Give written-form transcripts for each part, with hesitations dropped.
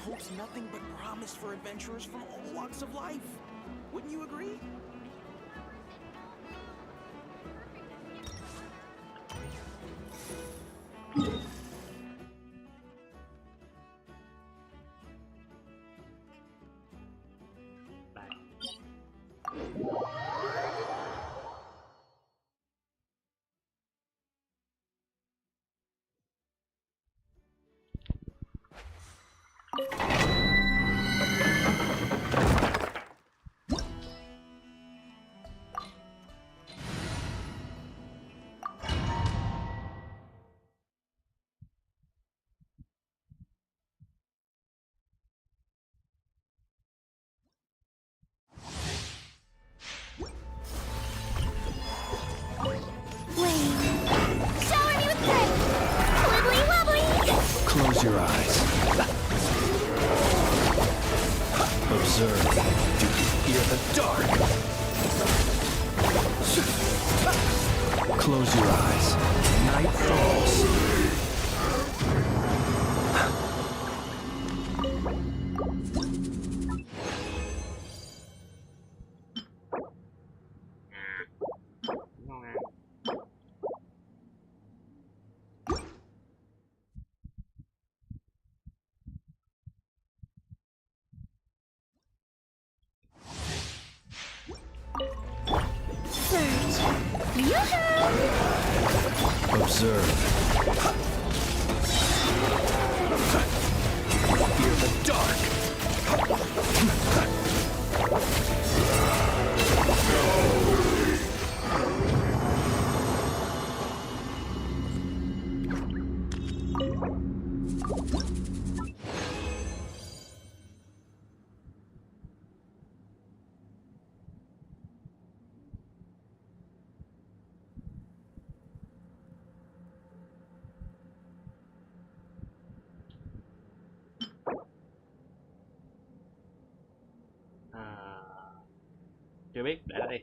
holds nothing but promise for adventurers from all walks of life. Wouldn't you agree? Close your eyes. Observe. Do you hear the dark? Close your eyes. Night falls. Observe. Hear the dark. Chưa biết, để đó đi.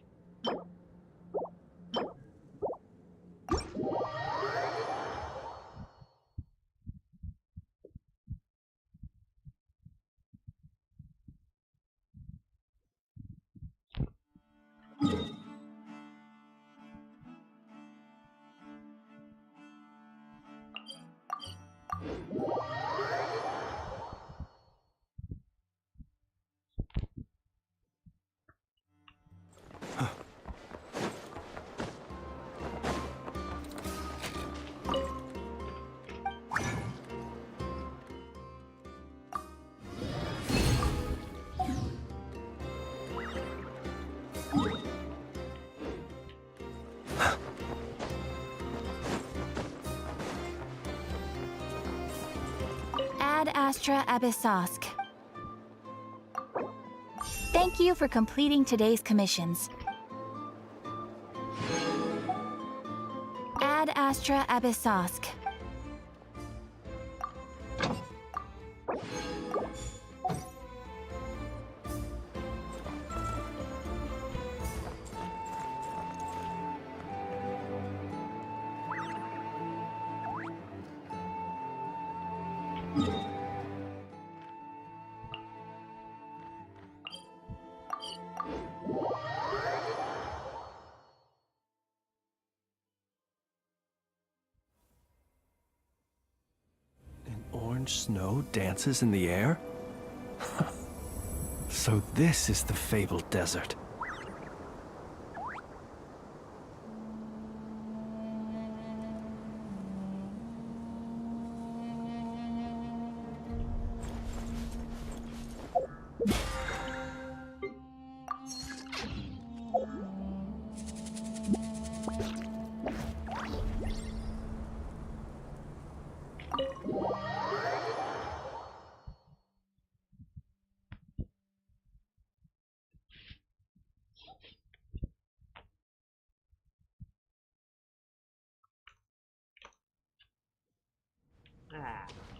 Ad Astra Abyssosk. Thank you for completing today's commissions. Ad Astra Abyssosk. Orange snow dances in the air? So this is the fabled desert.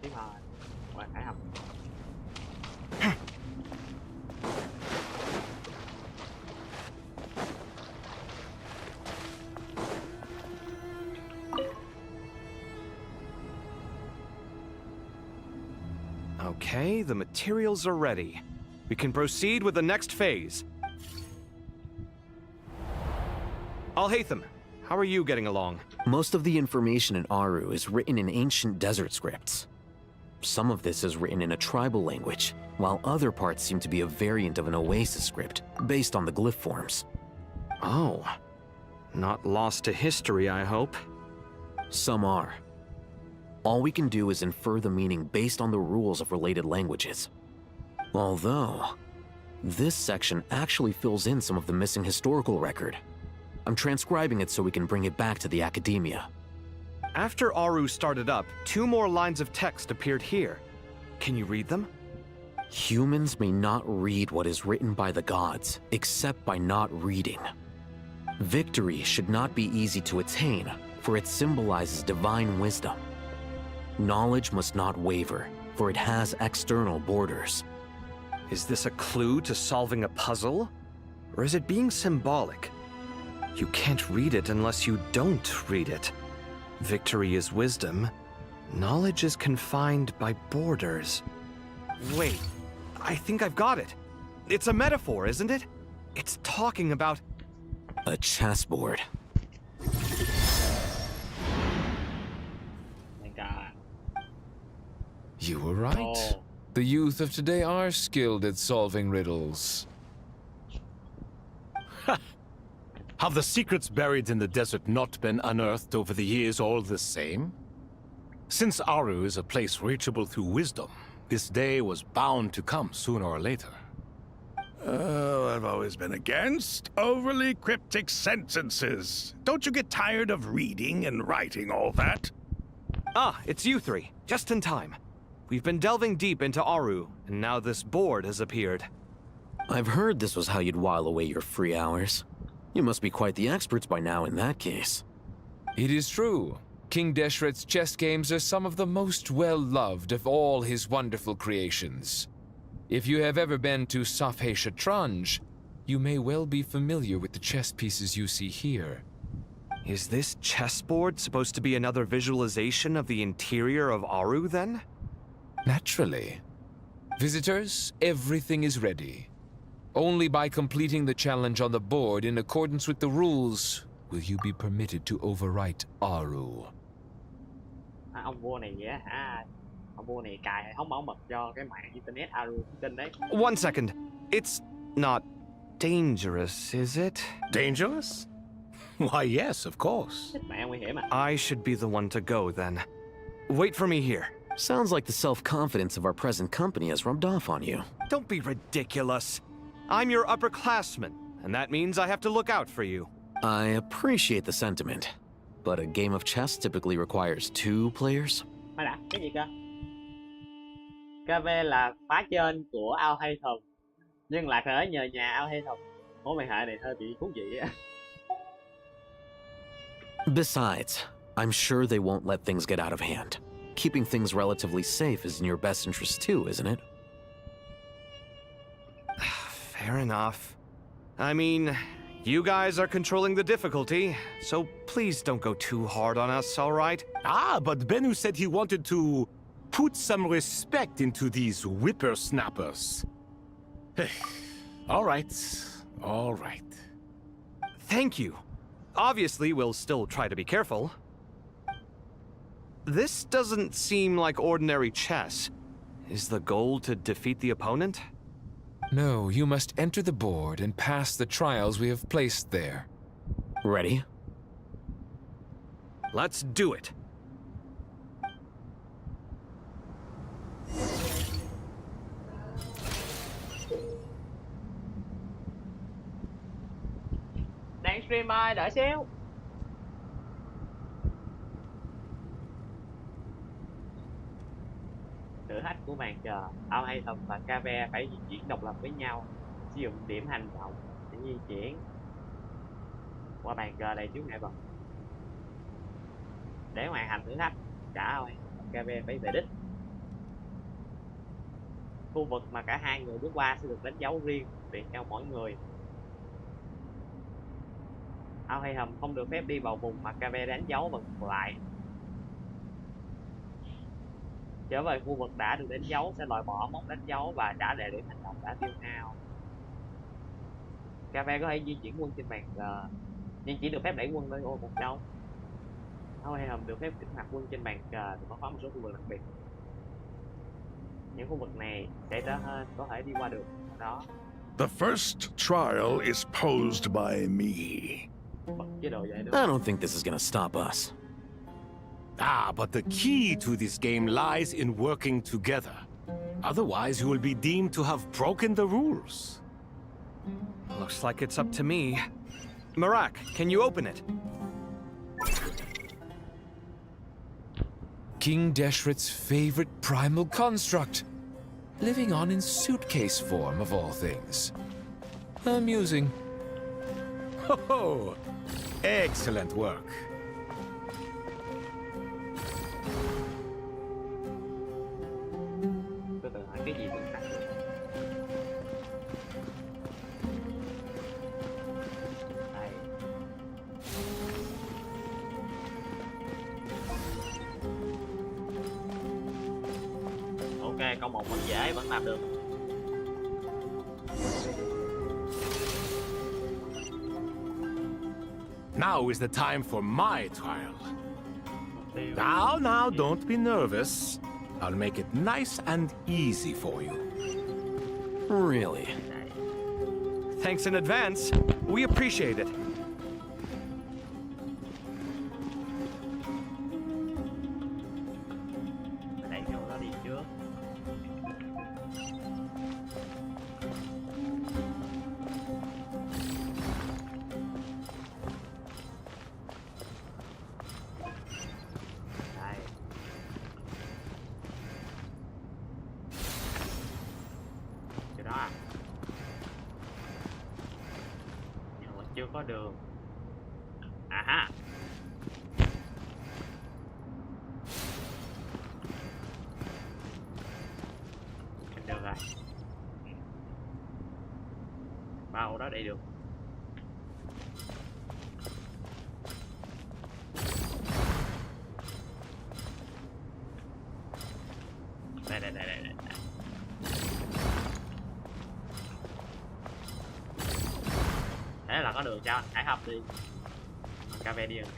Tiếp rồi. Qua Khải học. Okay. Okay, the materials are ready. We can proceed with the next phase. Alhaitham, how are you getting along? Most of the information in Aru is written in ancient desert scripts. Some of this is written in a tribal language, while other parts seem to be a variant of an Oasis script, based on the glyph forms. Oh. Not lost to history, I hope. Some are. All we can do is infer the meaning based on the rules of related languages. Although, this section actually fills in some of the missing historical record. I'm transcribing it so we can bring it back to the academia. After Aru started up, 2 more lines of text appeared here. Can you read them? Humans may not read what is written by the gods, except by not reading. Victory should not be easy to attain, for it symbolizes divine wisdom. Knowledge must not waver, for it has external borders. Is this a clue to solving a puzzle? Or is it being symbolic? You can't read it unless you don't read it. Victory is wisdom. Knowledge is confined by borders. Wait, I think I've got it. It's a metaphor, isn't it? It's talking about... A chessboard. My God. You were right. Oh. The youth of today are skilled at solving riddles. Have the secrets buried in the desert not been unearthed over the years all the same? Since Aru is a place reachable through wisdom, this day was bound to come sooner or later. Oh, I've always been against overly cryptic sentences. Don't you get tired of reading and writing all that? Ah, it's you 3. Just in time. We've been delving deep into Aru, and now this board has appeared. I've heard this was how you'd while away your free hours. You must be quite the experts by now in that case. It is true. King Deshret's chess games are some of the most well-loved of all his wonderful creations. If you have ever been to Safhe Shatranj, you may well be familiar with the chess pieces you see here. Is this chessboard supposed to be another visualization of the interior of Aru, then? Naturally. Visitors, everything is ready. Only by completing the challenge on the board in accordance with the rules will you be permitted to overwrite Aru. Ông vua này vậy hả? Ông vua này cài hệ thống bảo mật cho cái mạng internet Aru kênh đấy. One second. It's not dangerous, is it? Dangerous? Why, yes, of course. Mạng nguy hiểm à? I should be the one to go, then. Wait for me here. Sounds like the self-confidence of our present company has rubbed off on you. Don't be ridiculous. I'm your upperclassman, and that means I have to look out for you. I appreciate the sentiment, but a game of chess typically requires 2 players. Mới đã, cái gì cơ? KV là phá trên của Alhaitham, nhưng lạc ở nhờ nhà Alhaitham. Mối quan hệ này hơi bị thú vị á. Besides, I'm sure they won't let things get out of hand. Keeping things relatively safe is in your best interest too, isn't it? Fair enough. I mean, you guys are controlling the difficulty, so please don't go too hard on us, all right? Ah, but Bennu said he wanted to put some respect into these whippersnappers. All right, all right. Thank you. Obviously, we'll still try to be careful. This doesn't seem like ordinary chess. Is the goal to defeat the opponent? No, you must enter the board and pass the trials we have placed there. Ready? Let's do it. Đang stream ơi, đợi xíu. Thử thách của màn chờ, Alhaitham và KV phải di chuyển độc lập với nhau, sử dụng điểm hành động để di chuyển qua bàn cờ này trước ngày vòng. Để hoàn thành thử thách, cả Alhaitham và KV phải về đích. Khu vực mà cả hai người bước qua sẽ được đánh dấu riêng tùy theo mỗi người. Alhaitham không được phép đi vào vùng mà KV đánh dấu và ngược lại. Trở về khu vực đã được đánh dấu sẽ loại bỏ mốc đánh dấu và trả lại điểm hành động đã tiêu hao. KV có thể di chuyển quân trên bàn cờ, nhưng chỉ được phép đẩy quân lên ô một châu. Hầu hay hầm được phép kích hoạt quân trên bàn cờ để khóa một số khu vực đặc biệt. Những khu vực này sẽ trở hơn có thể đi qua được đó. The first trial is posed by me. Bật chế độ vậy I đúng don't think this is gonna stop us. Ah, but the key to this game lies in working together. Otherwise, you will be deemed to have broken the rules. Looks like it's up to me. Marak, can you open it? King Deshret's favorite primal construct, living on in suitcase form of all things. Amusing. Ho ho! Excellent work. Tôi tự hỏi cái gì cũng tặng được. Đây. Ok, câu 1 vẫn dễ, vẫn làm được. Now is the time for my trial. Now, don't be nervous. I'll make it nice and easy for you. Really? Thanks in advance. We appreciate it. Đẩy vô đó đi trước. Đây. Chỗ đó à? Nhưng mà chưa có đường. À ha. Được rồi. Bao đó đi được. Đây. Thế là có đường cho anh Hải Hập đi. KV đi rồi.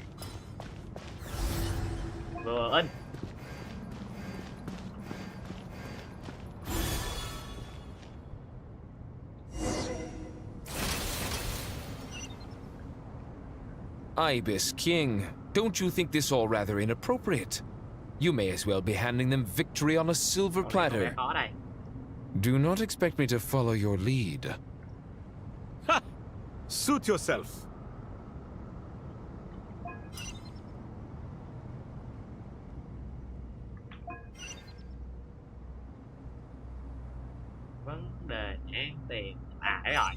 Vừa in. Ibis King, don't you think this all rather inappropriate? You may as well be handing them victory on a silver Câu platter. này khó đây. Do not expect me to follow your lead. Ha! Suit yourself. Vấn đề án tiền. À, thấy rồi.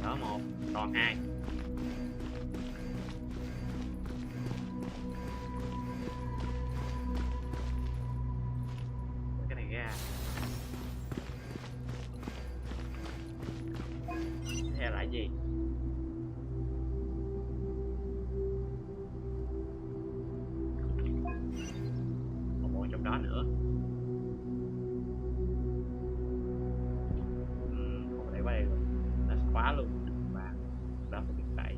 Đó 1, còn 2. Cái này ra. Tiếp theo là cái gì? Một bộ trong đó nữa. Không thể qua đây rồi. Nó khóa luôn. Và đó phải được đẩy.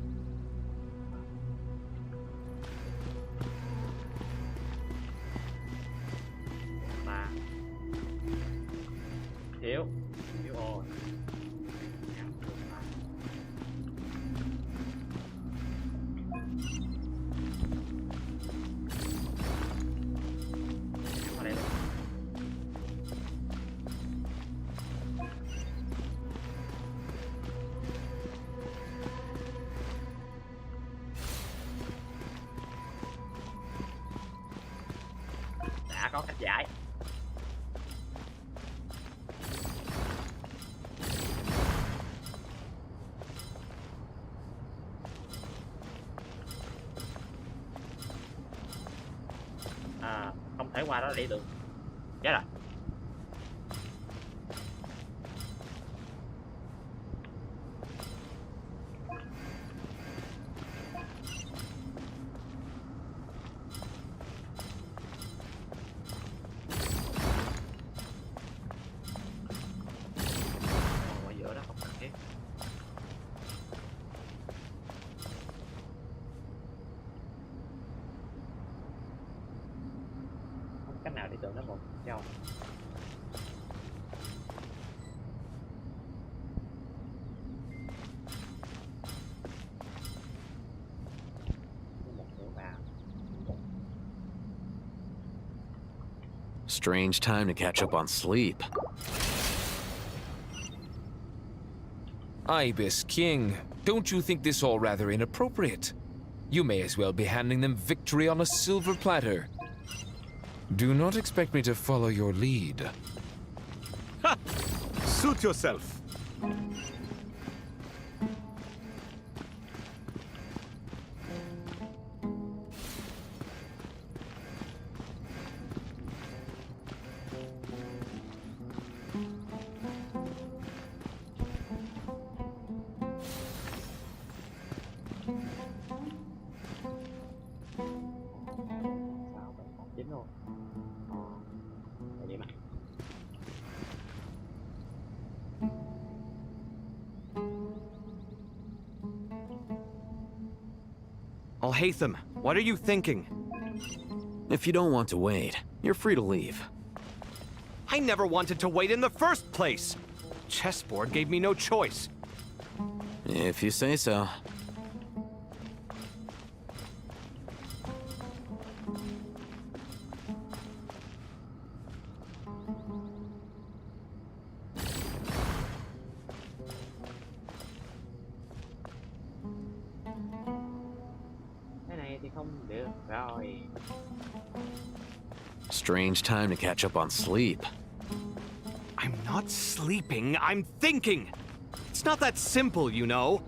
Và thiếu ô. Ở đây luôn. Đã có cách giải. À, không thể qua đó để được. Chết rồi. nào để tưởng nó một châu. Strange time to catch up on sleep. Ibis King, don't you think this all rather inappropriate? You may as well be handing them victory on a silver platter. Do not expect me to follow your lead. Ha! Suit yourself. Alhaitham, what are you thinking? If you don't want to wait, you're free to leave. I never wanted to wait in the first place! Chessboard gave me no choice. If you say so. Strange time to catch up on sleep. I'm not sleeping, I'm thinking! It's not that simple, you know.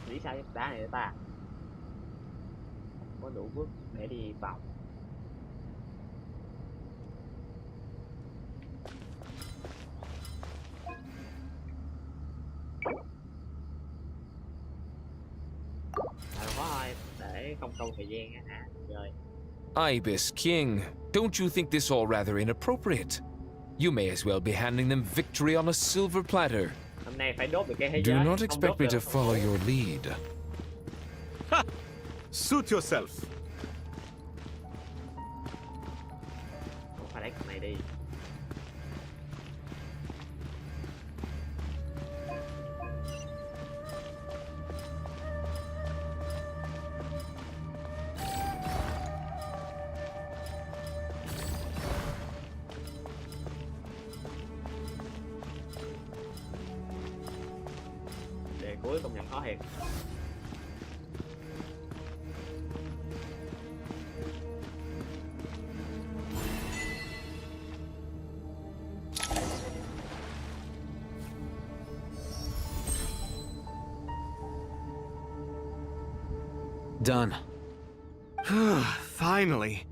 Nghĩ sao cái đá này ta có đủ bước để đi vòng. Có thôi, để không câu thời gian hả chơi. Ibis King, don't you think this all rather inappropriate? You may as well be handing them victory on a silver platter. Hôm nay phải đốt được cái thế giới. Do not expect me to follow your lead. Ha! Suit yourself. Phải lấy cái này đi. Cuối công nhận khó thiệt. Done. Finally.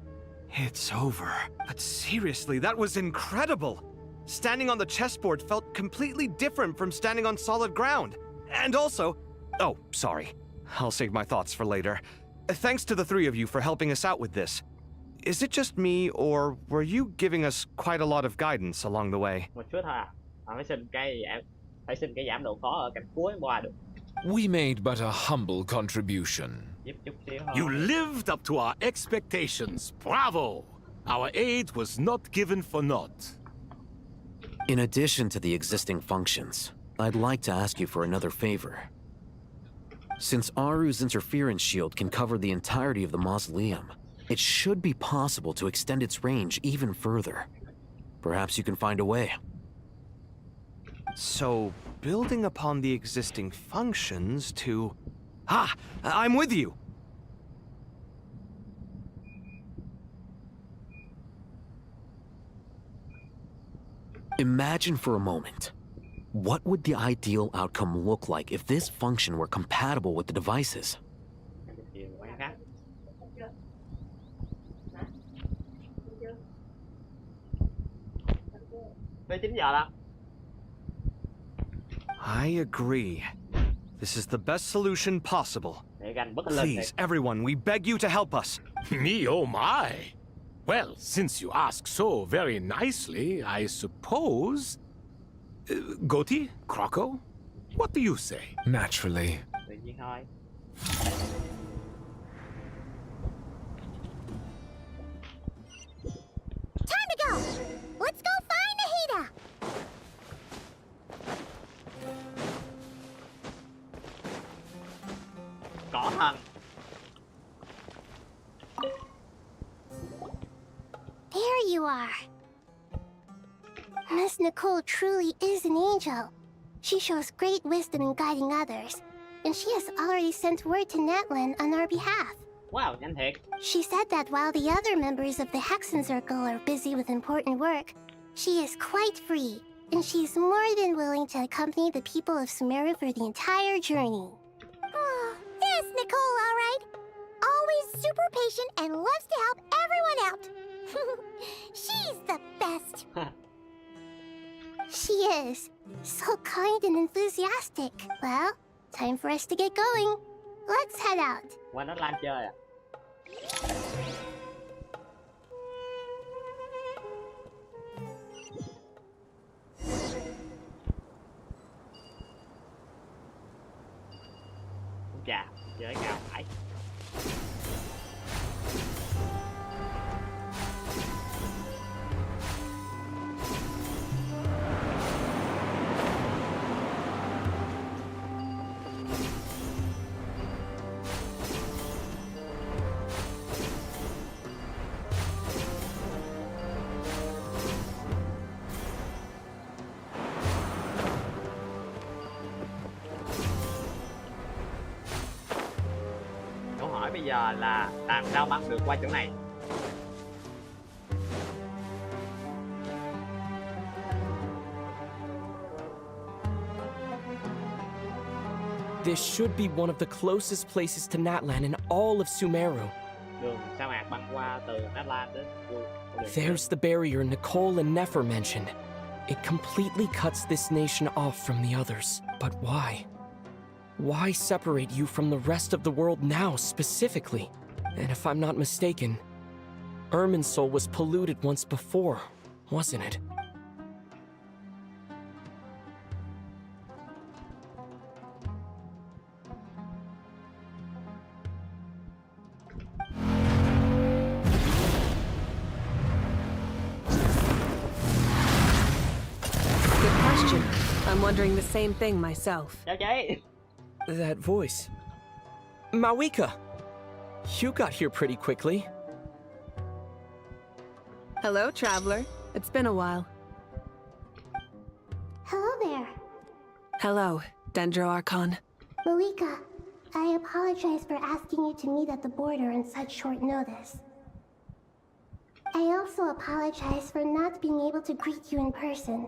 It's over. But seriously, that was incredible. Standing on the chessboard felt completely different from standing on solid ground. And also... Oh, sorry. I'll save my thoughts for later. Thanks to the three of you for helping us out with this. Is it just me, or were you giving us quite a lot of guidance along the way? Một chút thôi à. Phải xin cái giảm độ khó ở cạnh cuối qua được. We made but a humble contribution. giúp chút xíu thôi. You lived up to our expectations. Bravo! Our aid was not given for naught. In addition to the existing functions, I'd like to ask you for another favor. Since Aru's interference shield can cover the entirety of the mausoleum, it should be possible to extend its range even further. Perhaps you can find a way. So, building upon the existing functions to... Ah! I'm with you! Imagine for a moment. What would the ideal outcome look like if this function were compatible with the devices? Tới 9 giờ đó. I agree. This is the best solution possible. Để ganh bất lên Please, everyone, we beg you to help us. Me, oh my! Well, since you ask so very nicely, I suppose... Goti? Croco? What do you say? Naturally. Tự nhiên thôi. Time to go! Let's go find Nahida! Cỏ thần. There you are. Miss Nicole truly is an angel. She shows great wisdom in guiding others, and she has already sent word to Natlan on our behalf. Wow, nhanh thiệt. She said that while the other members of the Hexen Circle are busy with important work, she is quite free, and she's more than willing to accompany the people of Sumeru for the entire journey. Oh, there's Nicole, all right. Always super patient and loves to help everyone out. She's the best. She is. So kind and enthusiastic. Well, time for us to get going. Let's head out. Qua nó lan chơi à? Chà, chơi cao phải. Câu hỏi bây giờ là làm sao bắn được qua chỗ này? This should be one of the closest places to Natlan in all of Sumeru. Đường sa mạc băng qua từ Natlan đến There's the barrier Nicole and Nefer mentioned. It completely cuts this nation off from the others. But why? Why separate you from the rest of the world now, specifically? And if I'm not mistaken, Irminsul was polluted once before, wasn't it? Good question. I'm wondering the same thing myself. Chào chị. That voice. Mawika! You got here pretty quickly. Hello, traveler. It's been a while. Hello there. Hello, Dendro Archon. Malika, I apologize for asking you to meet at the border on such short notice. I also apologize for not being able to greet you in person.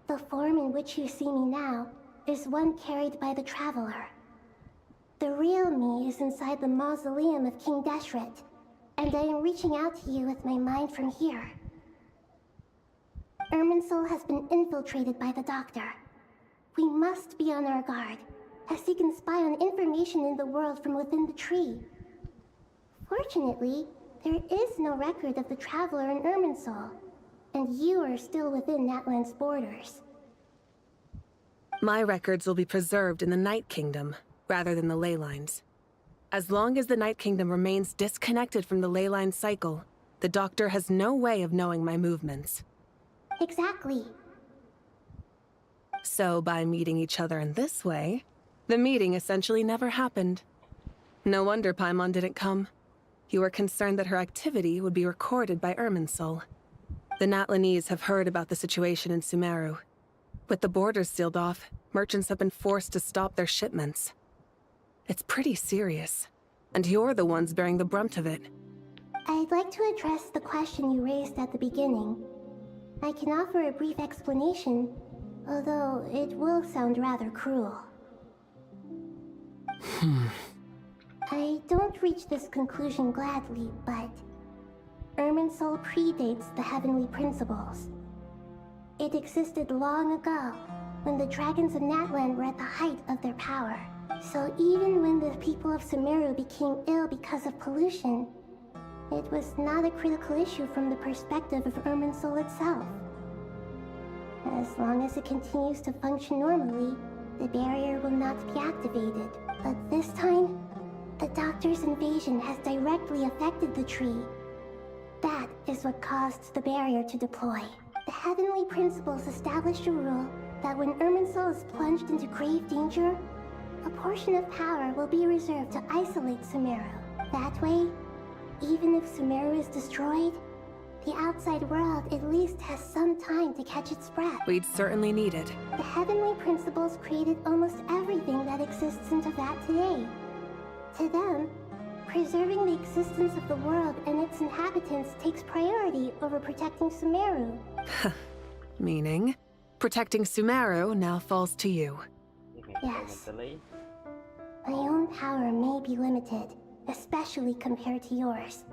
The form in which you see me now is one carried by the Traveler. The real me is inside the mausoleum of King Deshret, and I am reaching out to you with my mind from here. Irminsul has been infiltrated by the Doctor. We must be on our guard, as he can spy on information in the world from within the tree. Fortunately, there is no record of the Traveler in Irminsul, and you are still within Natlan's borders. My records will be preserved in the Night Kingdom, rather than the ley lines. As long as the Night Kingdom remains disconnected from the ley line cycle, the Doctor has no way of knowing my movements. Exactly. So by meeting each other in this way, the meeting essentially never happened. No wonder Paimon didn't come. You were concerned that her activity would be recorded by Irminsul. The Natlanese have heard about the situation in Sumeru. With the borders sealed off, merchants have been forced to stop their shipments. It's pretty serious, and you're the ones bearing the brunt of it. I'd like to address the question you raised at the beginning. I can offer a brief explanation, although it will sound rather cruel. I don't reach this conclusion gladly, but Irminsul predates the Heavenly Principles. It existed long ago, when the dragons of Natlan were at the height of their power. So even when the people of Sumeru became ill because of pollution, it was not a critical issue from the perspective of Irminsul itself. As long as it continues to function normally, the barrier will not be activated. But this time, the Doctor's invasion has directly affected the tree. That is what caused the barrier to deploy. The Heavenly Principles established a rule that when Irminsul is plunged into grave danger, a portion of power will be reserved to isolate Sumeru. That way, even if Sumeru is destroyed, the outside world at least has some time to catch its breath. We'd certainly need it. The Heavenly Principles created almost everything that exists in Teyvat today. To them, preserving the existence of the world and its inhabitants takes priority over protecting Sumeru. Meaning, protecting Sumeru now falls to you. Yes. My own power may be limited, especially compared to yours.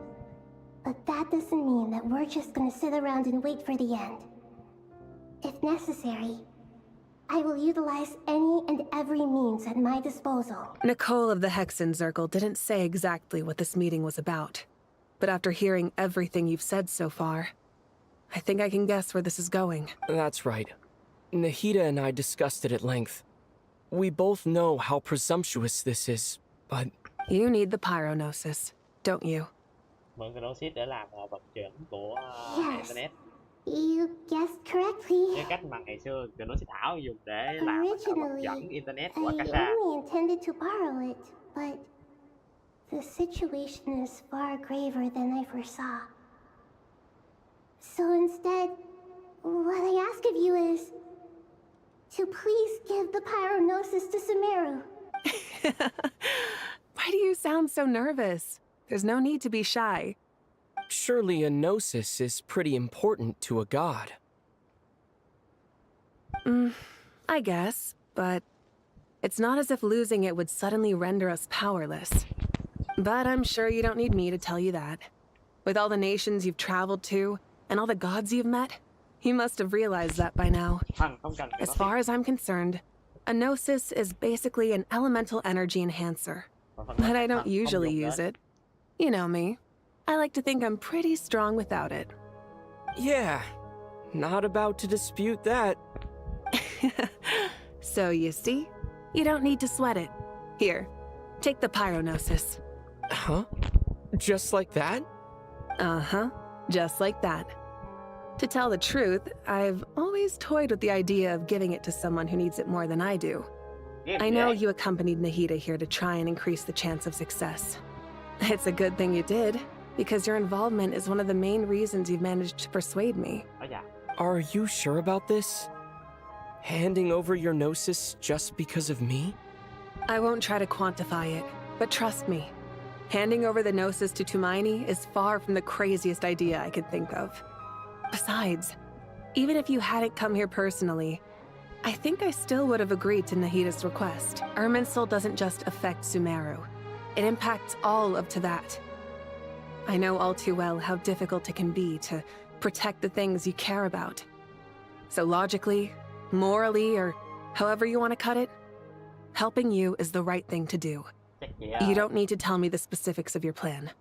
But that doesn't mean that we're just gonna sit around and wait for the end. If necessary, I will utilize any and every means at my disposal. Nicole of the Hexen Circle didn't say exactly what this meeting was about. But after hearing everything you've said so far, I think I can guess where this is going. That's right. Nahida and I discussed it at length. We both know how presumptuous this is, but... You need the Pyronosis, don't you? Mượn cái Gnosis để làm vật chuẩn của Yes, Internet. you guessed correctly. Cái cách mà ngày xưa Gnosis Thảo dùng để làm vật Originally, chuẩn Internet I của Akasha. only intended to borrow it, but the situation is far graver than I foresaw. So instead, what I ask of you is to please give the Pyronosis to Sumeru. Why do you sound so nervous? There's no need to be shy. Surely a gnosis is pretty important to a god. I guess, but it's not as if losing it would suddenly render us powerless. But I'm sure you don't need me to tell you that. With all the nations you've traveled to, and all the gods you've met, you must have realized that by now. As far as I'm concerned, a gnosis is basically an elemental energy enhancer. But I don't usually use it. You know me. I like to think I'm pretty strong without it. Yeah, not about to dispute that. So you see, you don't need to sweat it. Here, take the Pyronosis. Huh? Just like that? Uh-huh, just like that. To tell the truth, I've always toyed with the idea of giving it to someone who needs it more than I do. I know you accompanied Nahida here to try and increase the chance of success. It's a good thing you did, because your involvement is one of the main reasons you've managed to persuade me. Are you sure about this? Handing over your gnosis just because of me? I won't try to quantify it, but trust me, handing over the gnosis to Tumaini is far from the craziest idea I could think of. Besides, even if you hadn't come here personally, I think I still would have agreed to Nahida's request. Irminsul doesn't just affect Sumeru. It impacts all of Teyvat. I know all too well how difficult it can be to protect the things you care about. So logically, morally, or however you want to cut it, helping you is the right thing to do. You don't need to tell me the specifics of your plan.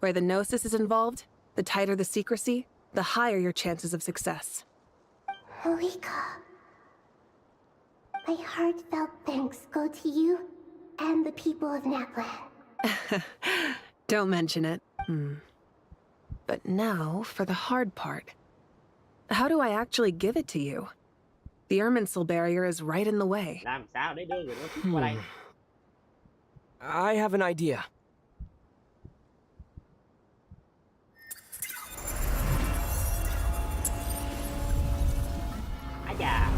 Where the Gnosis is involved, the tighter the secrecy, the higher your chances of success. Malika, my heartfelt thanks go to you and the people of Natlan. Don't mention it. But now for the hard part. How do I actually give it to you? The Irminsul barrier is right in the way. Làm sao để đưa người Gnosis qua đây? I have an idea. Á chà.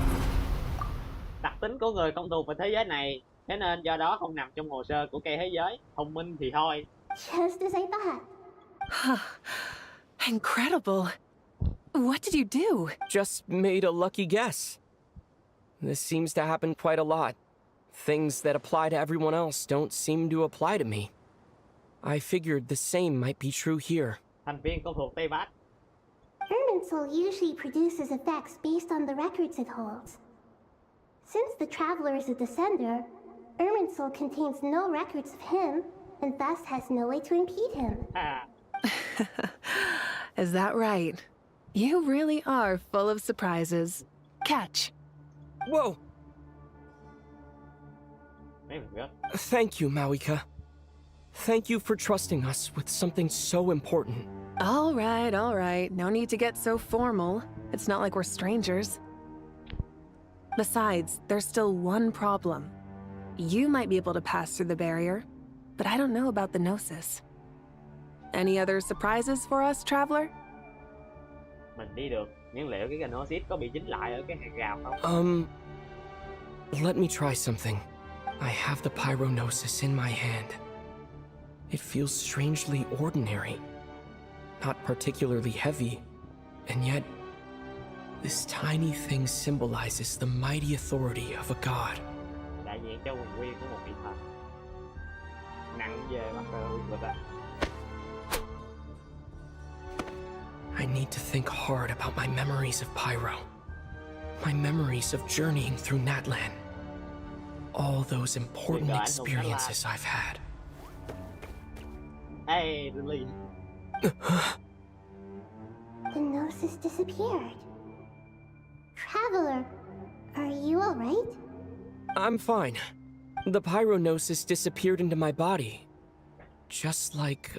Đặc tính của người không thuộc về thế giới này, thế nên do đó không nằm trong hồ sơ của cây thế giới. Thông minh thì thôi. Just as I thought. Incredible. What did you do? Just made a lucky guess. This seems to happen quite a lot. Things that apply to everyone else don't seem to apply to me. I figured the same might be true here. Thành viên không thuộc Tây Bắc. Irminsul usually produces effects based on the records it holds. Since the Traveler is a descender, Irminsul contains no records of him, and thus has no way to impede him. Is that right? You really are full of surprises. Catch. Whoa! Mấy mình gớt. Thank you, Mawika. Thank you for trusting us with something so important. All right. No need to get so formal. It's not like we're strangers. Besides, there's still one problem. You might be able to pass through the barrier, but I don't know about the Gnosis. Any other surprises for us, Traveler? Mình đi được, nhưng liệu cái Gnosis có bị dính lại ở cái hàng rào không? Let me try something. I have the Pyrognosis in my hand. It feels strangely ordinary. Not particularly heavy, and yet this tiny thing symbolizes the mighty authority of a god. Đại diện cho quyền uy của một vị thần. Nặng về mặt người ta. I need to think hard about my memories of Pyro. My memories of journeying through Natlan. All those important experiences I've had. Hey, Lily. The Gnosis disappeared. Traveler, are you alright? I'm fine. The Pyrognosis disappeared into my body. Just like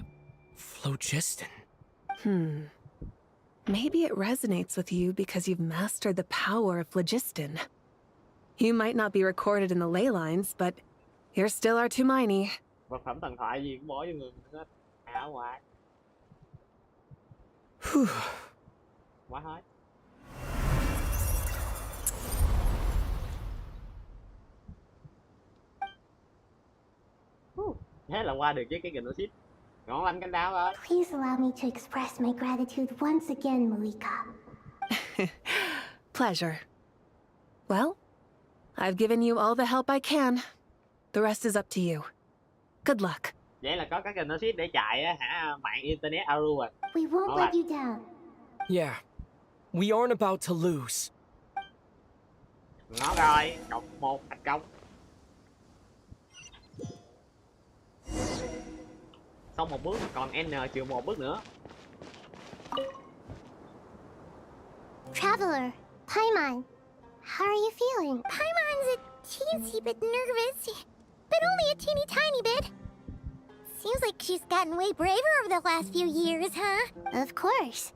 phlogiston. Maybe it resonates with you because you've mastered the power of phlogiston. You might not be recorded in the ley lines, but you're still our Tumaini. Vật phẩm thần thoại gì cũng bỏ vô người hết. Ảo quá. Quá hết. Thế là qua được với cái Gnosis. Ngon lành cánh đáo rồi. Please allow me to express my gratitude once again, Malika. Pleasure. Well, I've given you all the help I can. The rest is up to you. Good luck. Vậy là có các Gnosis để chạy á hả? Mạng internet Aru rồi. We won't let you down. Yeah. We aren't about to lose. Ngon rồi, cộng 1 thành công. Xong một bước còn N-1 bước nữa. Traveler, Paimon, how are you feeling? Paimon's a teensy bit nervous, but only a teeny tiny bit. Seems like she's gotten way braver over the last few years, huh? Of course.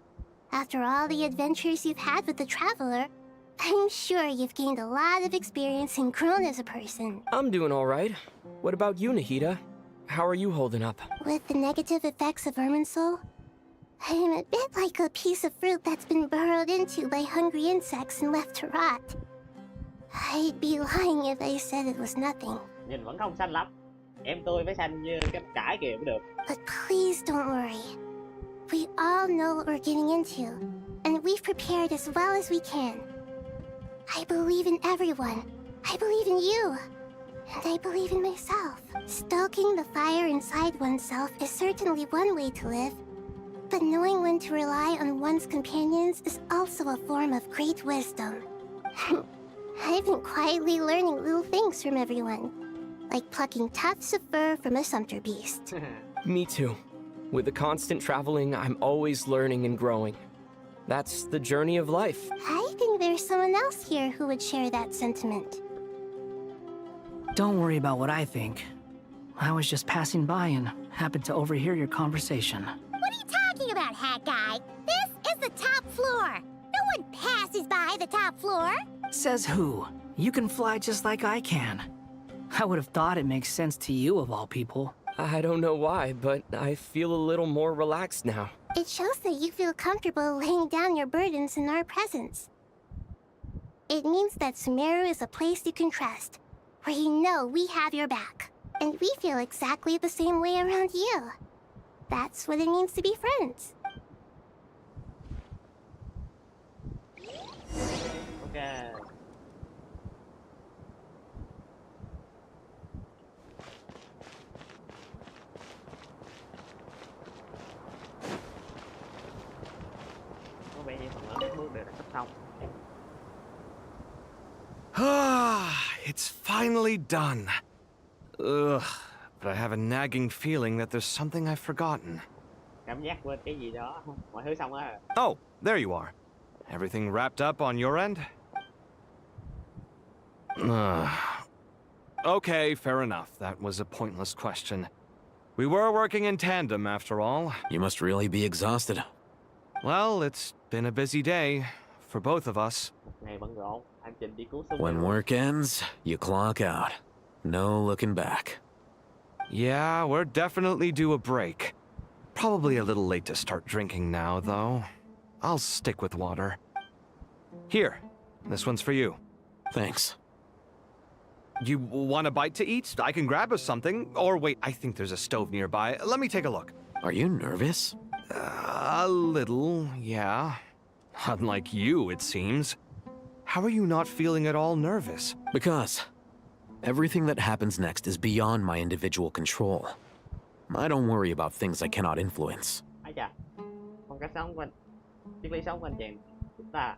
After all the adventures you've had with the Traveler, I'm sure you've gained a lot of experience and grown as a person. I'm doing all right. What about you, Nahida? How are you holding up? With the negative effects of Irminsul, I'm a bit like a piece of fruit that's been burrowed into by hungry insects and left to rot. I'd be lying if I said it was nothing. Nhìn vẫn không xanh lắm. Em tôi phải xanh như cái cải kìa mới được. But please don't worry. We all know what we're getting into, and we've prepared as well as we can. I believe in everyone. I believe in you. And I believe in myself. Stoking the fire inside oneself is certainly one way to live. But knowing when to rely on one's companions is also a form of great wisdom. I've been quietly learning little things from everyone. Like plucking tufts of fur from a sumpter beast. Me too. With the constant traveling, I'm always learning and growing. That's the journey of life. I think there's someone else here who would share that sentiment. Don't worry about what I think. I was just passing by and happened to overhear your conversation. What are you talking about, Hat Guy? This is the top floor. No one passes by the top floor. Says who? You can fly just like I can. I would have thought it makes sense to you of all people. I don't know why, but I feel a little more relaxed now. It shows that you feel comfortable laying down your burdens in our presence. It means that Sumeru is a place you can trust, where you know we have your back. And we feel exactly the same way around you. That's what it means to be friends. Ok. Có vẻ như phần lớn các bước đều đã sắp xong. It's finally done. Ugh, but I have a nagging feeling that there's something I've forgotten. Cảm giác quên cái gì đó. Mọi thứ xong rồi. Oh, there you are. Everything wrapped up on your end? Okay, fair enough. That was a pointless question. We were working in tandem, after all. You must really be exhausted. Well, it's been a busy day for both of us. Ngày bận rộn, hành trình đi cứu Sumeru. When work ends, you clock out. No looking back. Yeah, we're definitely due a break. Probably a little late to start drinking now, though. I'll stick with water. Here, this one's for you. Thanks. You want a bite to eat? I can grab us something. Or wait, I think there's a stove nearby. Let me take a look. Are you nervous? A little, yeah. Unlike you, it seems. How are you not feeling at all nervous? Because everything that happens next is beyond my individual control. I don't worry about things I cannot influence. Ái chà, phong cách sống của anh, triết lý sống của anh chàng, chúng ta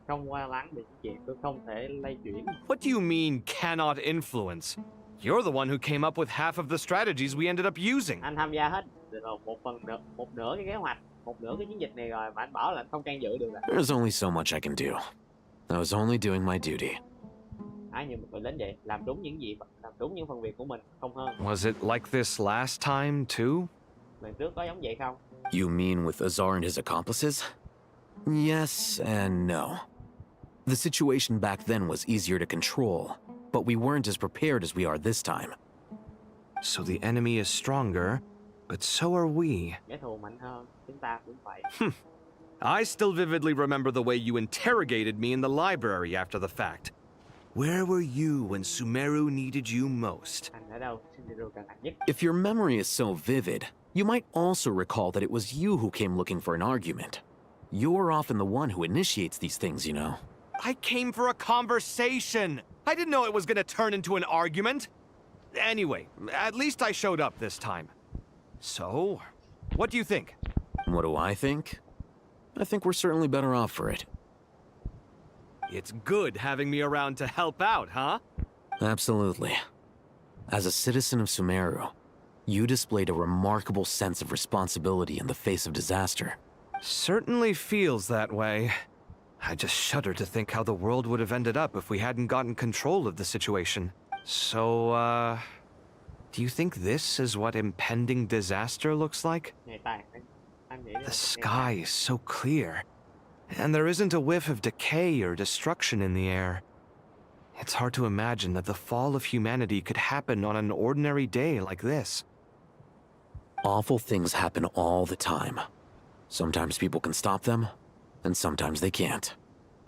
không lo lắng về những chuyện tôi không thể lay chuyển. What do you mean, cannot influence? You're the one who came up with half of the strategies we ended up using. Anh tham gia hết rồi một nửa cái kế hoạch, một nửa cái chiến dịch này rồi mà anh bảo là anh không can dự được. There's only so much I can do. I was only doing my duty. Ai như một người lính vậy, làm đúng những phần việc của mình, không hơn. Was it like this last time, too? Lần trước có giống vậy không? You mean with Azar and his accomplices? Yes and no. The situation back then was easier to control, but we weren't as prepared as we are this time. So the enemy is stronger, but so are we. Kẻ thù mạnh hơn, chúng ta cũng vậy. I still vividly remember the way you interrogated me in the library after the fact. Where were you when Sumeru needed you most? Anh ở đâu? Sumeru cần anh nhất. If your memory is so vivid, you might also recall that it was you who came looking for an argument. You're often the one who initiates these things, you know. I came for a conversation. I didn't know it was gonna turn into an argument. Anyway, at least I showed up this time. So, what do you think? What do I think? I think we're certainly better off for it. It's good having me around to help out, huh? Absolutely. As a citizen of Sumeru, you displayed a remarkable sense of responsibility in the face of disaster. Certainly feels that way. I just shudder to think how the world would have ended up if we hadn't gotten control of the situation. So, do you think this is what impending disaster looks like? The sky is so clear, and there isn't a whiff of decay or destruction in the air. It's hard to imagine that the fall of humanity could happen on an ordinary day like this. Awful things happen all the time. Sometimes people can stop them, and sometimes they can't.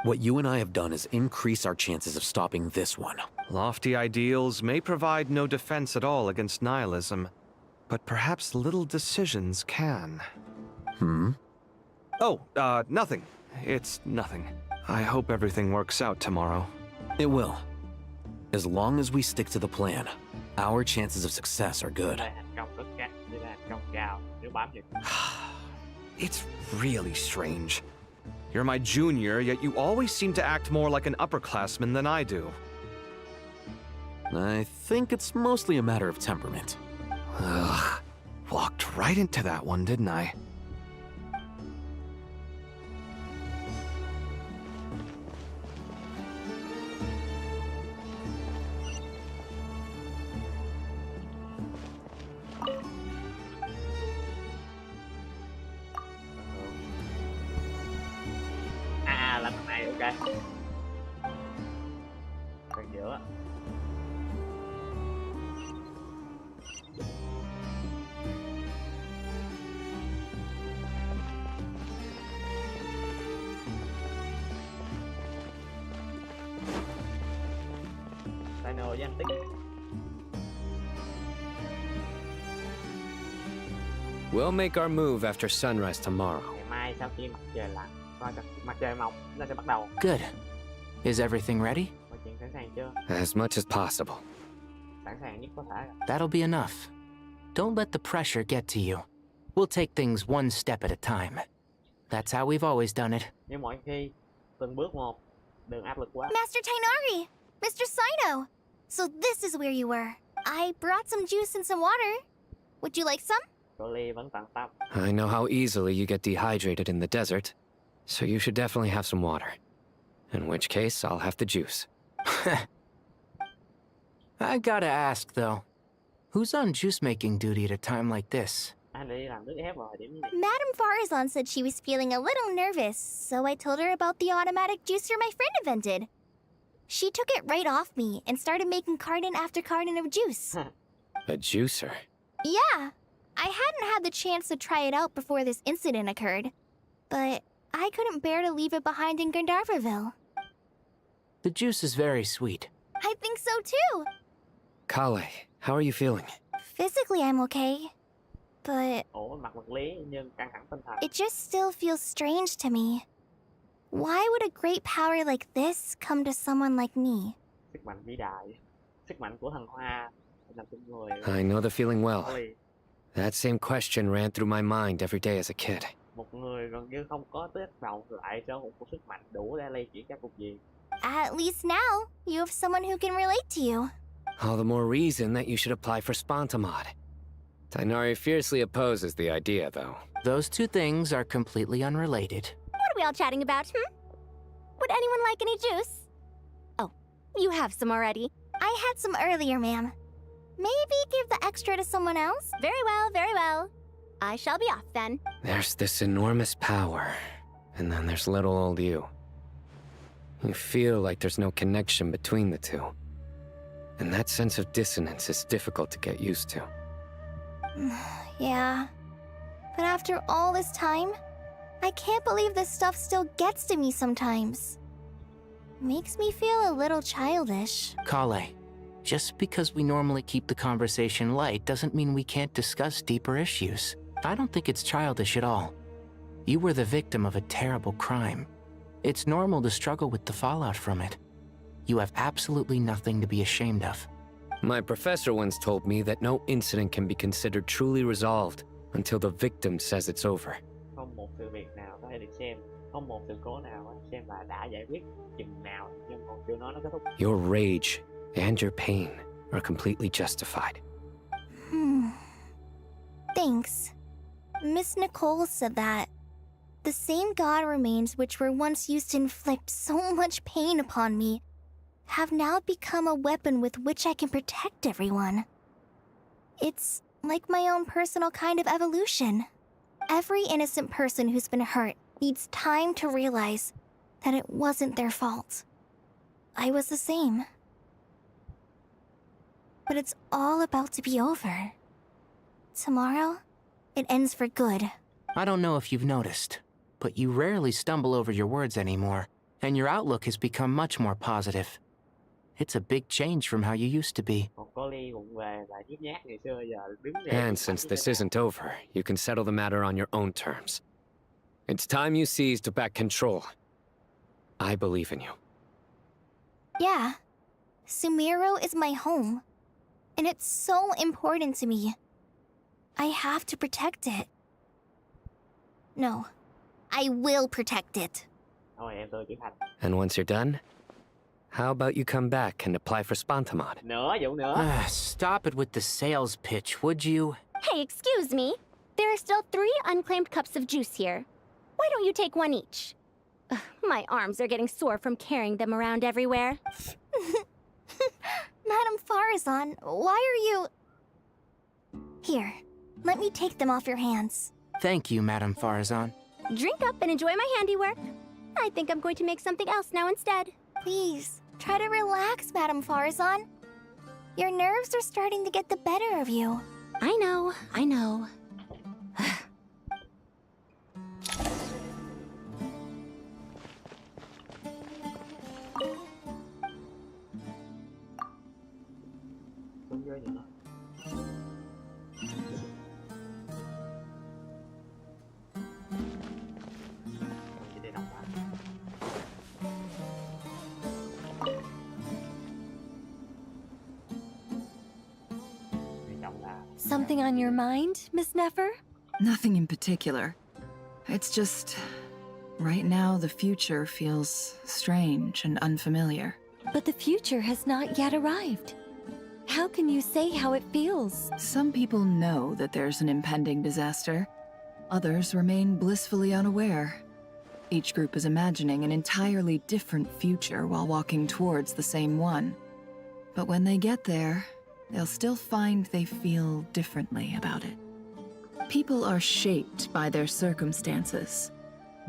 What you and I have done is increase our chances of stopping this one. Lofty ideals may provide no defense at all against nihilism, but perhaps little decisions can. Oh, nothing. It's nothing. I hope everything works out tomorrow. It will. As long as we stick to the plan, our chances of success are good. It's really strange. You're my junior, yet you always seem to act more like an upperclassman than I do. I think it's mostly a matter of temperament. Ugh. Walked right into that one, didn't I? Ok. Phần giữa. Final danh tích. We'll make our move after sunrise tomorrow. Ngày mai sau khi mặt trời lặn, coi mặt trời mọc, chúng ta sẽ bắt đầu. Good. Is everything ready? Mọi chuyện sẵn sàng chưa? As much as possible. Sẵn sàng nhất có thể. That'll be enough. Don't let the pressure get to you. We'll take things one step at a time. That's how we've always done it. Như mọi khi, từng bước một, đừng áp lực quá. Master Tainari! Mr. Saito! So this is where you were. I brought some juice and some water. Would you like some? Cô Ly vẫn tận tâm. I know how easily you get dehydrated in the desert, so you should definitely have some water. In which case, I'll have the juice. I gotta ask, though. Who's on juice-making duty at a time like this? Anh đi làm nước ép vào thời điểm như này. Madame Farazan said she was feeling a little nervous, so I told her about the automatic juicer my friend invented. She took it right off me and started making carton after carton of juice. A juicer? Yeah. I hadn't had the chance to try it out before this incident occurred, but I couldn't bear to leave it behind in Gandharvaville. The juice is very sweet. I think so too. Kale, how are you feeling? Physically, I'm okay, but Ủa, mặt vật lý nhưng căng thẳng tinh thần. it just still feels strange to me. Why would a great power like this come to someone like me? Sức mạnh vĩ đại, sức mạnh của thần hoa làm cho người. I know the feeling Cô well. Ly, That same question ran through my mind every day as a kid. một người gần như không có tác động lại cho một sức mạnh đủ để lay chuyển các cục diện. At least now, you have someone who can relate to you. All the more reason that you should apply for Spontamod. Tainari fiercely opposes the idea, though. Those two things are completely unrelated. What are we all chatting about, Would anyone like any juice? Oh, you have some already. I had some earlier, ma'am. Maybe give the extra to someone else? Very well, very well. I shall be off then. There's this enormous power, and then there's little old you. You feel like there's no connection between the two. And that sense of dissonance is difficult to get used to. Yeah. But after all this time, I can't believe this stuff still gets to me sometimes. Makes me feel a little childish. Kale, just because we normally keep the conversation light doesn't mean we can't discuss deeper issues. I don't think it's childish at all. You were the victim of a terrible crime. It's normal to struggle with the fallout from it. You have absolutely nothing to be ashamed of. My professor once told me that no incident can be considered truly resolved until the victim says it's over. Không một sự việc nào có thể được xem, không một sự cố nào xem là đã giải quyết chừng nào nhưng còn chưa nói nó kết thúc. Your rage and your pain are completely justified. Thanks. Miss Nicole said that. The same god remains which were once used to inflict so much pain upon me have now become a weapon with which I can protect everyone. It's like my own personal kind of evolution. Every innocent person who's been hurt needs time to realize that it wasn't their fault. I was the same. But it's all about to be over. Tomorrow, it ends for good. I don't know if you've noticed, but you rarely stumble over your words anymore, and your outlook has become much more positive. It's a big change from how you used to be. Còn cô Ly cũng về và nhút nhát ngày xưa giờ đứng về. And since this isn't over, you can settle the matter on your own terms. It's time you seized back control. I believe in you. Yeah. Sumiro is my home. And it's so important to me. I have to protect it. No. I will protect it. Thôi em tôi trưởng thành. And once you're done, how about you come back and apply for Spontamod? Nữa, vụ nữa. Stop it with the sales pitch, would you? Hey, excuse me. There are still 3 unclaimed cups of juice here. Why don't you take one each? Ugh, my arms are getting sore from carrying them around everywhere. Madame Farazan, why are you... Here, let me take them off your hands. Thank you, Madame Farazan. Drink up and enjoy my handiwork. I think I'm going to make something else now instead. Please, try to relax, Madame Farazan. Your nerves are starting to get the better of you. I know, I know. Xuống dưới nữa. Chỉ để đọc lại. Quan trọng là Something on your mind, Miss Nefer? Nothing in particular. It's just... right now, the future feels strange and unfamiliar. But the future has not yet arrived. How can you say how it feels? Some people know that there's an impending disaster. Others remain blissfully unaware. Each group is imagining an entirely different future while walking towards the same one. But when they get there, they'll still find they feel differently about it. People are shaped by their circumstances.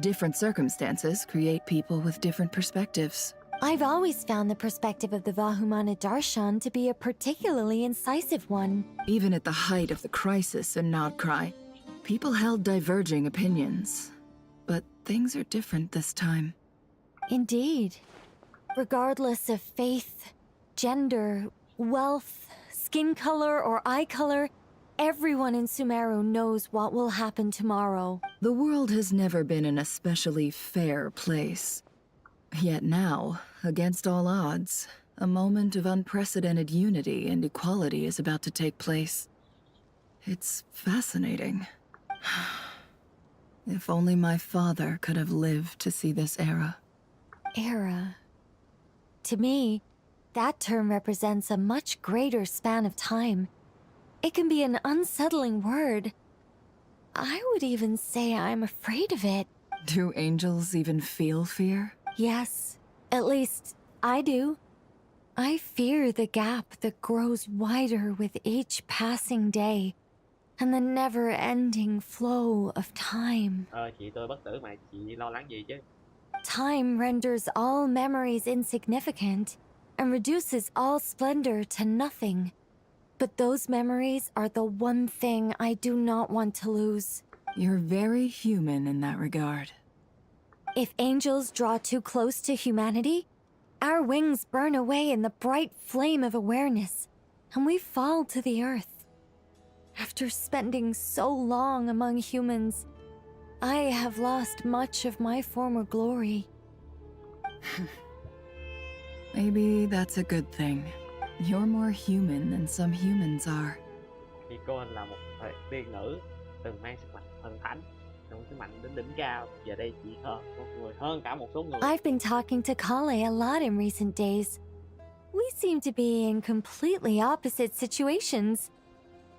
Different circumstances create people with different perspectives. I've always found the perspective of the Vahumana Darshan to be a particularly incisive one. Even at the height of the crisis in Nodcry, people held diverging opinions. But things are different this time. Indeed. Regardless of faith, gender, wealth, skin color, or eye color, everyone in Sumeru knows what will happen tomorrow. The world has never been an especially fair place. Yet now, against all odds, a moment of unprecedented unity and equality is about to take place. It's fascinating. If only my father could have lived to see this era. Era. To me, that term represents a much greater span of time. It can be an unsettling word. I would even say I'm afraid of it. Do angels even feel fear? Yes, at least I do. I fear the gap that grows wider with each passing day, and the never-ending flow of time. Chị tôi bất tử mà chị lo lắng gì chứ? Time renders all memories insignificant and reduces all splendor to nothing. But those memories are the one thing I do not want to lose. You're very human in that regard. If angels draw too close to humanity, our wings burn away in the bright flame of awareness, and we fall to the earth. After spending so long among humans, I have lost much of my former glory. Maybe that's a good thing. You're more human than some humans are. Thì cô là một tiên nữ từng mang sức mạnh thần thánh, một sức mạnh đến đỉnh cao. Giờ đây chỉ hơn một người, hơn cả một số người. I've been talking to Kale a lot in recent days. We seem to be in completely opposite situations.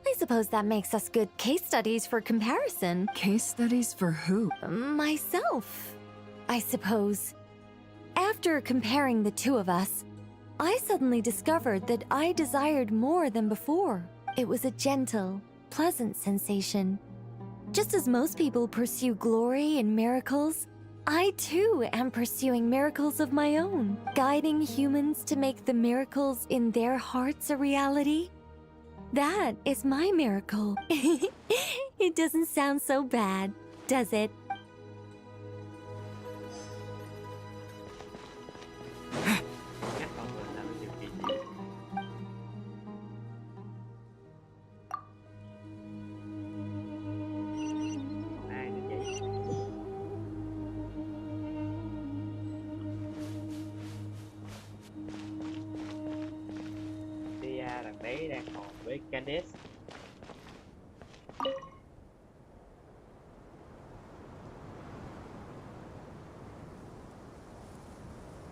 I suppose that makes us good case studies for comparison. Case studies for who? Myself, I suppose. After comparing the two of us, I suddenly discovered that I desired more than before. It was a gentle, pleasant sensation. Just as most people pursue glory and miracles, I too am pursuing miracles of my own, guiding humans to make the miracles in their hearts a reality. That is my miracle. It doesn't sound so bad, does it? Các con người làm điều kỳ diệu. Ai nữa vậy? Tia đằng đấy đang còn với Candice.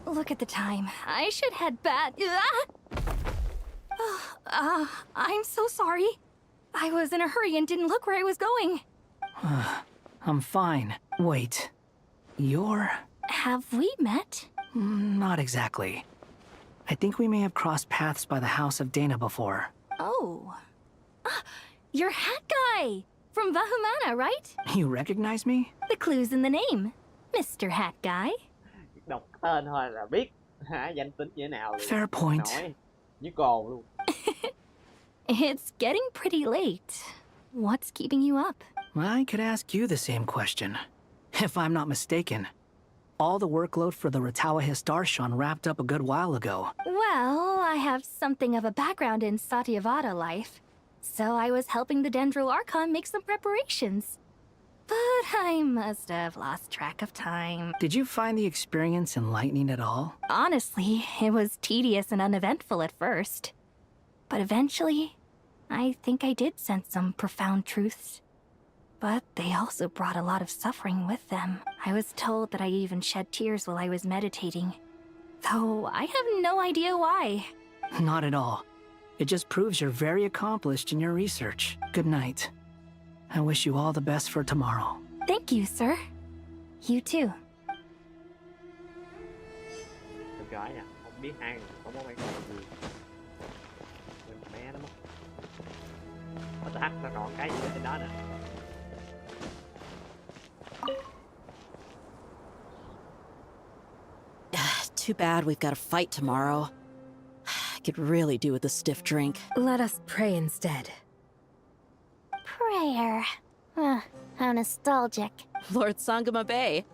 Look at the time. I should head back. I'm so sorry. I was in a hurry and didn't look where I was going. I'm fine. Wait. You're... Have we met? Not exactly. I think we may have crossed paths by the house of Dana before. Oh. You're Hat Guy! From Vahumana, right? You recognize me? The clue's in the name. Mr. Hat Guy. đọc tên thôi là biết danh tính như thế nào. Fair point. Nổi như cồn luôn. It's getting pretty late. What's keeping you up? I could ask you the same question. If I'm not mistaken, all the workload for the Ratawa Histarshan wrapped up a good while ago. Well, I have something of a background in Satyavada life, so I was helping the Dendro Archon make some preparations. But I must have lost track of time. Did you find the experience enlightening at all? Honestly, it was tedious and uneventful at first. But eventually, I think I did sense some profound truths. But they also brought a lot of suffering with them. I was told that I even shed tears while I was meditating. Though I have no idea why. Not at all. It just proves you're very accomplished in your research. Good night. I wish you all the best for tomorrow. Thank you, sir. You too. Được rồi nha, không biết hai người có mối quan hệ gì. Mình mẹ nó mất. Có tắt nó còn cái gì ở trên đó nè. Too bad we've got a fight tomorrow. I could really do with a stiff drink. Let us pray instead. Prayer. How nostalgic. Lord Sangama Bay.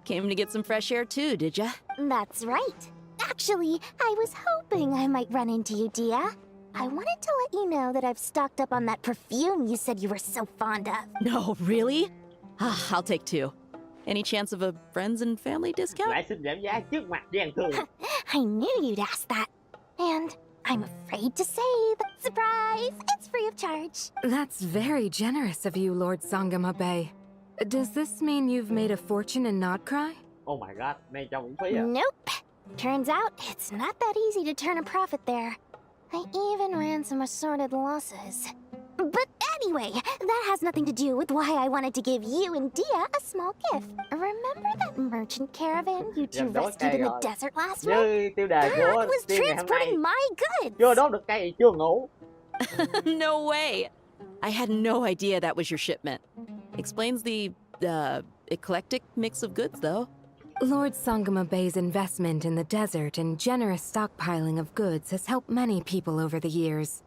Came to get some fresh air too, did ya? That's right. Actually, I was hoping I might run into you, Dia. I wanted to let you know that I've stocked up on that perfume you said you were so fond of. No, really? I'll take 2. Any chance of a friends and family discount? Lại xin giảm giá trước mặt gian thương. I knew you'd ask that. And I'm afraid to say that, surprise, it's free of charge. That's very generous of you, Lord Sangama Bay. Does this mean you've made a fortune in Nodcry? Oh my god, này trong cũng phí à? Nope. Turns out it's not that easy to turn a profit there. I even ran some assorted losses. But anyway, that has nothing to do with why I wanted to give you and Dia a small gift. Remember that merchant caravan you two rescued in the desert last week? Như tiêu đề của That was team ngày hôm nay. transporting my goods. Chưa đốt được cây, chưa ngủ. No way! I had no idea that was your shipment. Explains the, eclectic mix of goods, though. Lord Sangama Bay's investment in the desert and generous stockpiling of goods has helped many people over the years.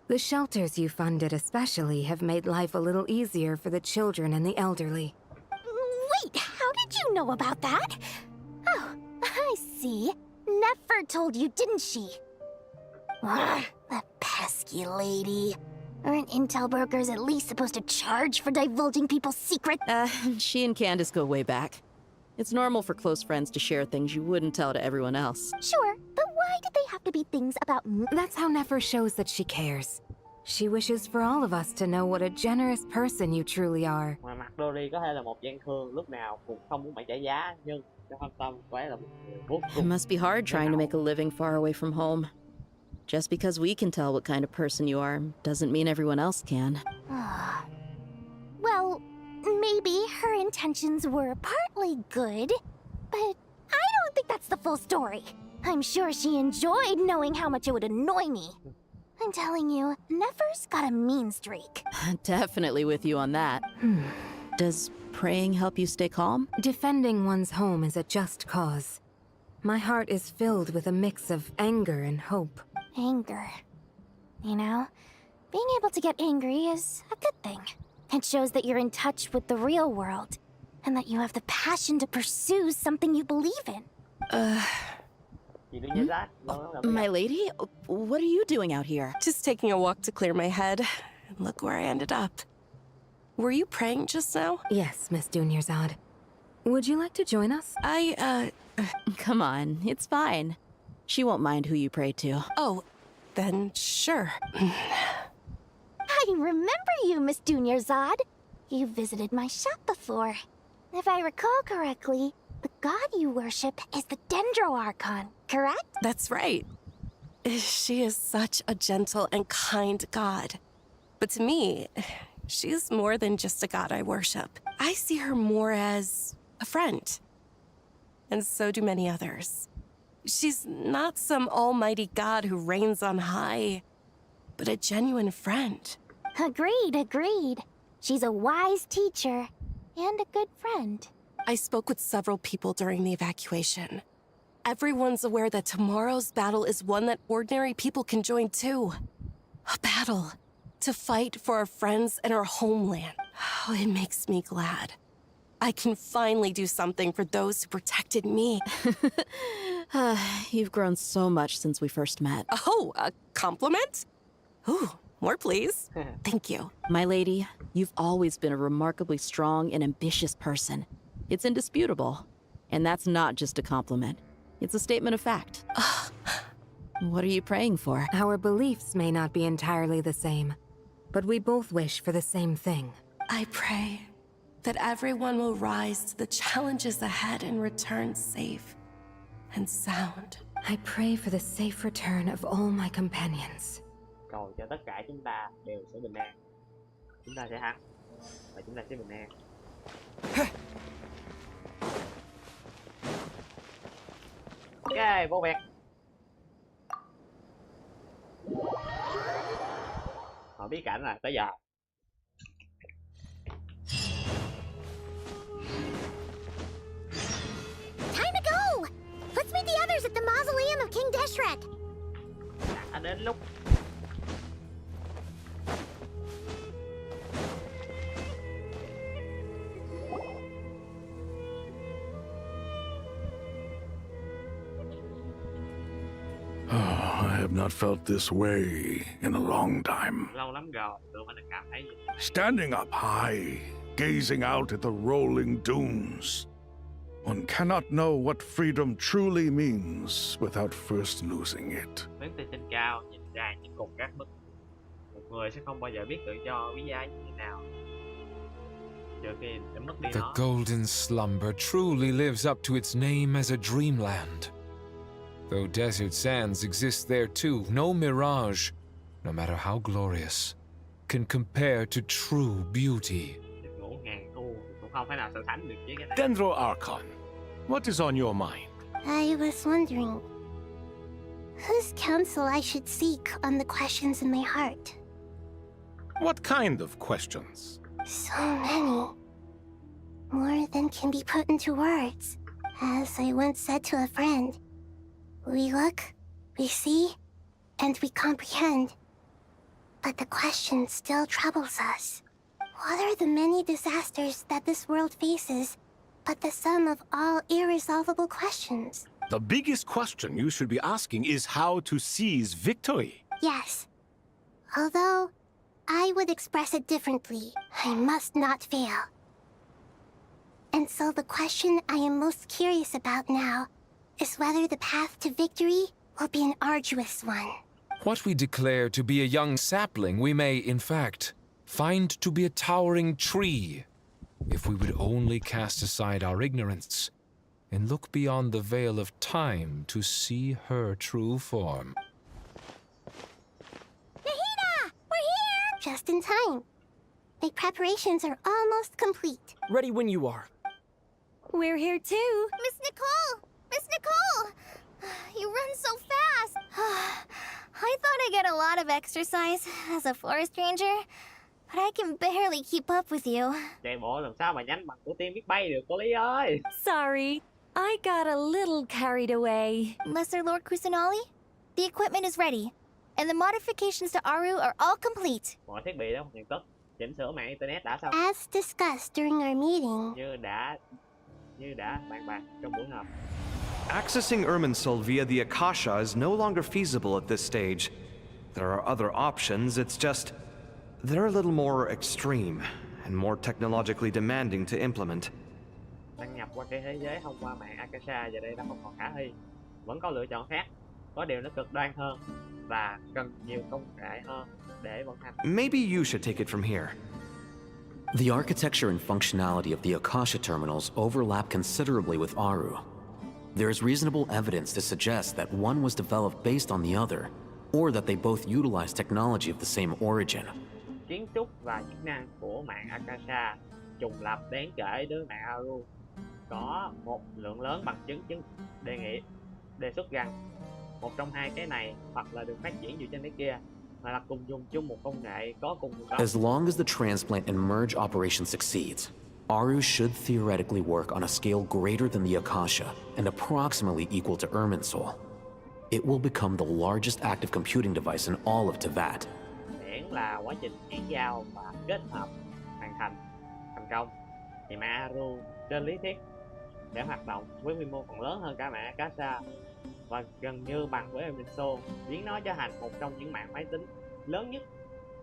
The shelters you funded especially have made life a little easier for the children and the elderly. Wait, how did you know about that? Oh, I see. Nefer told you, didn't she? That pesky lady. Aren't intel brokers at least supposed to charge for divulging people's secrets? She and Candace go way back. It's normal for close friends to share things you wouldn't tell to everyone else. Sure, but why did they have to be things about me? That's how Nefer shows that she cares. She wishes for all of us to know what a generous person you truly are. Ngoài mặt Dory có thể là một gian thương lúc nào cũng không muốn phải trả giá, nhưng cho quan tâm cô ấy là một người vô It cùng. must be hard trying to make a living far away from home. Just because we can tell what kind of person you are doesn't mean everyone else can. Well, maybe her intentions were partly good, but I don't think that's the full story. I'm sure she enjoyed knowing how much it would annoy me. I'm telling you, Nefer's got a mean streak. Definitely with you on that. Does praying help you stay calm? Defending one's home is a just cause. My heart is filled with a mix of anger and hope. Anger. You know, being able to get angry is a good thing. It shows that you're in touch with the real world, and that you have the passion to pursue something you believe in. My lady, what are you doing out here? Just taking a walk to clear my head. And look where I ended up. Were you praying just now? Yes, Miss Dunyarzad. Would you like to join us? Come on, it's fine. She won't mind who you pray to. Oh, then sure. I remember you, Miss Dunyarzad. You visited my shop before. If I recall correctly, the god you worship is the Dendro Archon, correct? That's right. She is such a gentle and kind god. But to me, she's more than just a god I worship. I see her more as a friend. And so do many others. She's not some almighty god who reigns on high, but a genuine friend. Agreed. She's a wise teacher and a good friend. I spoke with several people during the evacuation. Everyone's aware that tomorrow's battle is one that ordinary people can join too. A battle to fight for our friends and our homeland. Oh, it makes me glad. I can finally do something for those who protected me. You've grown so much since we first met. Oh, a compliment? Ooh, more please. Thank you. My lady, you've always been a remarkably strong and ambitious person. It's indisputable. And that's not just a compliment. It's a statement of fact. What are you praying for? Our beliefs may not be entirely the same, but we both wish for the same thing. I pray that everyone will rise to the challenges ahead and return safe and sound. I pray for the safe return of all my companions. Cầu cho tất cả chúng ta đều sẽ bình an. Chúng ta sẽ thắng và chúng ta sẽ bình an. Ok, vô việc. Họ biết cảnh là tới giờ. Time to go! Let's meet the others at the mausoleum of King Deshret. Đã đến lúc. I have not felt this way in a long time. Lâu lắm rồi, tôi mới được cảm thấy gì. Standing up high, gazing out at the rolling dunes. One cannot know what freedom truly means without first losing it. Đứng từ trên cao, nhìn ra những cột cát bức. Một người sẽ không bao giờ biết tự do quý giá như thế nào. Trừ khi đã mất đi The nó. golden slumber truly lives up to its name as a dreamland. Though desert sands exist there too, no mirage, no matter how glorious, can compare to true beauty. Ngủ ngàn thu cũng không phải nào so sánh được với cái này. Dendro Archon, what is on your mind? I was wondering whose counsel I should seek on the questions in my heart. What kind of questions? So many. More than can be put into words. As I once said to a friend, we look, we see, and we comprehend. But the question still troubles us. What are the many disasters that this world faces, but the sum of all irresolvable questions? The biggest question you should be asking is how to seize victory. Yes. Although, I would express it differently. I must not fail. And so the question I am most curious about now is whether the path to victory will be an arduous one. What we declare to be a young sapling, we may, in fact, find to be a towering tree, if we would only cast aside our ignorance and look beyond the veil of time to see her true form. Nahida! We're here! Just in time. The preparations are almost complete. Ready when you are. We're here too. Miss Nicole! Miss Nicole! You run so fast! I thought I'd get a lot of exercise as a forest ranger, but I can barely keep up with you. Chạy bộ làm sao mà nhanh bằng của tiên biết bay được, cô Lý ơi. Sorry, I got a little carried away. Lesser Lord Kusanali, the equipment is ready, and the modifications to Aru are all complete. Mọi thiết bị đã hoàn tất. Chỉnh sửa mạng internet đã xong. As discussed during our meeting, như đã bàn bạc trong buổi họp. Accessing Irminsul via the Akasha is no longer feasible at this stage. There are other options, it's just... they're a little more extreme, and more technologically demanding to implement. Đăng nhập qua cái thế giới thông qua mạng Akasha giờ đây đã không còn khả thi. Vẫn có lựa chọn khác. Có điều nó cực đoan hơn, và cần nhiều công nghệ hơn để vận hành. Maybe you should take it from here. The architecture and functionality of the Akasha terminals overlap considerably with Aru. There is reasonable evidence to suggest that one was developed based on the other, or that they both utilize technology of the same origin. Kiến trúc và chức năng của mạng Akasha trùng lập đáng kể với mạng Aru. Có một lượng lớn bằng chứng đề xuất rằng một trong hai cái này hoặc là được phát triển dựa trên cái kia, mà là cùng dùng chung một công nghệ có cùng nguồn gốc. As long as the transplant and merge operation succeeds, Aru should theoretically work on a scale greater than the Akasha and approximately equal to Irminsul. It will become the largest active computing device in all of Teyvat. Miễn là quá trình chuyển giao và kết hợp hoàn thành công thì mã Aru trên lý thuyết sẽ hoạt động với quy mô còn lớn hơn cả mã Akasha và gần như bằng với Irminsul, biến nó trở thành một trong những mạng máy tính lớn nhất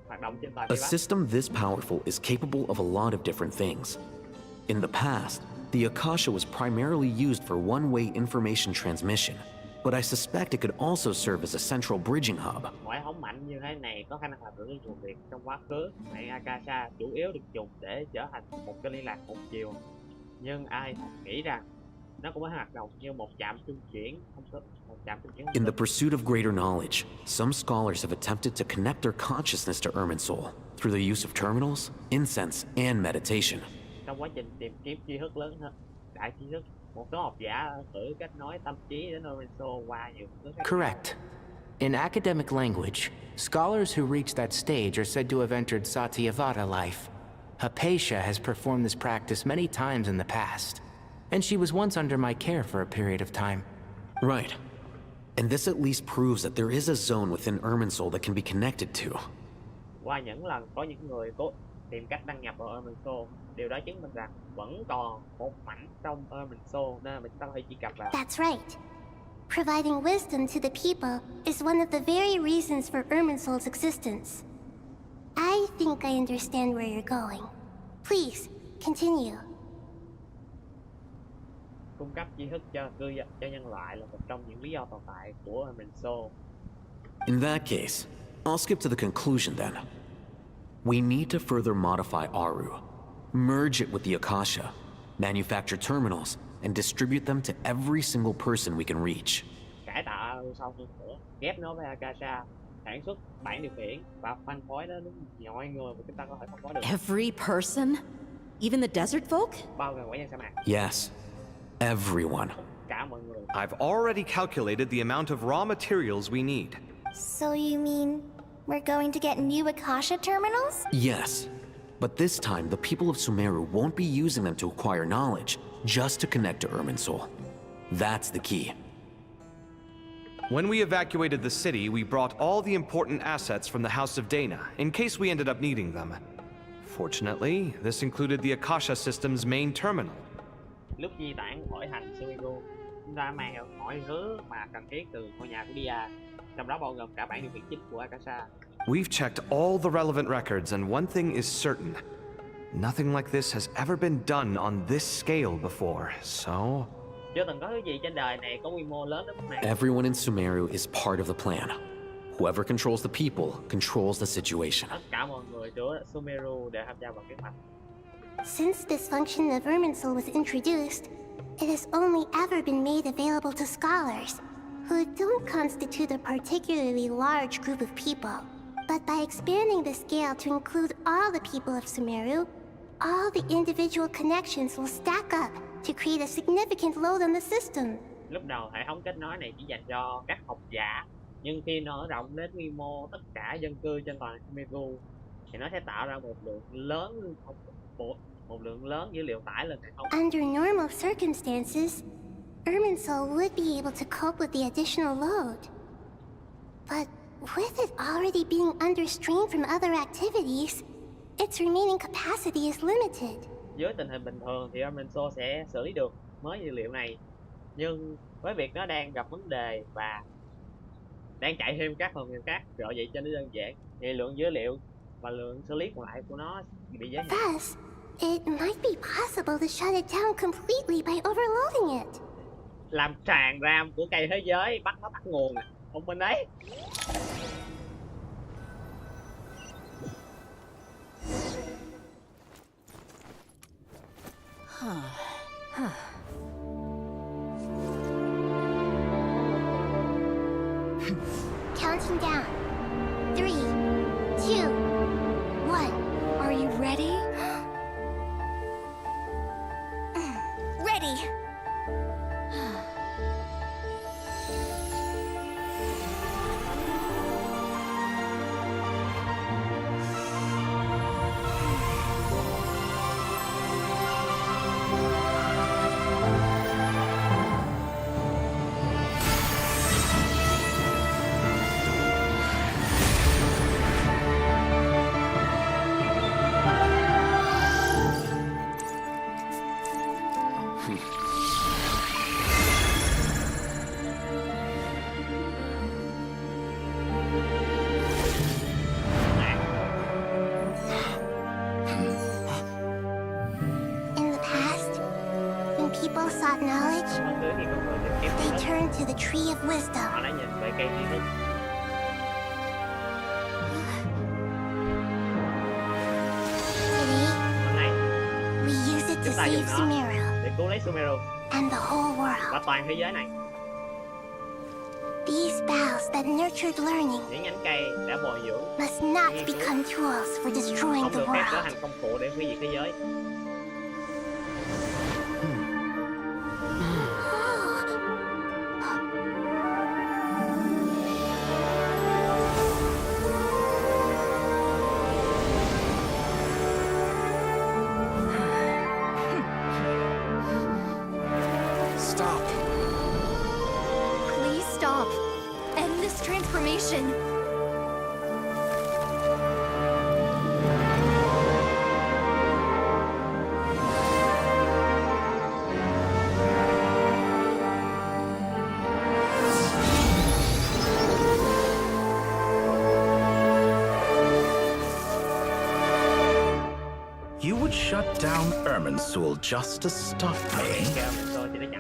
hoạt động trên toàn A Teyvat. system this powerful is capable of a lot of different things. In the past, the Akasha was primarily used for one-way information transmission, but I suspect it could also serve as a central bridging hub. Mọi hệ thống mạnh như thế này có khả năng làm được những việc trong quá khứ. Mạng Akasha chủ yếu được dùng để trở thành một kênh liên lạc một chiều, nhưng ai nghĩ rằng nó cũng có hoạt động như một trạm trung chuyển In the pursuit of greater knowledge, some scholars have attempted to connect their consciousness to Irminsul through the use of terminals, incense, and meditation. Trong quá trình tìm kiếm tri thức lớn hơn, đại tri thức, một số học giả thử kết nối tâm trí đến Irminsul qua nhiều phương thức. Correct. In academic language, scholars who reach that stage are said to have entered Satyavata life. Hypatia has performed this practice many times in the past, and she was once under my care for a period of time. Right. And this at least proves that there is a zone within Irminsul that can be connected to. Qua những lần có những người cố tìm cách đăng nhập vào Irminsul, điều đó chứng minh rằng vẫn còn một mảnh trong Irminsul nên mà chúng ta có thể truy cập vào. That's right. Providing wisdom to the people is one of the very reasons for Irminsul's existence. I think I understand where you're going. Please, continue. Cung cấp tri thức cho nhân loại là một trong những lý do tồn tại của Irminsul. In that case, I'll skip to the conclusion then. We need to further modify Aru, merge it with the Akasha, manufacture terminals, and distribute them to every single person we can reach. Cải tạo Aru sau hơn nữa, ghép nó với Akasha, sản xuất bản điều khiển và phân phối nó đến mọi người mà chúng ta có thể phân phối được. Every person? Even the desert folk? Bao gồm quả nhân sa mạc. Yes, everyone. Cả mọi người. I've already calculated the amount of raw materials we need. So you mean we're going to get new Akasha terminals? Yes, but this time the people of Sumeru won't be using them to acquire knowledge, just to connect to Irminsul. That's the key. When we evacuated the city, we brought all the important assets from the House of Dana, in case we ended up needing them. Fortunately, this included the Akasha system's main terminal. Lúc di tản khỏi thành Sumeru, chúng ta mang theo mọi thứ mà cần thiết từ ngôi nhà của Dia, trong đó bao gồm cả bản điều khiển chính của Akasha. We've checked all the relevant records, and one thing is certain. Nothing like this has ever been done on this scale before, so... Chưa từng có thứ gì trên đời này có quy mô lớn đến mức này. Everyone in Sumeru is part of the plan. Whoever controls the people controls the situation. Tất cả mọi người của Sumeru đều tham gia vào kế hoạch. Since this function of Irminsul was introduced, it has only ever been made available to scholars, who don't constitute a particularly large group of people. But by expanding the scale to include all the people of Sumeru, all the individual connections will stack up to create a significant load on the system. Lúc đầu hệ thống kết nối này chỉ dành cho các học giả, nhưng khi nó mở rộng đến quy mô tất cả dân cư trên toàn Sumeru thì nó sẽ tạo ra một lượng lớn dữ liệu tải lên hệ thống. Under normal circumstances, Irminsul would be able to cope with the additional load. But with it already being under strain from other activities, its remaining capacity is limited. Với tình hình bình thường thì Irminsul sẽ xử lý được mới dữ liệu này, nhưng với việc nó đang gặp vấn đề và đang chạy thêm các phần mềm khác, gọi vậy cho nó đơn giản, thì lượng dữ liệu và lượng xử lý còn lại của nó bị giới hạn. Thus, it might be possible to shut it down completely by overloading it. Làm tràn RAM của cây thế giới, bắt nó tắt nguồn, thông minh đấy. Counting down. 3, 2, 1. Are you ready? Ready. to the Tree of Wisdom. Họ đã nhìn về cây tri thức. Hôm nay We use it to chúng ta dùng save nó Sumeru để cứu lấy Sumeru and the whole world. và toàn thế giới này. These boughs that nurtured learning Những nhánh cây đã bồi dưỡng must not become tools for destroying không the được phép trở world. thành công cụ để hủy diệt thế giới. Stop. Please stop. End this transformation. You would shut down Irminsul just to stop me?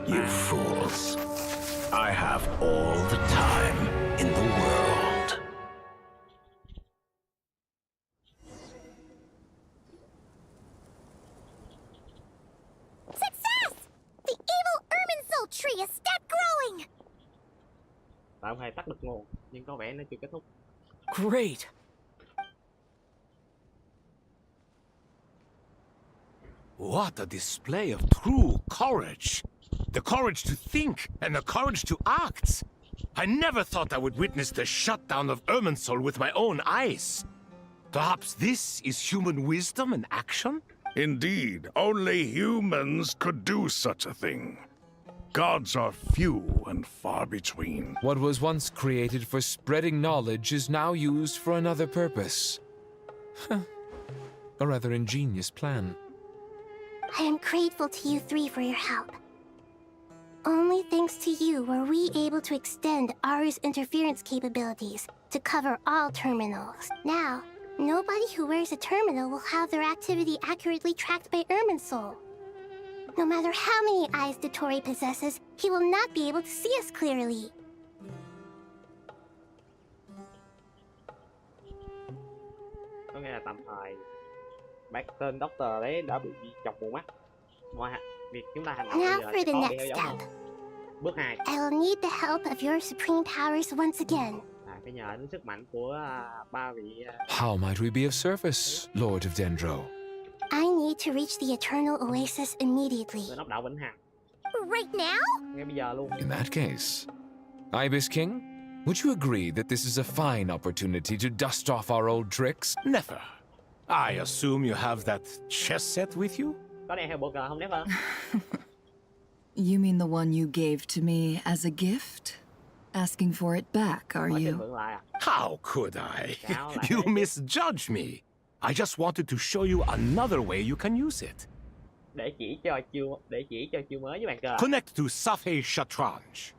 You fools. I have all the time in the world. Success! The evil Irminsul tree is still growing! Tạm thời tắt được nguồn, nhưng có vẻ nó chưa kết thúc. Great. What a display of true courage! The courage to think and the courage to act! I never thought I would witness the shutdown of Irminsul with my own eyes. Perhaps this is human wisdom in action? Indeed, only humans could do such a thing. Gods are few and far between. What was once created for spreading knowledge is now used for another purpose. A rather ingenious plan. I am grateful to you three for your help. Only thanks to you were we able to extend Aru's interference capabilities to cover all terminals. Now, nobody who wears a terminal will have their activity accurately tracked by Irminsul. No matter how many eyes Dottore possesses, he will not be able to see us clearly. Có nghĩa là tạm thời bác tên Doctor đấy đã bị chọc mù mắt. Mọi việc chúng ta hành động Now bây for giờ the có next bị theo dõi. step. Bước 2. I will need the help of your supreme powers once again. Phải nhờ đến sức mạnh của ba vị. How might we be of service, Lord of Dendro? I need to reach the Eternal Oasis immediately. Lên ốc đảo vĩnh hằng. Right now? Ngay bây giờ luôn. In that case, Ibis King, would you agree that this is a fine opportunity to dust off our old tricks? Never. I assume you have that chess set with you? Có đeo theo bộ cờ không Never? You mean the one you gave to me as a gift? Asking for it back, are you? How could I? You misjudge me. I just wanted to show you another way you can use it. Để chỉ cho chiêu mới với bàn cờ. Connect to Safhe Shatranj.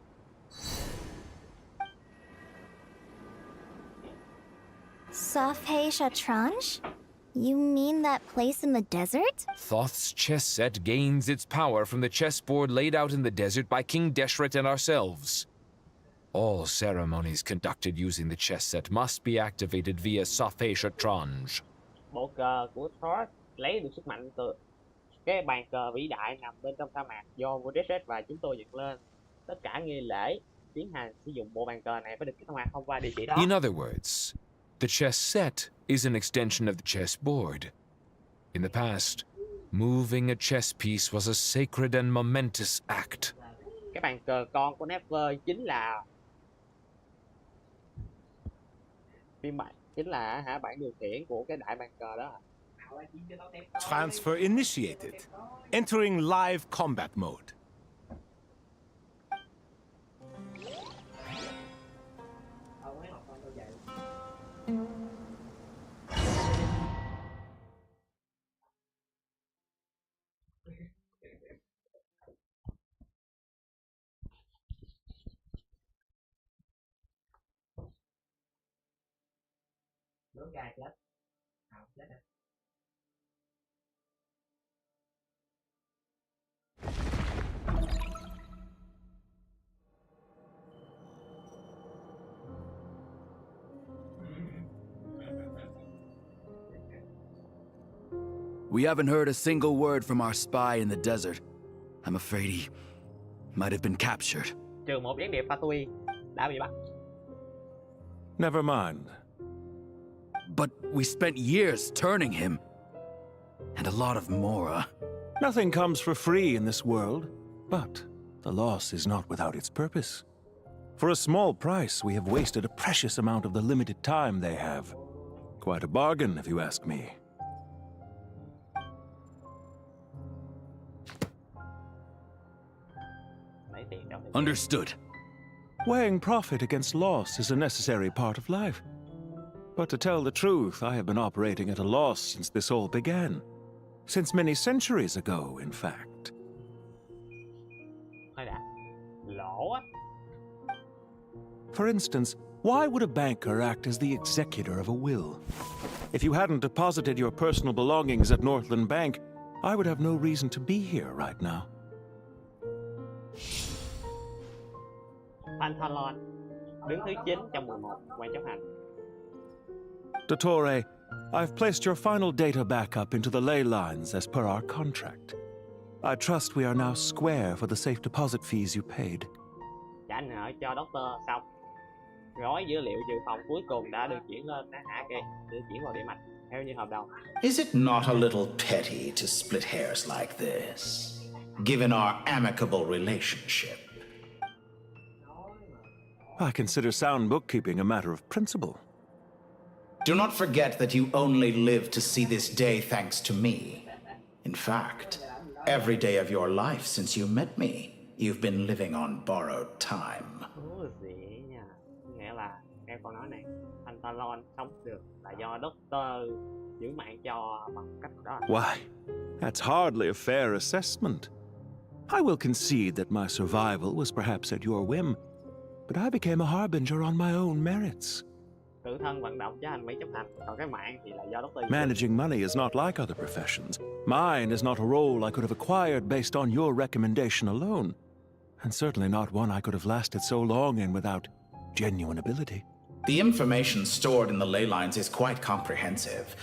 Safhe Shatranj? You mean that place in the desert? Thoth's chess set gains its power from the chessboard laid out in the desert by King Deshret and ourselves. All ceremonies conducted using the chess set must be activated via Safhe Shatranj. Bộ cờ của Thoth lấy được sức mạnh từ cái bàn cờ vĩ đại nằm bên trong sa mạc do vua Deshret và chúng tôi dựng lên. Tất cả nghi lễ tiến hành sử dụng bộ bàn cờ này phải được kích hoạt thông qua địa chỉ đó. In other words, the chess set is an extension of the chessboard. In the past, moving a chess piece was a sacred and momentous act. Cái bàn cờ con của Never chính là bản điều khiển của cái đại bàn cờ đó. Transfer initiated. Entering live combat mode. Lớn gà chết. Chết rồi. We haven't heard a single word from our spy in the desert. I'm afraid he might have been captured. Trừ một gián điệp Fatui đã bị bắt. Never mind. But we spent years turning him. And a lot of Mora. Nothing comes for free in this world, but the loss is not without its purpose. For a small price, we have wasted a precious amount of the limited time they have. Quite a bargain, if you ask me. Understood. Weighing profit against loss is a necessary part of life. But to tell the truth, I have been operating at a loss since this all began. Since many centuries ago, in fact. For instance, why would a banker act as the executor of a will? If you hadn't deposited your personal belongings at Northland Bank, I would have no reason to be here right now. Panthalon, đứng thứ 9 trong 11 quan chấp hành. Dottore, I've placed your final data backup into the ley lines as per our contract. I trust we are now square for the safe deposit fees you paid. Trả nợ cho Doctor xong. Gói dữ liệu dự phòng cuối cùng đã được chuyển lên được chuyển vào địa mạch theo như hợp đồng. Is it not a little petty to split hairs like this, given our amicable relationship? I consider sound bookkeeping a matter of principle. Do not forget that you only live to see this day thanks to me. In fact, every day of your life since you met me, you've been living on borrowed time. Nghĩa là nghe con nói này, Panthalon sống được là do Doctor giữ mạng cho bằng cách đó. Why, that's hardly a fair assessment. I will concede that my survival was perhaps at your whim, but I became a harbinger on my own merits. Tự thân vận động cho hành vi chấp hành, còn cái mạng thì là do Doctor. Managing money is not like other professions. Mine is not a role I could have acquired based on your recommendation alone, and certainly not one I could have lasted so long in without genuine ability. The information stored in the ley lines is quite comprehensive.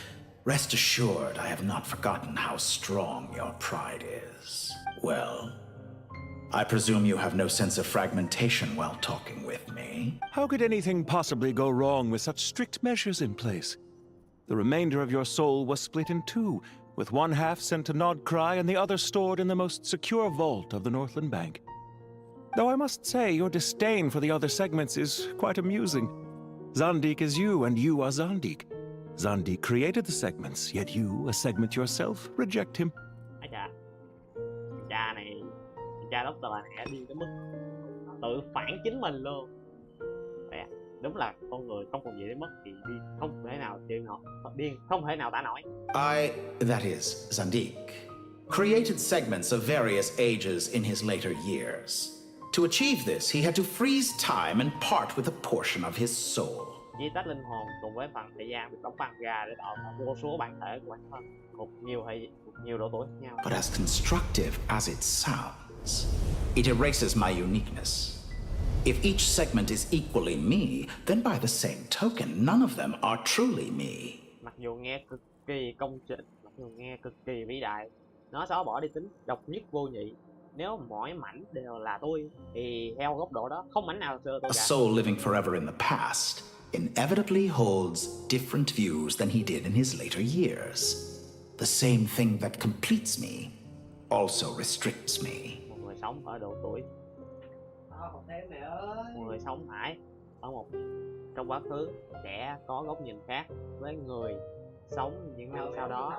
Rest assured, I have not forgotten how strong your pride is. Well, I presume you have no sense of fragmentation while talking with me. How could anything possibly go wrong with such strict measures in place? The remainder of your soul was split in two, with one half sent to Nodcry and the other stored in the most secure vault of the Northland Bank. Though I must say, your disdain for the other segments is quite amusing. Zandik is you, and you are Zandik. Zandik created the segments, yet you, a segment yourself, reject him. Cha Doctor này điên tới mức tự phản chính mình luôn. Đúng là con người không còn gì để mất thì điên không thể nào chịu nổi, điên không thể nào tả nổi. I, that is, Zandik, created segments of various ages in his later years. To achieve this, he had to freeze time and part with a portion of his soul. Chia tách linh hồn cùng với phần thời gian bị đóng băng ra để tạo ra vô số bản thể của bản thân, thuộc nhiều độ tuổi khác nhau. But as constructive as it sounds, it erases my uniqueness. If each segment is equally me, then by the same token, none of them are truly me. Mặc dù nghe cực kỳ công trình, mặc dù nghe cực kỳ vĩ đại, nó xóa bỏ đi tính độc nhất vô nhị. Nếu mỗi mảnh đều là tôi, thì theo góc độ đó, không mảnh nào xưa tôi cả. A soul living forever in the past inevitably holds different views than he did in his later years. The same thing that completes me also restricts me. Một người sống ở độ tuổi, một người sống mãi ở một trong quá khứ sẽ có góc nhìn khác với người sống những năm sau đó.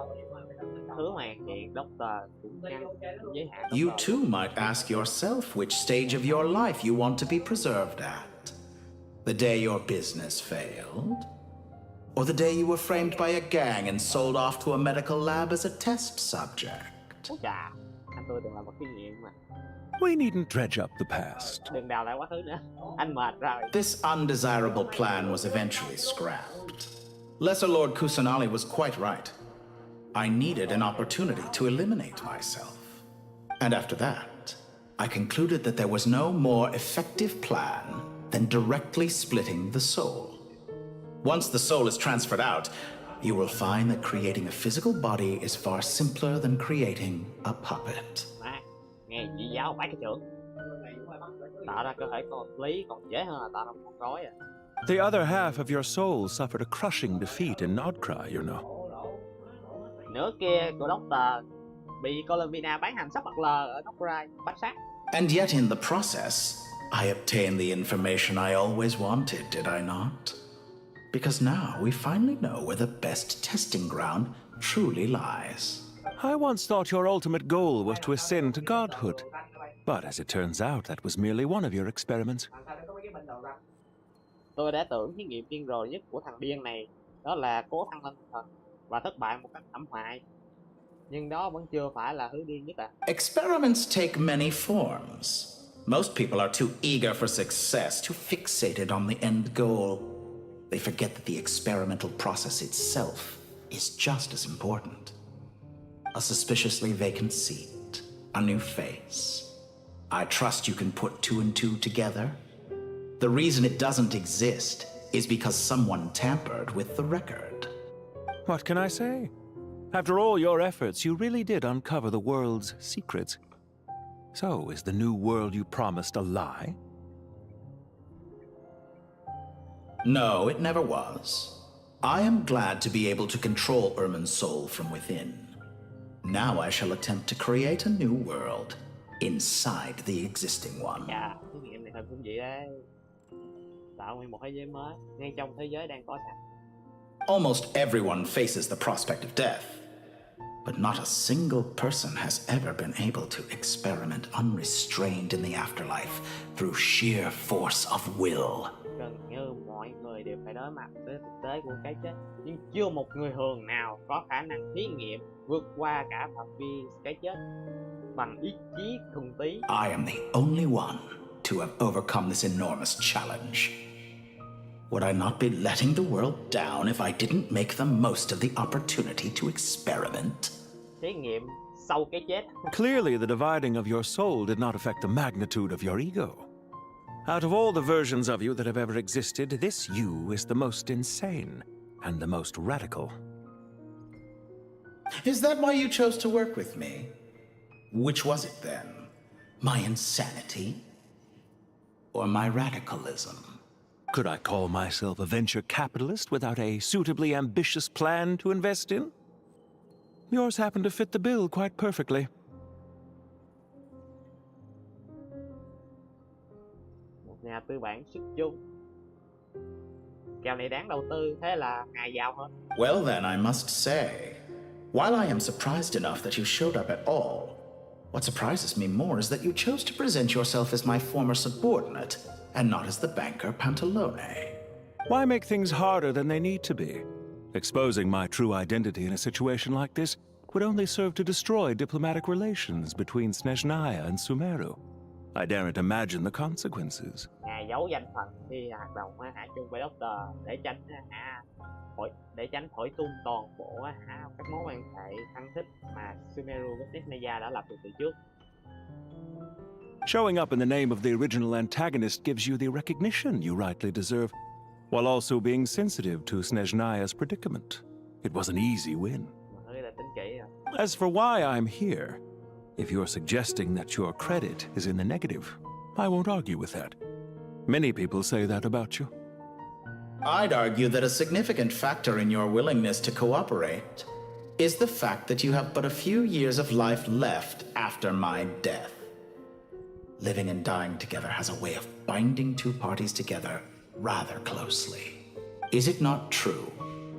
Thứ mà hiện Doctor cũng ngăn giới hạn. You too might ask yourself which stage of your life you want to be preserved at. The day your business failed? Or the day you were framed by a gang and sold off to a medical lab as a test subject? Ôi chà, anh tôi từng là một kinh nghiệm mà. We needn't dredge up the past. Đừng đào lại quá khứ nữa. Anh mệt rồi. This undesirable plan was eventually scrapped. Lesser Lord Kusanali was quite right. I needed an opportunity to eliminate myself. And after that, I concluded that there was no more effective plan than directly splitting the soul. Once the soul is transferred out, you will find that creating a physical body is far simpler than creating a puppet. Nghe chị giáo bác cái trưởng. Tạo ra cơ thể con vật lý còn dễ hơn là tạo ra một con rối à. The other half of your soul suffered a crushing defeat in Nodcry, you know. Nửa kia của Doctor bị Columbina bán hành sắp bật lờ ở Nodcry, bắt sát. And yet in the process, I obtained the information I always wanted, did I not? Because now we finally know where the best testing ground truly lies. I once thought your ultimate goal was to ascend to godhood. But as it turns out, that was merely one of your experiments. Tôi đã tưởng thí nghiệm điên rồ nhất của thằng điên này đó là cố thăng lên thần và thất bại một cách thảm hại. Nhưng đó vẫn chưa phải là thứ điên nhất à. Experiments take many forms. Most people are too eager for success, too fixated on the end goal. They forget that the experimental process itself is just as important. A suspiciously vacant seat, a new face. I trust you can put two and two together. The reason it doesn't exist is because someone tampered with the record. What can I say? After all your efforts, you really did uncover the world's secrets. So, is the new world you promised a lie? No, it never was. I am glad to be able to control Ermin's soul from within. Now I shall attempt to create a new world inside the existing one. Dạ, thí nghiệm này thật cũng vậy đấy. Tạo nguyên một thế giới mới, ngay trong thế giới đang có sẵn. Almost everyone faces the prospect of death, but not a single person has ever been able to experiment unrestrained in the afterlife through sheer force of will. Gần như mọi người đều phải đối mặt với thực tế của cái chết, nhưng chưa một người thường nào có khả năng thí nghiệm vượt qua cả phạm vi cái chết bằng ý chí thuần túy. I am the only one to have overcome this enormous challenge. Would I not be letting the world down if I didn't make the most of the opportunity to experiment? Thí nghiệm sau cái chết. Clearly, the dividing of your soul did not affect the magnitude of your ego. Out of all the versions of you that have ever existed, this you is the most insane and the most radical. Is that why you chose to work with me? Which was it then? My insanity? Or my radicalism? Could I call myself a venture capitalist without a suitably ambitious plan to invest in? Yours happened to fit the bill quite perfectly. Một nhà tư bản xuất chung. Kèo này đáng đầu tư, thế là ngài giàu hơn. Well then, I must say, while I am surprised enough that you showed up at all, what surprises me more is that you chose to present yourself as my former subordinate and not as the banker Pantalone. Why make things harder than they need to be? Exposing my true identity in a situation like this would only serve to destroy diplomatic relations between Snezhnaya and Sumeru. I daren't imagine the consequences. Ngài giấu danh phận khi hoạt động hạ chung với Doctor để tránh thổi tung toàn bộ các mối quan hệ thân thích mà Sumeru với Snezhnaya đã lập từ trước. Showing up in the name of the original antagonist gives you the recognition you rightly deserve, while also being sensitive to Snezhnaya's predicament. It was an easy win. As for why I'm here, if you're suggesting that your credit is in the negative, I won't argue with that. Many people say that about you. I'd argue that a significant factor in your willingness to cooperate is the fact that you have but a few years of life left after my death. Living and dying together has a way of binding two parties together rather closely. Is it not true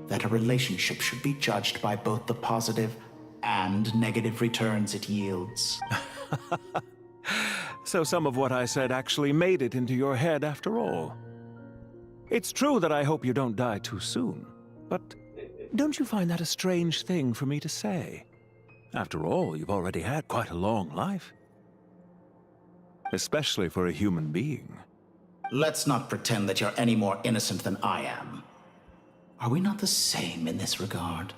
that a relationship should be judged by both the positive and negative returns it yields? So some of what I said actually made it into your head after all. It's true that I hope you don't die too soon, but don't you find that a strange thing for me to say? After all, you've already had quite a long life. Especially for a human being. Let's not pretend that you're any more innocent than I am. Are we not the same in this regard?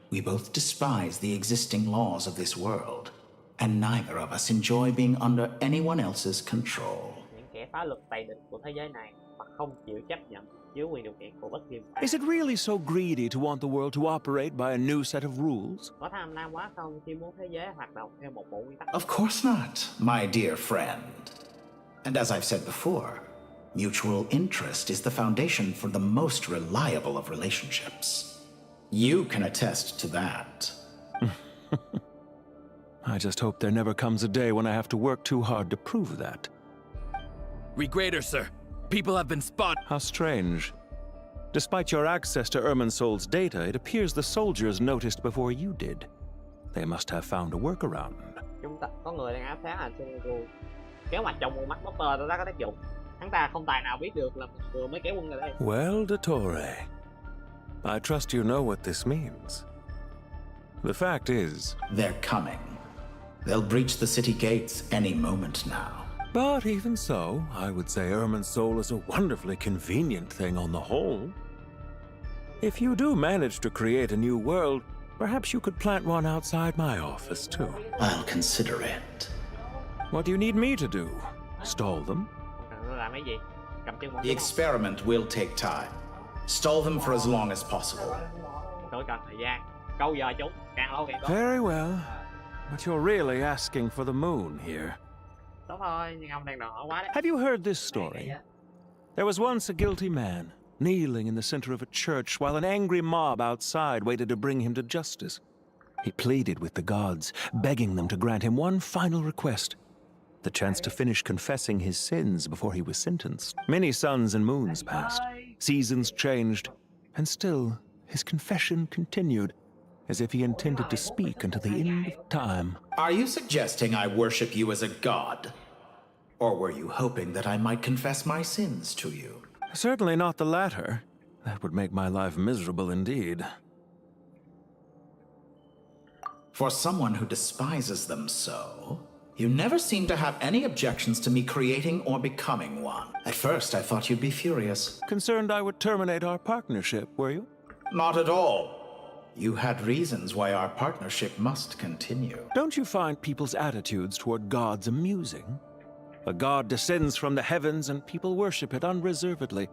We both despise the existing laws of this world, and neither of us enjoy being under anyone else's control. Những kẻ phá luật tày định của thế giới này mà không chịu chấp nhận dưới quyền điều khiển của bất kỳ một ai. Is it really so greedy to want the world to operate by a new set of rules? Có tham lam quá không khi muốn thế giới hoạt động theo một bộ nguyên tắc? Of course not, my dear friend. And as I've said before, mutual interest is the foundation for the most reliable of relationships. You can attest to that. I just hope there never comes a day when I have to work too hard to prove that. Regrader, sir. People have been spotted. How strange. Despite your access to Irminsol's data, it appears the soldiers noticed before you did. They must have found a workaround. Chúng ta có người đang áp sát hành Senegal. Kéo mặt trong một mắt Doctor đã có tác dụng. Hắn ta không tài nào biết được là mình vừa mới kéo quân ra đây. Well, Dottore, I trust you know what this means. The fact is... They're coming. They'll breach the city gates any moment now. But even so, I would say Irminsul is a wonderfully convenient thing on the whole. If you do manage to create a new world, perhaps you could plant one outside my office too. I'll consider it. What do you need me to do? Stall them? The experiment will take time. Stall them for as long as possible. Very well. But you're really asking for the moon here. Have you heard this story? There was once a guilty man, kneeling in the center of a church while an angry mob outside waited to bring him to justice. He pleaded with the gods, begging them to grant him one final request: the chance to finish confessing his sins before he was sentenced. Many suns and moons passed, seasons changed, and still his confession continued, as if he intended to speak until the end of time. Are you suggesting I worship you as a god? Or were you hoping that I might confess my sins to you? Certainly not the latter. That would make my life miserable indeed. For someone who despises them so, you never seem to have any objections to me creating or becoming one. At first, I thought you'd be furious. Concerned I would terminate our partnership, were you? Not at all. You had reasons why our partnership must continue. Don't you find people's attitudes toward gods amusing? A god descends from the heavens and people worship it unreservedly,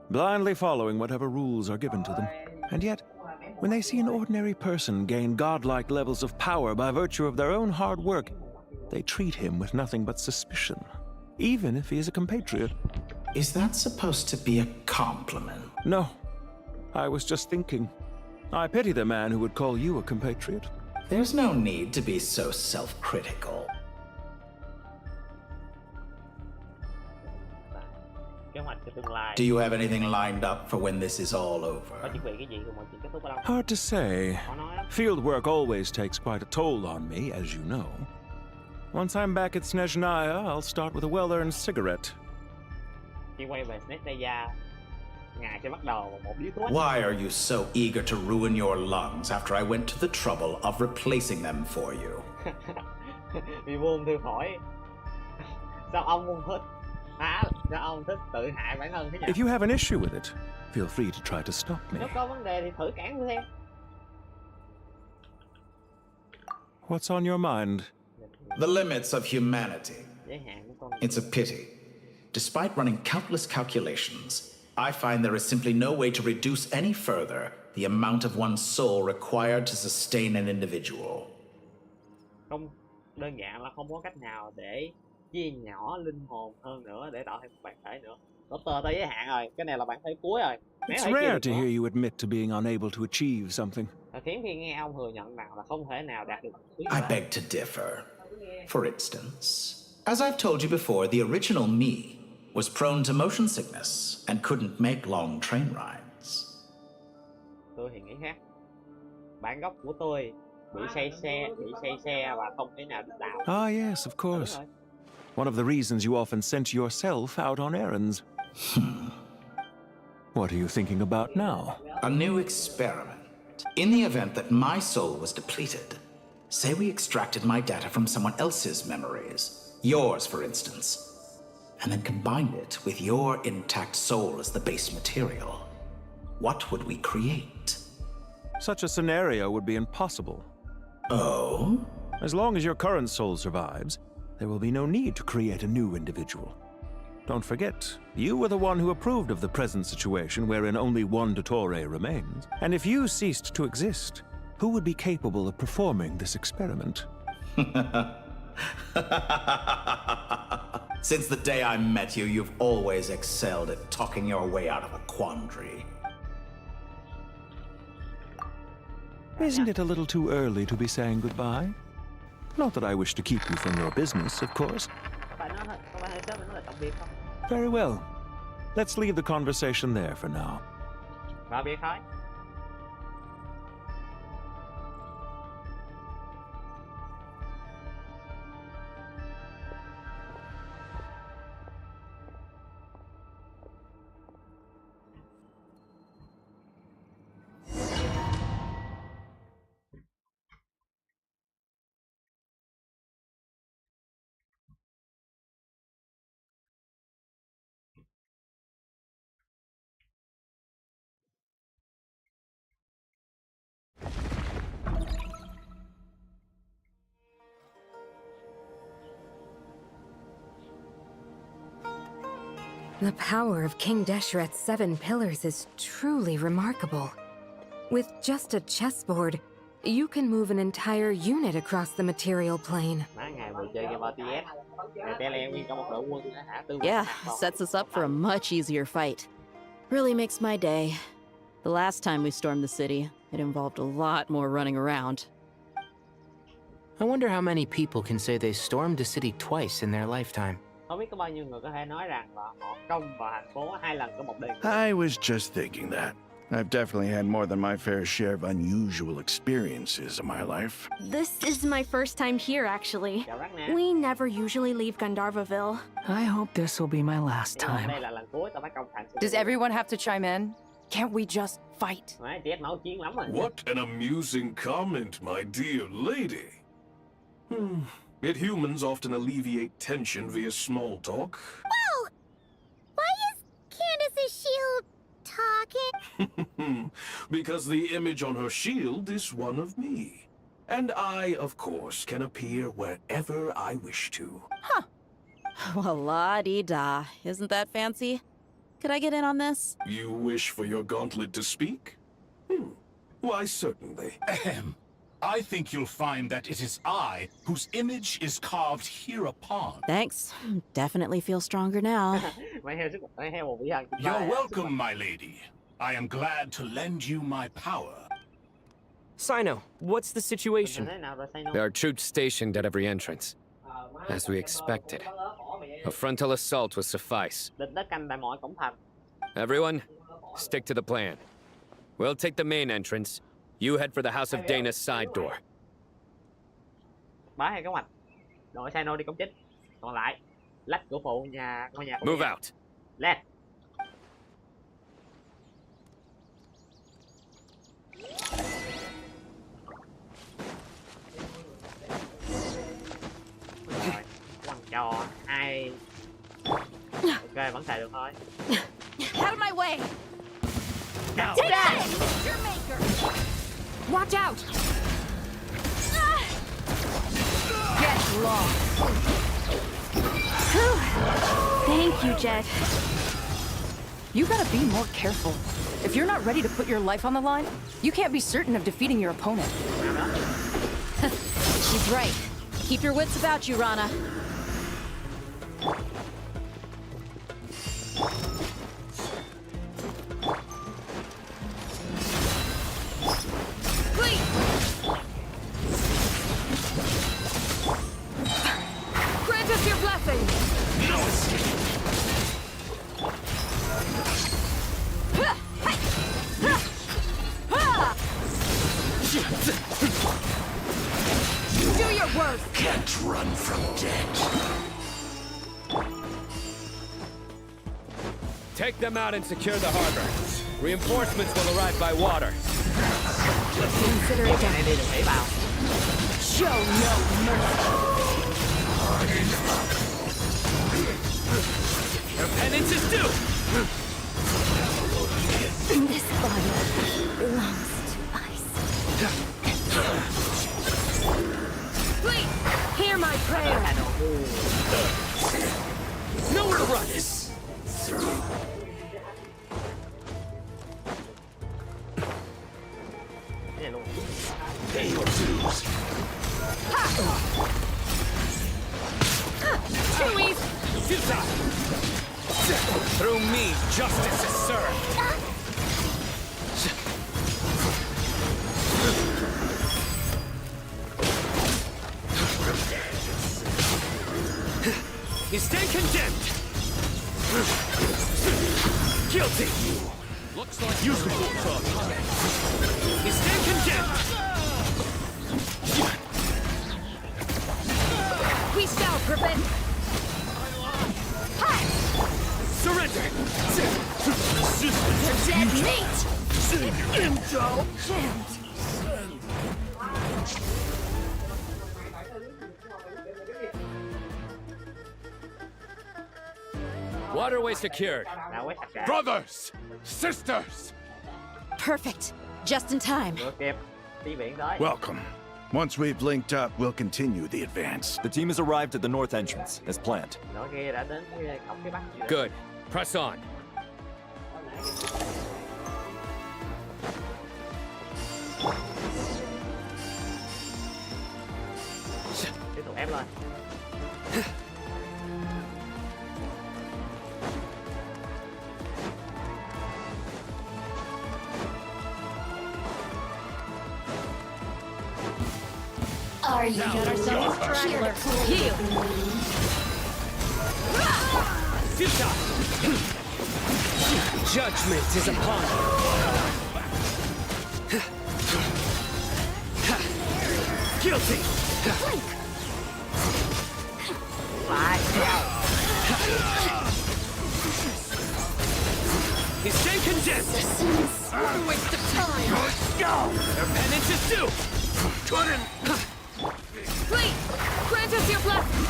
blindly following whatever rules are given to them. And yet, when they see an ordinary person gain godlike levels of power by virtue of their own hard work, they treat him with nothing but suspicion, even if he is a compatriot. Is that supposed to be a compliment? No. I was just thinking. I pity the man who would call you a compatriot. There's no need to be so self-critical. Do you have anything lined up for when this is all over? Hard to say. Field work always takes quite a toll on me, as you know. Once I'm back at Snezhnaya, I'll start with a well-earned cigarette. Why are you so eager to ruin your lungs after I went to the trouble of replacing them for you? Vì buồn thư hỏi. Sao ông không thích? Sao ông thích tự hại bản thân thế nhỉ? If you have an issue with it, feel free to try to stop me. Nếu có vấn đề thì thử cản tôi xem. What's on your mind? The limits of humanity. It's a pity. Despite running countless calculations, I find there is simply no way to reduce any further the amount of one's soul required to sustain an individual. Không đơn giản là không có cách nào để chia nhỏ linh hồn hơn nữa để tạo thành một bản thể nữa. Doctor tới giới hạn rồi, cái này là bản thể cuối rồi. It's rare to hear you admit to being unable to achieve something. Hiếm khi nghe ông thừa nhận rằng là không thể nào đạt được. I beg to differ. For instance, as I've told you before, the original me was prone to motion sickness and couldn't make long train rides. Tôi thì nghĩ khác. Bản gốc của tôi bị say xe và không thể nào đi đảo. Ah yes, of course. One of the reasons you often sent yourself out on errands. What are you thinking about now? A new experiment. In the event that my soul was depleted, say we extracted my data from someone else's memories, yours for instance, and then combined it with your intact soul as the base material. What would we create? Such a scenario would be impossible. Oh? As long as your current soul survives, there will be no need to create a new individual. Don't forget, you were the one who approved of the present situation wherein only one Dottore remains. And if you ceased to exist, who would be capable of performing this experiment? Since the day I met you, you've always excelled at talking your way out of a quandary. Isn't it a little too early to be saying goodbye? Not that I wish to keep you from your business, of course. Very well. Let's leave the conversation there for now. Vào biệt thôi. The power of King Deshret's 7 pillars is truly remarkable. With just a chessboard, you can move an entire unit across the material plane. Yeah, sets us up for a much easier fight. Really makes my day. The last time we stormed the city, it involved a lot more running around. I wonder how many people can say they stormed a city twice in their lifetime. Không biết có bao nhiêu người có thể nói rằng là họ công vào thành phố 2 lần trong một đêm. I was just thinking that. I've definitely had more than my fair share of unusual experiences in my life. This is my first time here, actually. We never usually leave Gandharvaville. I hope this will be my last time. Đây là lần cuối tao phải công thành. Does everyone have to chime in? Can't we just fight? Jet máu chiến lắm rồi. What an amusing comment, my dear lady. Yet humans often alleviate tension via small talk. Whoa! Why is Candace's shield talking? Because the image on her shield is one of me. And I, of course, can appear wherever I wish to. Huh. Well, la-di-da. Isn't that fancy? Could I get in on this? You wish for your gauntlet to speak? Why, certainly. Ahem. I think you'll find that it is I whose image is carved hereupon. Thanks. Definitely feel stronger now. You're welcome, my lady. I am glad to lend you my power. Sino, what's the situation? There are troops stationed at every entrance. As we expected. A frontal assault will suffice. Everyone, stick to the plan. We'll take the main entrance. You head for the House of Dana's side door. Bá theo kế hoạch. Đội Sino đi cổng chính. Còn lại, lách cửa phụ ngôi nhà. Move out. Lên. Rồi, quăng cho 2. Ok, vẫn xài được thôi. Out of my way! Go. Take that! Your maker! Watch out! Get lost! Thank you, Jet. You gotta be more careful. If you're not ready to put your life on the line, you can't be certain of defeating your opponent. She's right. Keep your wits about you, Rana. Grant us your blessing! No escape. Do your worst! Can't run from death. Take them out and secure the harbor. Reinforcements will arrive by water. Consider it done. Show no mercy. Your penance is due! This body belongs to ice. Please, hear my prayer. Nowhere to run! Cái này luôn. Through me, justice is served. You stay condemned. Guilty. Looks like you You stay condemned. We shall prevent. Surrender. Dead meat. Indulgent. Waterway secured. Brothers! Sisters! Perfect. Just in time. Welcome. Once we've linked up, we'll continue the advance. The team has arrived at the north entrance, as planned. Good. Press on. Tiếp tục ép lên. Are you got ourselves a straggler? Heal. Judgment is upon you. Guilty. You stay condemned. What a waste of time. Their penance is due. Please, grant us your blessing.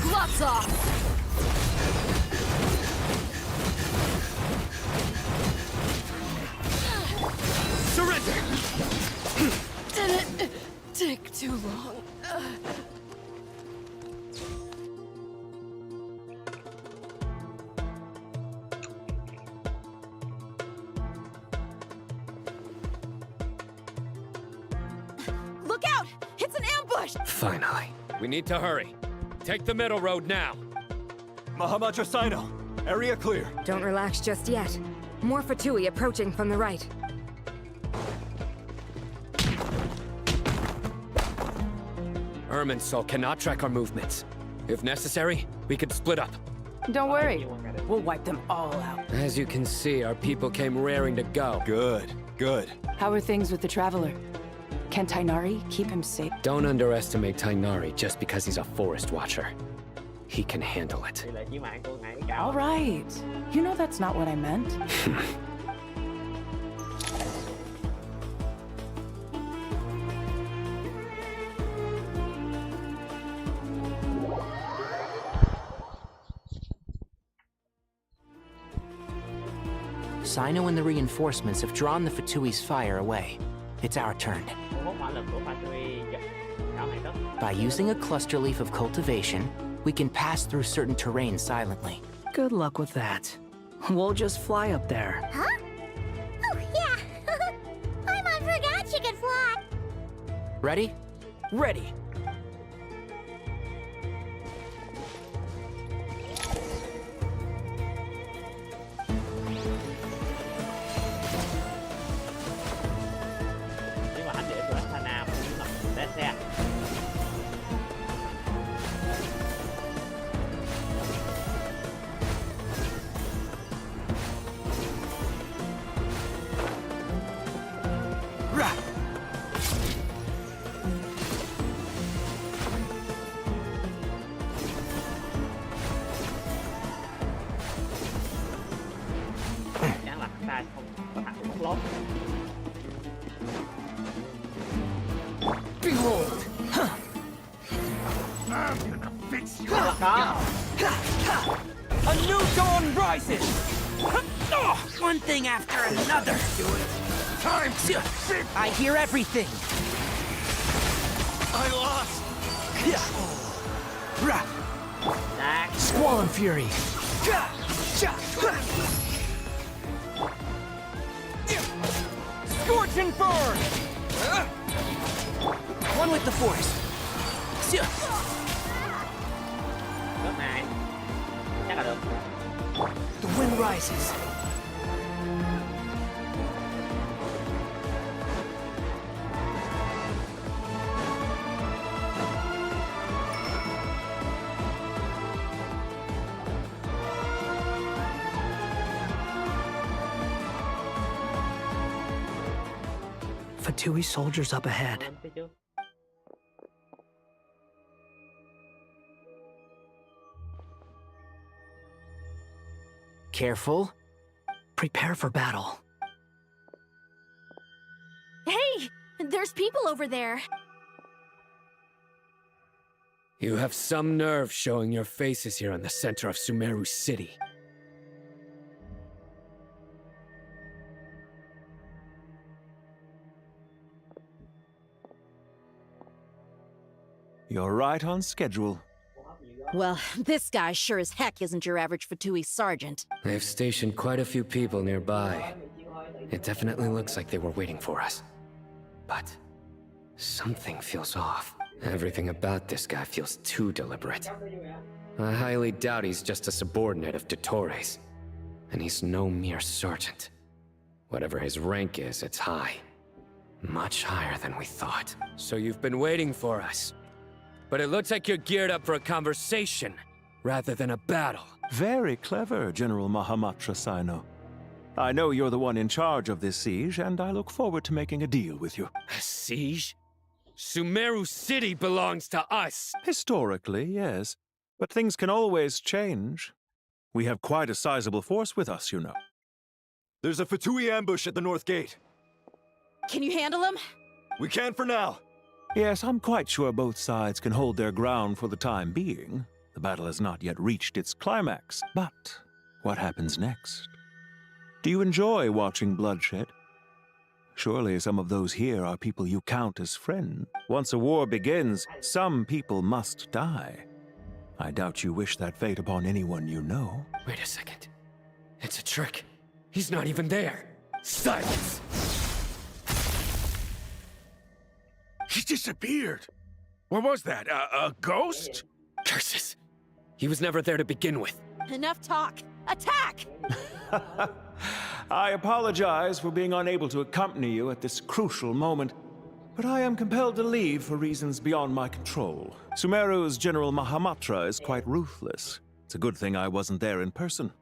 Gloves off. Surrender. Didn't take too long. Look out! It's an ambush! Finally. We need to hurry. Take the middle road now. Mahamaja Sino, area clear. Don't relax just yet. More Fatui approaching from the right. Irminsul cannot track our movements. If necessary, we could split up. Don't worry. We'll wipe them all out. As you can see, our people came raring to go. Good, good. How are things with the Traveler? Can Tainari keep him safe? Don't underestimate Tainari just because he's a forest watcher. He can handle it. All right. You know that's not what I meant. Sino and the reinforcements have drawn the Fatui's fire away. It's our turn. By using a cluster leaf of cultivation, we can pass through certain terrain silently. Good luck with that. We'll just fly up there. Huh? Oh, yeah. Paimon forgot she could fly. Ready? Ready. Behold! I'm gonna fix you up. A new dawn rises! One thing after another. Time to fit. I hear everything. I lost! Squall and Fury. Scorching Burn! One with the force. Lớp 2 chắc là được. The wind rises. Fatui soldiers up ahead. Careful. Prepare for battle. Hey! There's people over there. You have some nerve showing your faces here in the center of Sumeru City. You're right on schedule. Well, this guy sure as heck isn't your average Fatui sergeant. They've stationed quite a few people nearby. It definitely looks like they were waiting for us. But something feels off. Everything about this guy feels too deliberate. I highly doubt he's just a subordinate of Dottores. And he's no mere sergeant. Whatever his rank is, it's high. Much higher than we thought. So you've been waiting for us. But it looks like you're geared up for a conversation, rather than a battle. Very clever, General Mahamatra Sino. I know you're the one in charge of this siege, and I look forward to making a deal with you. A siege? Sumeru City belongs to us! Historically, yes. But things can always change. We have quite a sizable force with us, you know. There's a Fatui ambush at the north gate. Can you handle him? We can for now. Yes, I'm quite sure both sides can hold their ground for the time being. The battle has not yet reached its climax. But what happens next? Do you enjoy watching bloodshed? Surely some of those here are people you count as friends. Once a war begins, some people must die. I doubt you wish that fate upon anyone you know. Wait a second. It's a trick. He's not even there. Silence! He disappeared. What was that? A ghost? Curses! He was never there to begin with. Enough talk. Attack! I apologize for being unable to accompany you at this crucial moment, but I am compelled to leave for reasons beyond my control. Sumeru's General Mahamatra is quite ruthless. It's a good thing I wasn't there in person.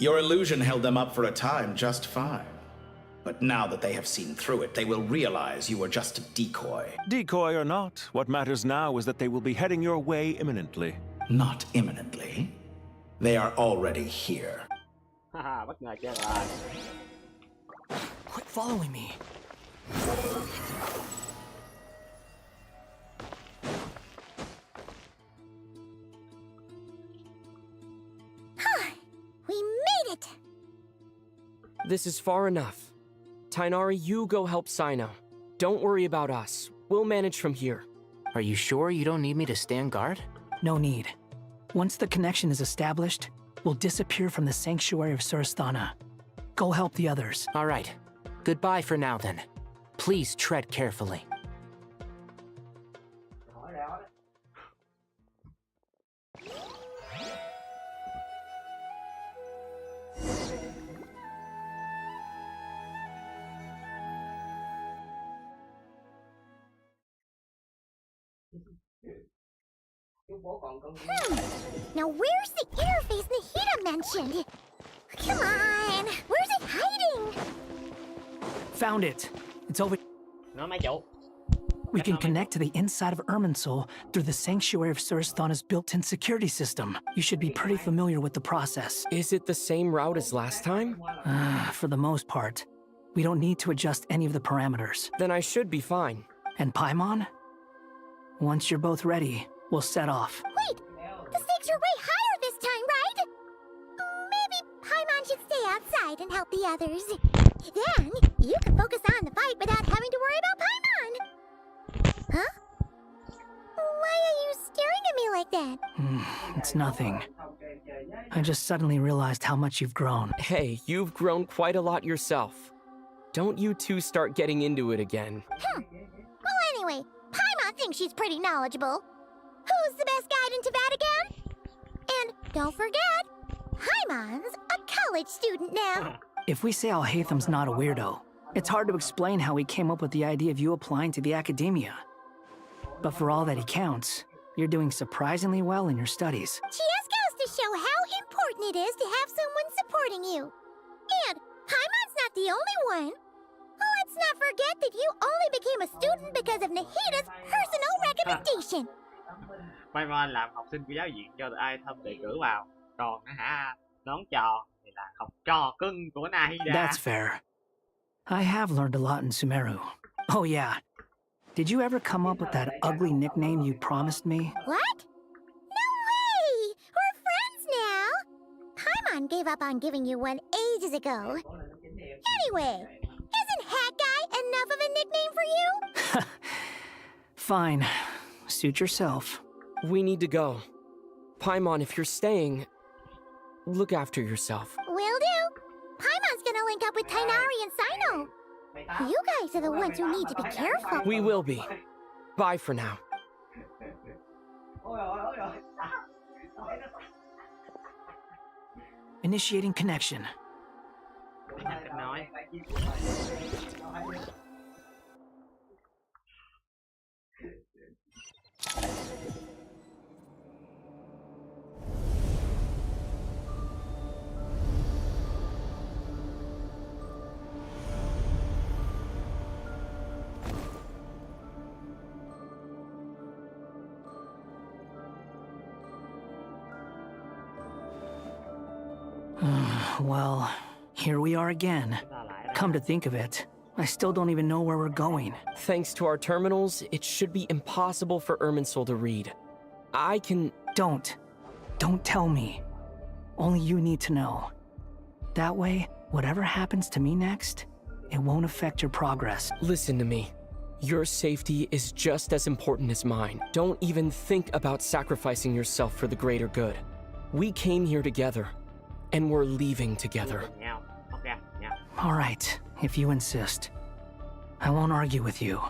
Your illusion held them up for a time just fine. But now that they have seen through it, they will realize you were just a decoy. Decoy or not, what matters now is that they will be heading your way imminently. Not imminently. They are already here. Haha, bất ngờ chưa rồi. Quit following me. We made it! This is far enough. Tainari, you go help Sino. Don't worry about us. We'll manage from here. Are you sure you don't need me to stand guard? No need. Once the connection is established, we'll disappear from the sanctuary of Surasthana. Go help the others. All right. Goodbye for now, then. Please tread carefully. Now where's the interface Nahida mentioned? Come on! Where's it hiding? Found it. It's over. Nó mấy chủ. We can connect to the inside of Irminsul through the Sanctuary of Surasthana's built-in security system. You should be pretty familiar with the process. Is it the same route as last time? For the most part. We don't need to adjust any of the parameters. Then I should be fine. And Paimon? Once you're both ready, we'll set off. Wait! The stakes are way higher this time, right? Maybe Paimon should stay outside and help the others. Then, you can focus on the fight without having to worry about Paimon. Huh? Why are you staring at me like that? It's nothing. I just suddenly realized how much you've grown. Hey, you've grown quite a lot yourself. Don't you two start getting into it again. Well, Anyway, Paimon thinks she's pretty knowledgeable. Who's the best guide into Vatican? And don't forget, Paimon's a college student now. If we say Alhatham's not a weirdo, it's hard to explain how he came up with the idea of you applying to the academia. But for all that he counts, you're doing surprisingly well in your studies. Just goes to show how important it is to have someone supporting you. And Paimon's not the only one. Let's not forget that you only became a student because of Nahida's personal recommendation. Paimon làm học sinh của giáo viện cho ai thâm đề cử vào. Còn nón trò thì là học trò cưng của Nahida. That's fair. I have learned a lot in Sumeru. Oh yeah. Did you ever come up with that ugly nickname you promised me? What? No way! We're friends now! Paimon gave up on giving you one ages ago. Anyway, isn't Hat Guy enough of a nickname for you? Fine. Suit yourself. We need to go. Paimon, if you're staying, look after yourself. Will do. Paimon's gonna link up with Tainari and Sino. You guys are the ones who need to be careful. We will be. Bye for now. Initiating connection. Well, here we are again. Come to think of it, I still don't even know where we're going. Thanks to our terminals, it should be impossible for Irminsul to read. I can... Don't tell me. Only you need to know. That way, whatever happens to me next, it won't affect your progress. Listen to me. Your safety is just as important as mine. Don't even think about sacrificing yourself for the greater good. We came here together, and we're leaving together. All right, if you insist. I won't argue with you.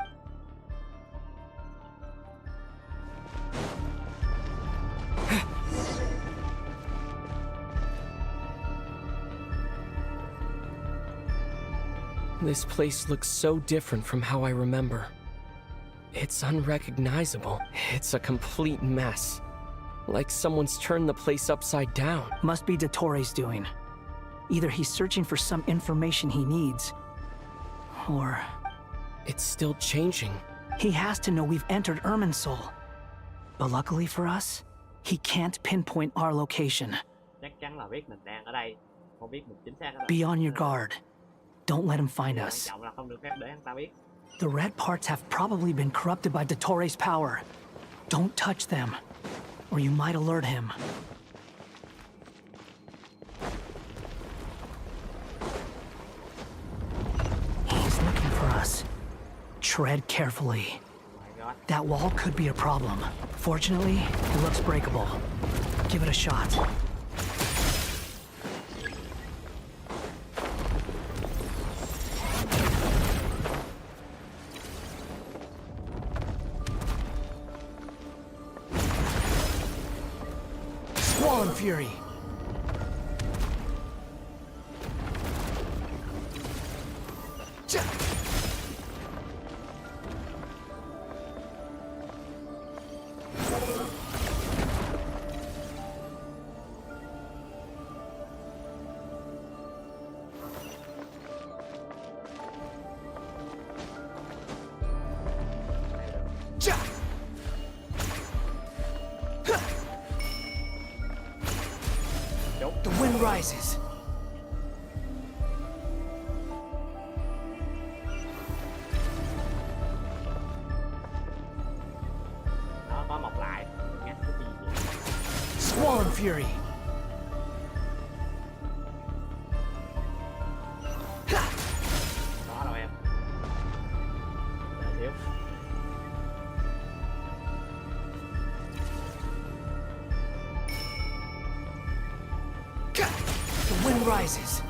This place looks so different from how I remember. It's unrecognizable. It's a complete mess. Like someone's turned the place upside down. Must be Dottoro's doing. Either he's searching for some information he needs, or... It's still changing. He has to know we've entered Irminsul. But luckily for us, he can't pinpoint our location. Be on your guard. Don't let him find us. The red parts have probably been corrupted by Dottoro's power. Don't touch them, or you might alert him. He's looking for us. Tread carefully. That wall could be a problem. Fortunately, it looks breakable. Give it a shot. Squall Fury! The wind rises. Squall Fury. The wind rises.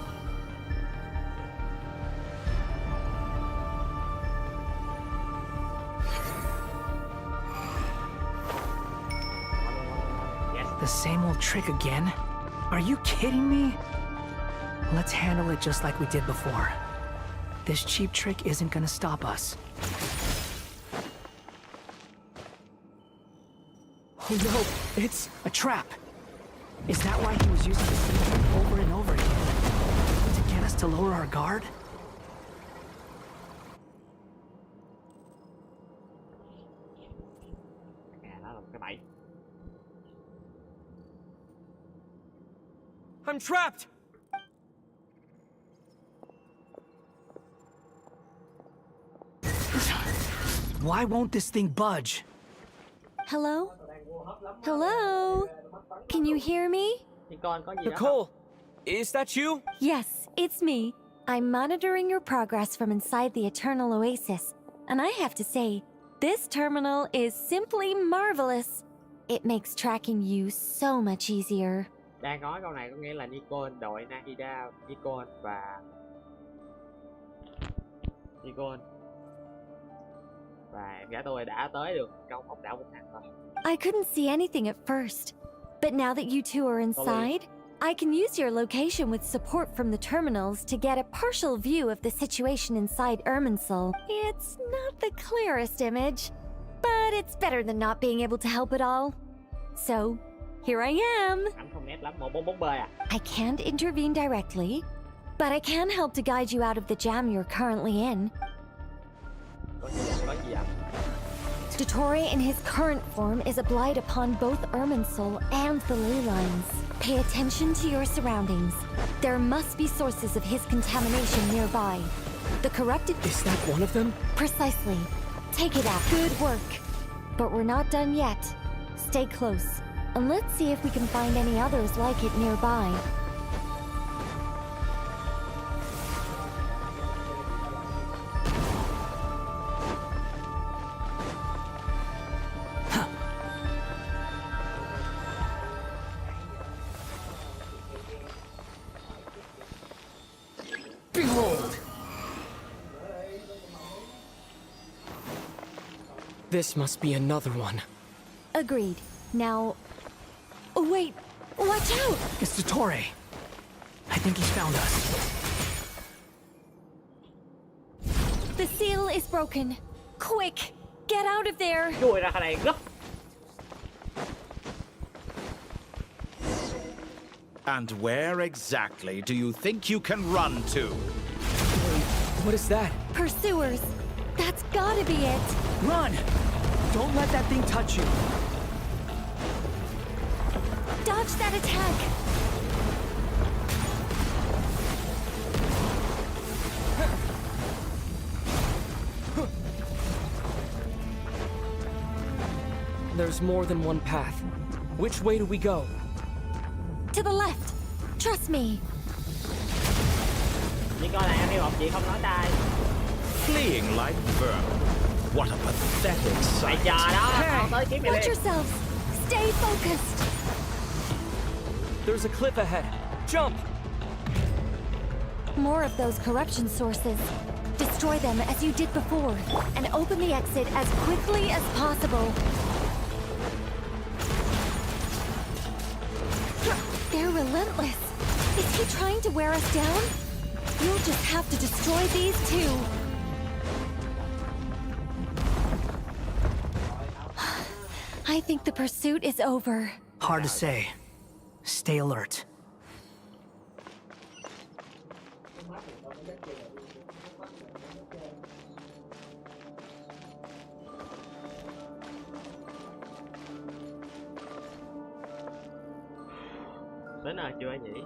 The same old trick again? Are you kidding me? Let's handle it just like we did before. This cheap trick isn't gonna stop us. Oh no, it's a trap. Is that why he was using the same trick over and over again? To get us to lower our guard? I'm trapped! Why won't this thing budge? Hello? Hello? Can you hear me? Nicole, is that you? Yes, it's me. I'm monitoring your progress from inside the Eternal Oasis, and I have to say, this terminal is simply marvelous. It makes tracking you so much easier. Đang nói câu này có nghĩa là Nicole, đội Nahida, Nicole và em gái tôi đã tới được trong ốc đảo Vĩnh Hằng rồi. I couldn't see anything at first, but now that you two are inside, I can use your location with support from the terminals to get a partial view of the situation inside Irminsul. It's not the clearest image, but it's better than not being able to help at all. So, here I am. Ảnh không nét lắm, 144B à? I can't intervene directly, but I can help to guide you out of the jam you're currently in. Có gì ạ? Dottore in his current form is a blight upon both Irminsul and the ley lines. Pay attention to your surroundings. There must be sources of his contamination nearby. The corrupted... Is that one of them? Precisely. Take it out. Good work. But we're not done yet. Stay close. And let's see if we can find any others like it nearby. Behold! This must be another one. Agreed. Now... Oh, wait! Watch out! It's Dottore. I think he's found us. The seal is broken. Quick! Get out of there! Chui ra khỏi đây gấp! And where exactly do you think you can run to? What is that? Pursuers! That's gotta be it! Run! Don't let that thing touch you! Dodge that attack! There's more than one path. Which way do we go? To the left! Trust me! Chỉ coi lại em đi một chị không nói sai. Fleeing like vermin. What a pathetic sight. Mày chờ đó, tao tới kiếm mày Watch liền. yourselves! Stay focused! There's a cliff ahead. Jump! More of those corruption sources. Destroy them as you did before, and open the exit as quickly as possible. They're relentless. Is he trying to wear us down? You'll just have to destroy these too. I think the pursuit is over. Hard to say. Stay alert. Đến nơi chưa nhỉ?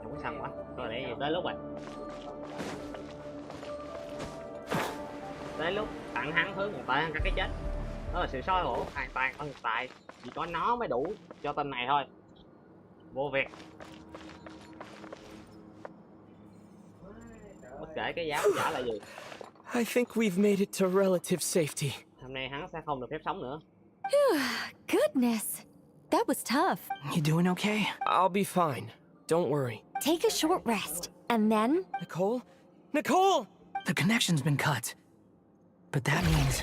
Không có xăng quá. Rồi để tới lúc rồi. Tới lúc tặng hắn thứ người ta ra cái chết. Đó là sự xóa hổ hoàn toàn không thực tại. Chỉ có nó mới đủ cho tên này thôi. Vô việc. Bất kể cái giá trả là gì. I think we've made it to relative safety. Hôm nay hắn sẽ không được phép sống nữa. Goodness. That was tough. You doing okay? I'll be fine. Don't worry. Take a short rest, and then... Nicole? Nicole! The connection's been cut. But that means...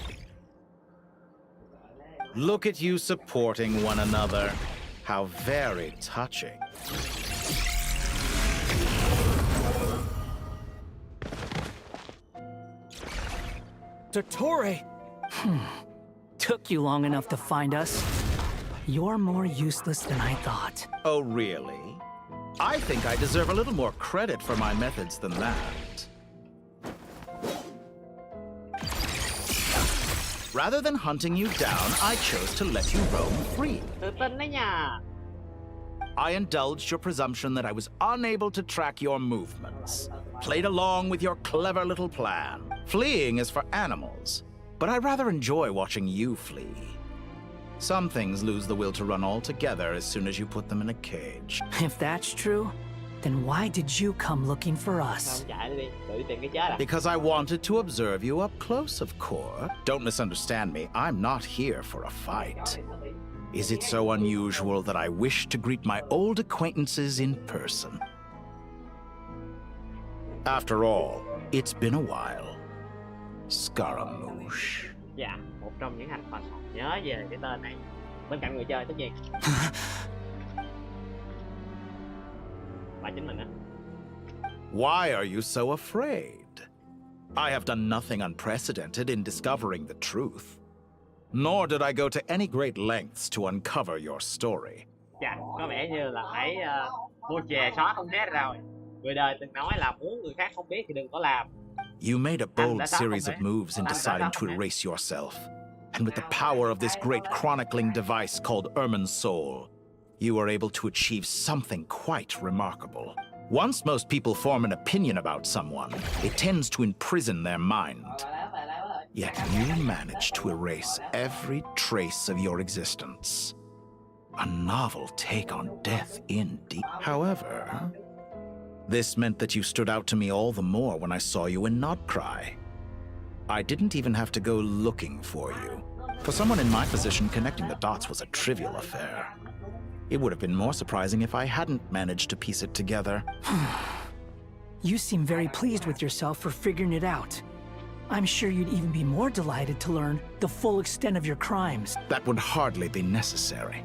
Look at you supporting one another. How very touching. Dottore! Took you long enough to find us. You're more useless than I thought. Oh, really? I think I deserve a little more credit for my methods than that. Rather than hunting you down, I chose to let you roam free. I indulged your presumption that I was unable to track your movements. Played along with your clever little plan. Fleeing is for animals, but I rather enjoy watching you flee. Some things lose the will to run altogether as soon as you put them in a cage. If that's true, then why did you come looking for us? Because I wanted to observe you up close, of course. Don't misunderstand me, I'm not here for a fight. Is it so unusual that I wish to greet my old acquaintances in person? After all, it's been a while. Scaramouche. Dạ, một trong những thành phần nhớ về cái tên này. Bên cạnh người chơi tất nhiên. Và chính mình á. Why are you so afraid? I have done nothing unprecedented in discovering the truth. Nor did I go to any great lengths to uncover your story. Dạ, có vẻ như là phải mua chè xóa không hết rồi. Người đời từng nói là muốn người khác không biết thì đừng có làm. You made a bold series of moves in deciding to erase yourself. And with the power of this great chronicling device called Ermin's Soul, you were able to achieve something quite remarkable. Once most people form an opinion about someone, it tends to imprison their mind. Yet you managed to erase every trace of your existence. A novel take on death indeed. However, this meant that you stood out to me all the more when I saw you in Nodcry. I didn't even have to go looking for you. For someone in my position, connecting the dots was a trivial affair. It would have been more surprising if I hadn't managed to piece it together. You seem very pleased with yourself for figuring it out. I'm sure you'd even be more delighted to learn the full extent of your crimes. That would hardly be necessary.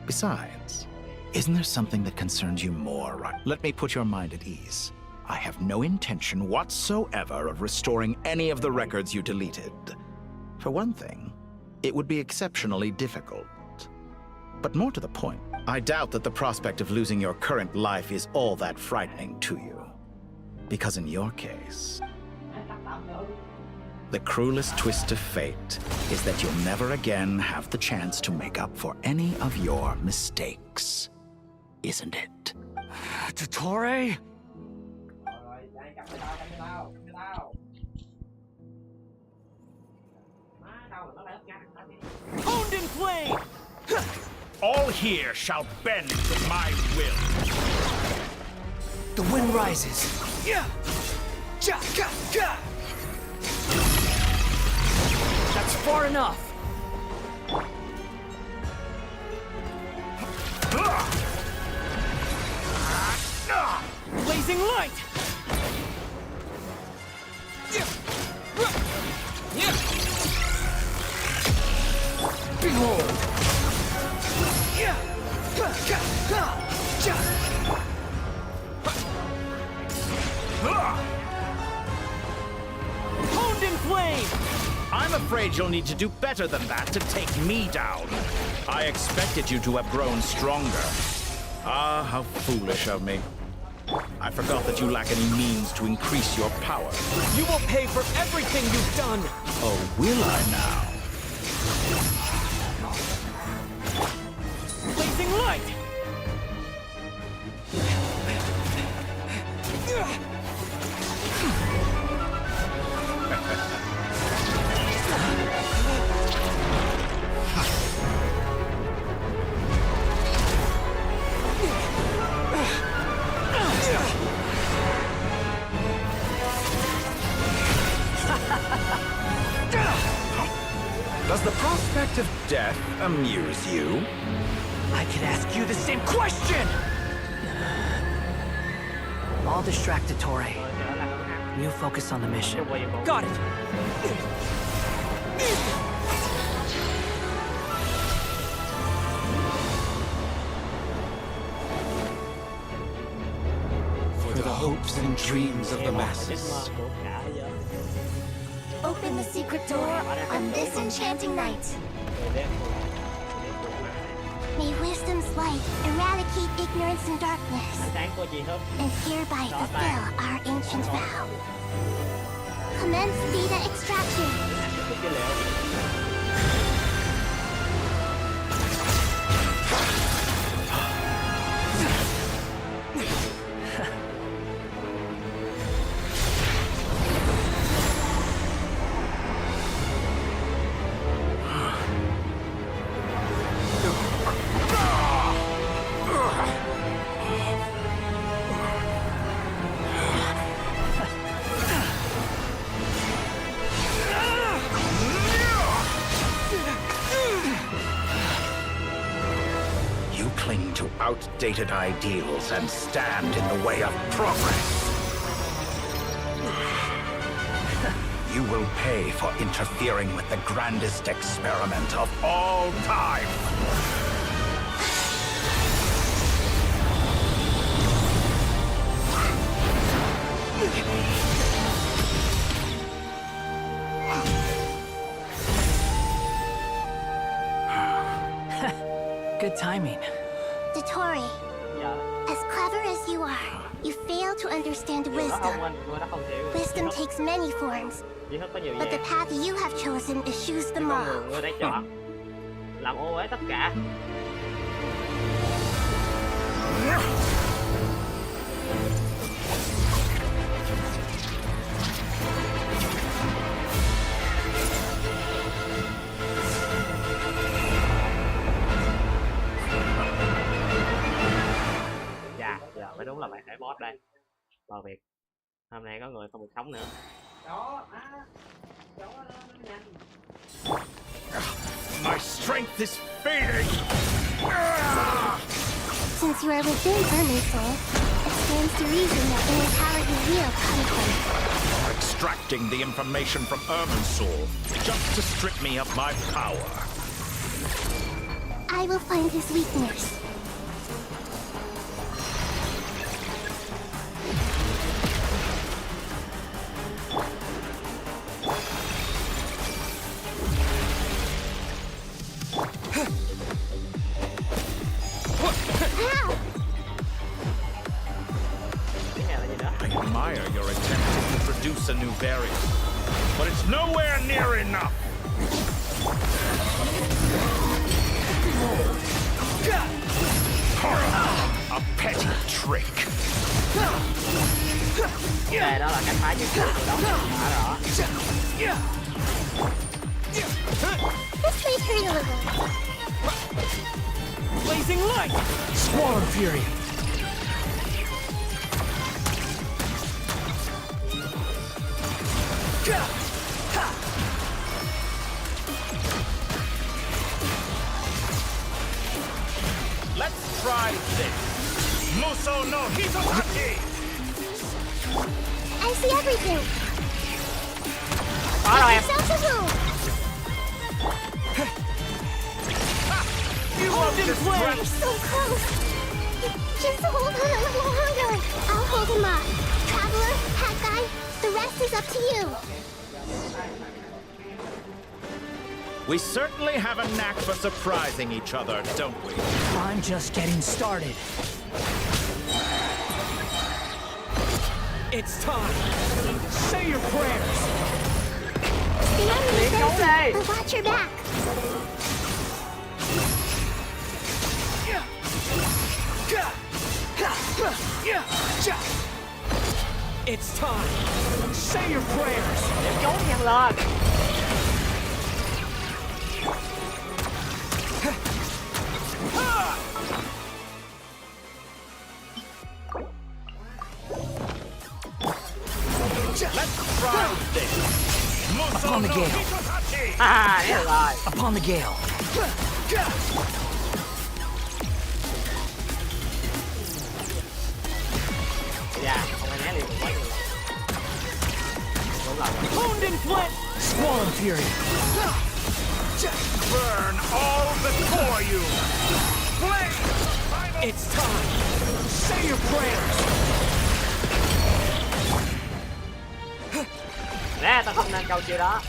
Besides, isn't there something that concerns you more, right? Let me put your mind at ease. I have no intention whatsoever of restoring any of the records you deleted. For one thing, it would be exceptionally difficult. But more to the point, I doubt that the prospect of losing your current life is all that frightening to you. Because in your case, the cruelest twist of fate is that you'll never again have the chance to make up for any of your mistakes. Isn't it? Dottore? Honed in flame! All here shall bend to my will. The wind rises. That's far enough! Blazing light! Behold! Honed in flame! I'm afraid you'll need to do better than that to take me down. I expected you to have grown stronger. Ah, how foolish of me. I forgot that you lack any means to increase your power. You will pay for everything you've done! Oh, will I now? Blazing light! Does the prospect of death amuse you? I could ask you the same question! I'll distract Dottore. You focus on the mission. Got it! For the hopes and dreams of the masses. Open the secret door on this enchanting night. May wisdom's light eradicate ignorance and darkness, and hereby fulfill our ancient vow. Commence data extraction. Outdated ideals and stand in the way of progress. You will pay for interfering with the grandest experiment of all time. Good timing. Dottore, as clever as you are, you fail to understand wisdom. Wisdom takes many forms, but the path you have chosen eschews them all. Người đã chọn làm ô uế tất cả. Phải đúng là bạn phải boss đây. Vào việc hôm nay có người không được sống nữa. My strength is fading. Since you are within Ermin's soul, it stands to reason that inner power you wield comes from. Extracting the information from Ermin's soul just to strip me of my power. I will find his weakness. I admire your attempt to introduce a new variant, but it's nowhere near enough. A petty trick. Đây đó là cách phá những cái đó đã rõ. This may hurt a little. Blazing light! Swarm Fury! Let's try this. Muso no Hitotaki! I see everything. Có rồi em. You won't just play. So close. Just hold on a little longer. I'll hold him up. Traveler, Hat Guy, the rest is up to you. We certainly have a knack for surprising each other, don't we? I'm just getting started. It's time. Say your prayers. The enemy says, but watch your back. It's time. Say your prayers. Trốn nhanh lên. Let's try this. On the gate. Đấy rồi. Upon the gale. Dạ, không ai né liền quá nhiều. Đúng rồi. Honed in flint. Squall and fury. Burn all before you! Flame! It's time. Say your prayers. Nè, tao không nên câu chiêu đó.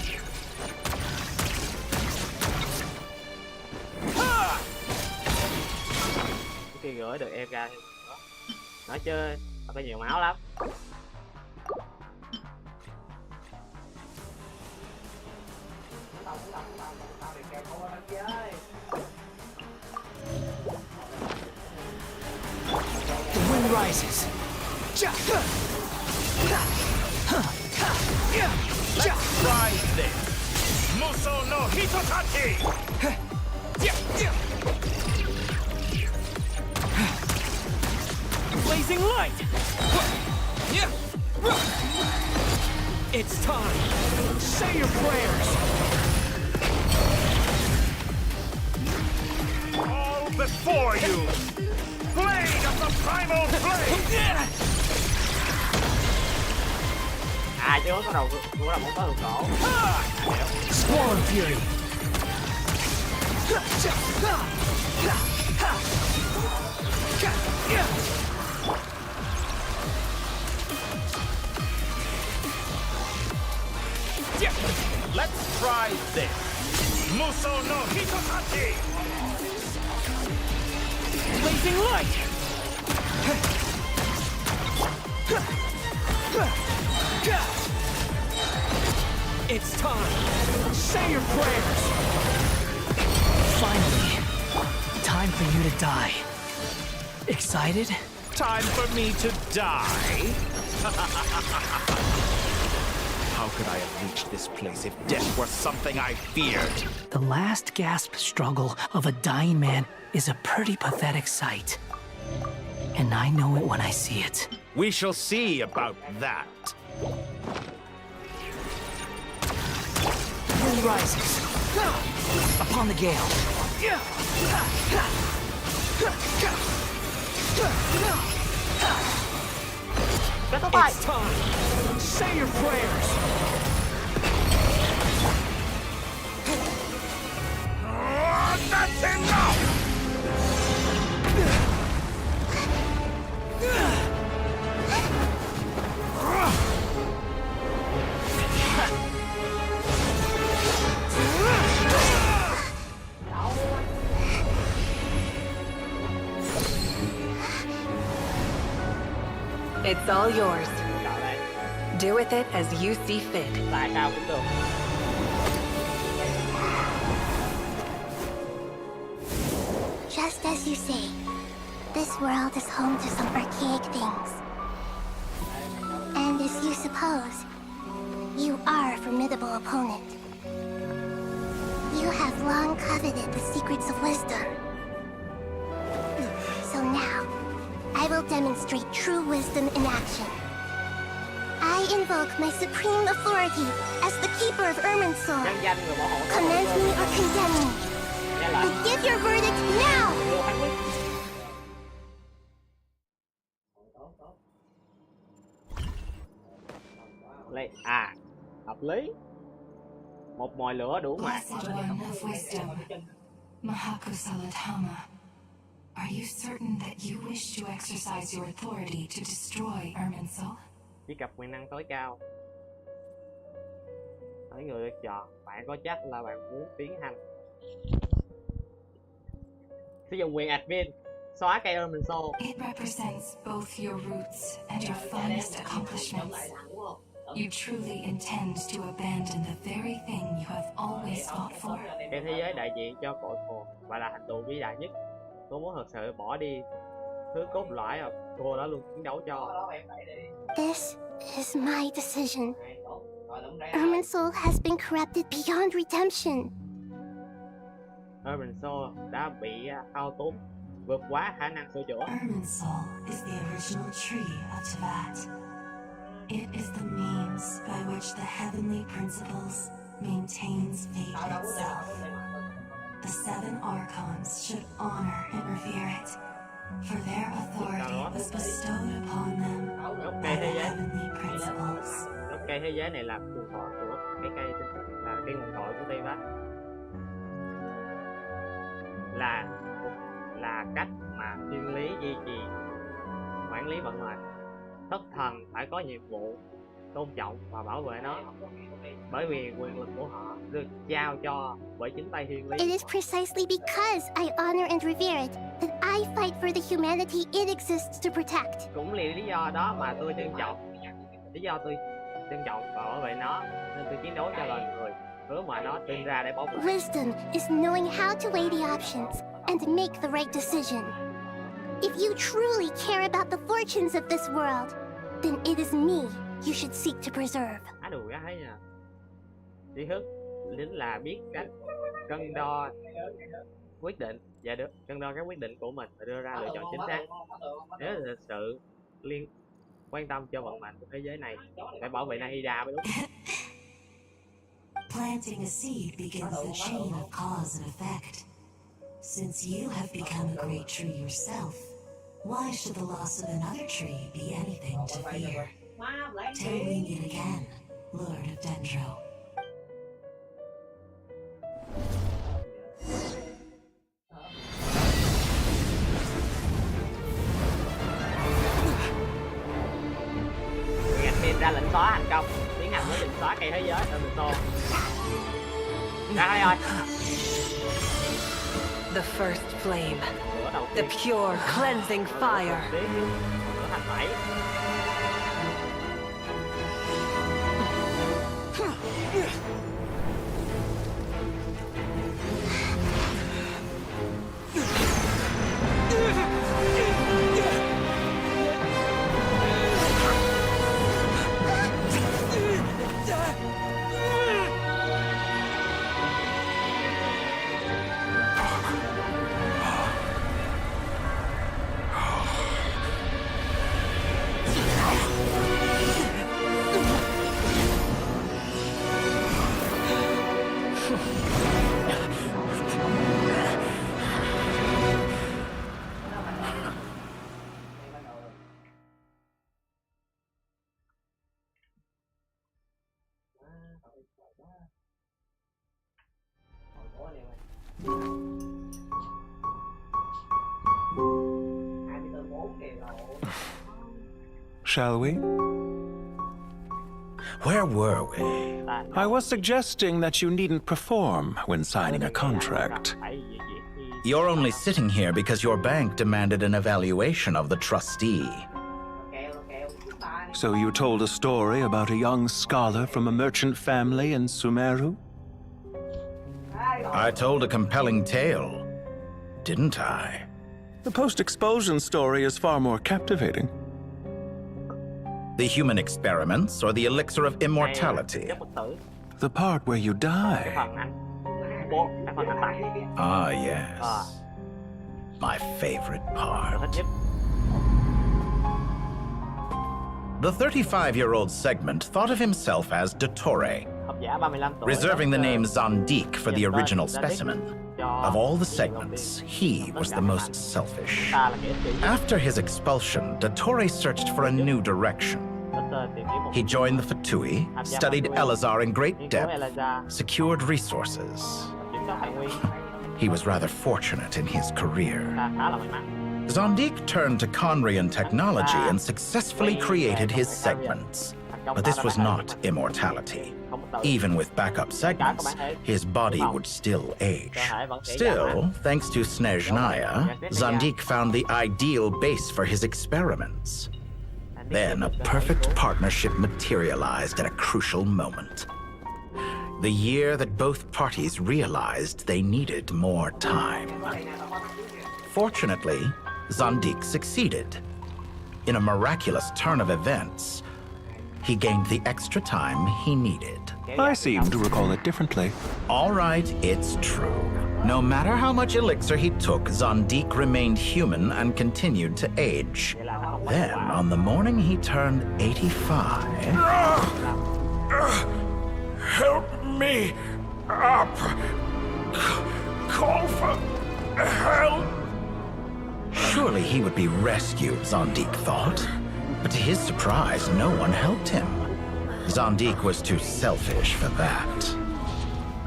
Khi gửi được em ra thêm nữa. Nói chứ tao có nhiều máu lắm. The wind rises. Let's try this! Muso no Hitotachi! Blazing light. It's time. Say your prayers. All before you! Blade of the primal flame! À chứ có đầu của là một có đường cổ. Squall and fury. Let's try this! Muso no Hitotachi! Blazing light. It's time. Say your prayers. Finally, time for you to die. Excited? Time for me to die? How could I have reached this place if death were something I feared? The last gasp struggle of a dying man is a pretty pathetic sight. And I know it when I see it. We shall see about that. Wind rises. Upon the gale. It's time. Say your prayers. That's enough! It's all yours. Do with it as you see fit. Tại sao cũng được. Just as you say, this world is home to some archaic things. And as you suppose, you are a formidable opponent. You have long coveted the secrets of wisdom. So now, I will demonstrate true wisdom in action. I invoke my supreme authority as the keeper of Irminsul. Commend me or condemn me. But give your verdict now! À, hợp lý. Một mồi lửa đủ mạng. Blessed one of wisdom, Mahakusaladhama, are you certain that you wish to exercise your authority to destroy Irminsul? Truy cập quyền năng tối cao. Hỏi người được chọn, bạn có chắc là bạn muốn tiến hành sử dụng quyền admin xóa cây Irminsul. It represents both your roots and your finest accomplishments. You truly intend to abandon the very thing you have always fought for. Cái thế giới đại diện cho cội nguồn và là hành động vĩ đại nhất. Cô muốn thật sự bỏ đi thứ cốt lõi mà cô đã luôn chiến đấu cho. This is my decision. Irminsul has been corrupted beyond redemption. Irminsul đã bị thao túng vượt quá khả năng sửa chữa. Irminsul is the original tree of Teyvat. It is the means by which the heavenly principles maintains faith God itself. The 7 Archons should honor and revere it, for their authority was bestowed upon them by the heavenly principles. Cây thế giới này là nguồn cội của cái cây tinh thần, là cái nguồn cội của BiDV, là cách mà thiên lý duy trì quản lý vận mệnh. Thất thần phải có nhiệm vụ tôn trọng và bảo vệ nó, bởi vì quyền lực của họ được giao cho bởi chính tay thiên lý. It is precisely because I honor and revere it that I fight for the humanity it exists to protect. Cũng là lý do đó mà tôi trân trọng, và bảo vệ nó, nên tôi chiến đấu cho loài người, hứa mà nó sinh ra để bảo vệ. Wisdom is knowing how to weigh the options and make the right decision. If you truly care about the fortunes of this world, then it is me you should seek to preserve. Đủ ra thấy nè. Trí thức lính là biết cách cân đo quyết định và được cân đo các quyết định của mình và đưa ra lựa chọn chính xác. Nếu là thực sự quan tâm cho vận mệnh của thế giới này, phải bảo vệ Nahida mới đúng. Planting a seed begins the chain of cause and effect. Since you have become a great tree yourself, why should the loss of another tree be anything to fear? Till we meet again, Lord of Dendro. Admin ra lệnh xóa thành công, tiến hành với lệnh xóa cây thế giới ở Mito. Ra thôi. The first flame. The pure, cleansing fire. Thành 7. Shall we? Where were we? I was suggesting that you needn't perform when signing a contract. You're only sitting here because your bank demanded an evaluation of the trustee. So you told a story about a young scholar from a merchant family in Sumeru? I told a compelling tale, didn't I? The post-expulsion story is far more captivating. The human experiments or the elixir of immortality? The part where you die. Ah, yes. My favorite part. The 35-year-old segment thought of himself as Dottore, reserving the name Zondik for the original specimen. Of all the segments, he was the most selfish. After his expulsion, Dottore searched for a new direction. He joined the Fatui, studied Elazar in great depth, secured resources. He was rather fortunate in his career. Zondik turned to Conrian technology and successfully created his segments. But this was not immortality. Even with backup segments, his body would still age. Still, thanks to Snezhnaya, Zondik found the ideal base for his experiments. Then a perfect partnership materialized at a crucial moment. The year that both parties realized they needed more time. Fortunately, Zondik succeeded. In a miraculous turn of events, he gained the extra time he needed. I seem to recall it differently. All right, it's true. No matter how much elixir he took, Zondik remained human and continued to age. Then, on the morning he turned 85... Help me! up! Call for help! Surely he would be rescued, Zondik thought. But to his surprise, no one helped him. Zondik was too selfish for that.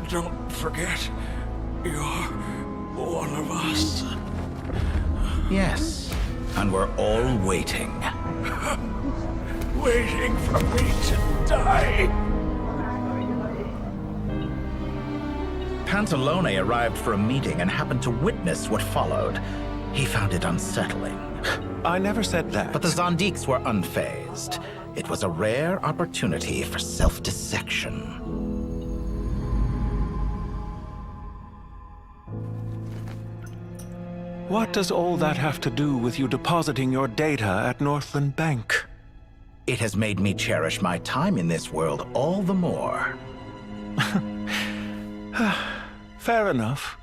Don't forget, you're one of us. Yes, and we're all waiting. Waiting for me to die. Pantalone arrived for a meeting and happened to witness what followed. He found it unsettling. I never said that. But the Zondiks were unfazed. It was a rare opportunity for self-dissection. What does all that have to do with you depositing your data at Northland Bank? It has made me cherish my time in this world all the more. Fair enough.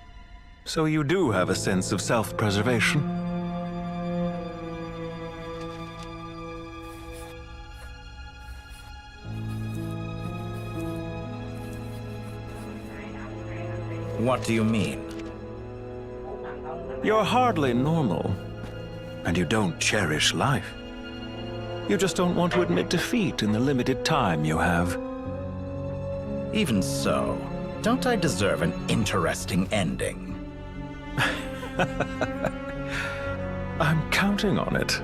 So you do have a sense of self-preservation. What do you mean? You're hardly normal, and you don't cherish life. You just don't want to admit defeat in the limited time you have. Even so, don't I deserve an interesting ending? I'm counting on it.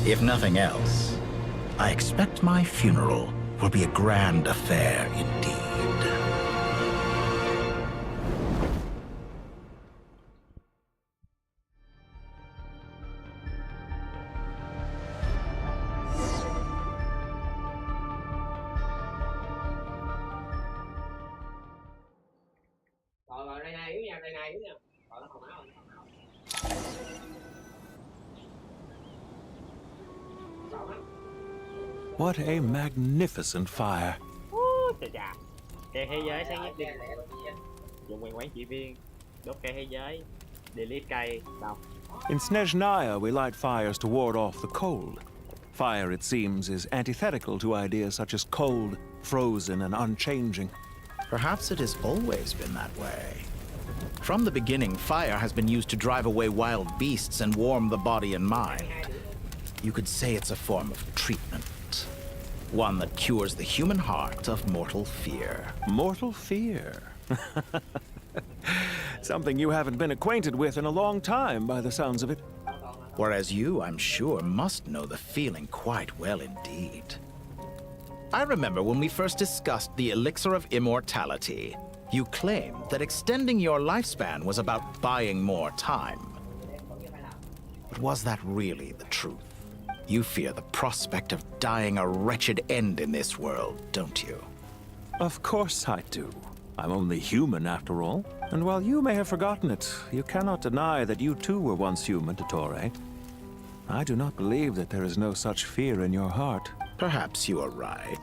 If nothing else, I expect my funeral will be a grand affair indeed. What a magnificent fire. Cây thế giới sáng nhất đi. Dùng quyền quản trị viên. Đốt cây thế giới. Delete cây. Đọc. In Snezhnaya, we light fires to ward off the cold. Fire, it seems, is antithetical to ideas such as cold, frozen, and unchanging. Perhaps it has always been that way. From the beginning, fire has been used to drive away wild beasts and warm the body and mind. You could say it's a form of treatment. One that cures the human heart of mortal fear. Mortal fear? Something you haven't been acquainted with in a long time, by the sounds of it. Whereas you, I'm sure, must know the feeling quite well indeed. I remember when we first discussed the elixir of immortality. You claimed that extending your lifespan was about buying more time. But was that really the truth? You fear the prospect of dying a wretched end in this world, don't you? Of course I do. I'm only human, after all. And while you may have forgotten it, you cannot deny that you too were once human, Dottore. I do not believe that there is no such fear in your heart. Perhaps you are right.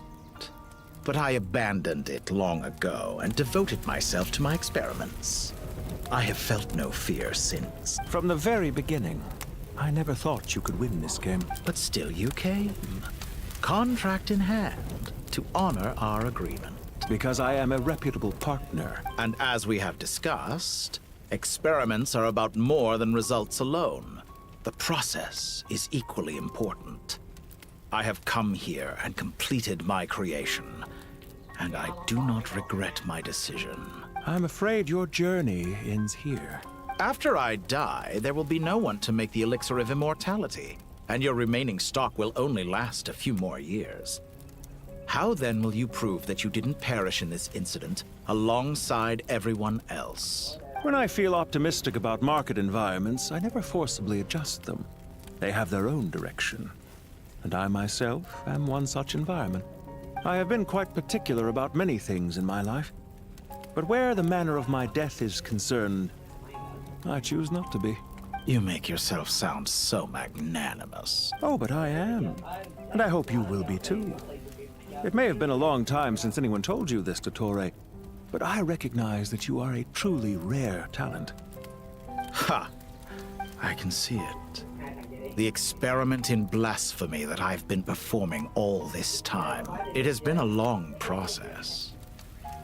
But I abandoned it long ago and devoted myself to my experiments. I have felt no fear since. From the very beginning, I never thought you could win this game. But still you came. Contract in hand, to honor our agreement. Because I am a reputable partner. And as we have discussed, experiments are about more than results alone. The process is equally important. I have come here and completed my creation, and I do not regret my decision. I'm afraid your journey ends here. After I die, there will be no one to make the elixir of immortality, and your remaining stock will only last a few more years. How then will you prove that you didn't perish in this incident alongside everyone else? When I feel optimistic about market environments, I never forcibly adjust them. They have their own direction. And I myself am one such environment. I have been quite particular about many things in my life. But where the manner of my death is concerned, I choose not to be. You make yourself sound so magnanimous. Oh, but I am. And I hope you will be too. It may have been a long time since anyone told you this, Dottore, but I recognize that you are a truly rare talent. Ha! I can see it. The experiment in blasphemy that I've been performing all this time. It has been a long process,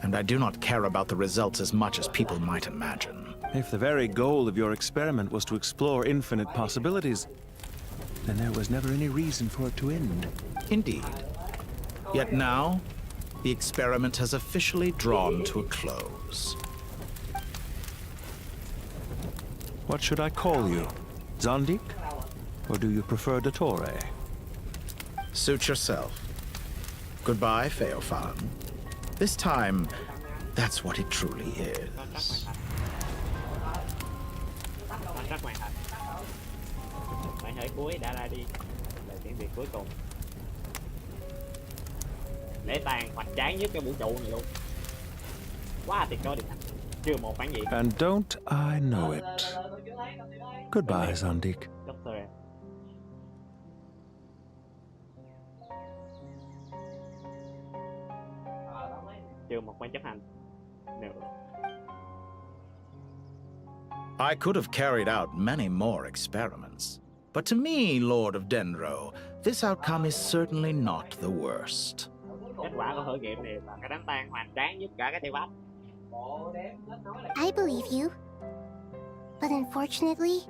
and I do not care about the results as much as people might imagine. If the very goal of your experiment was to explore infinite possibilities, then there was never any reason for it to end. Indeed. Yet now, the experiment has officially drawn to a close. What should I call you? Zondik? Or do you prefer Dottore? Suit yourself. Goodbye, Feofan. This time, that's what it truly is. Bài hơi cuối đã ra đi. Lời tiếng Việt cuối cùng. Để tàn hoành tráng nhất cái vũ trụ này luôn. Quá tuyệt vời. Chưa một phản diện. And don't I know it? Goodbye, Zondik. Chưa một quan chấp hành. I could have carried out many more experiments, but to me, Lord of Dendro, this outcome is certainly not the worst. Kết quả của thử nghiệm này là cái đám tang hoành tráng nhất cả cái Tây Bắc. I believe you. But unfortunately,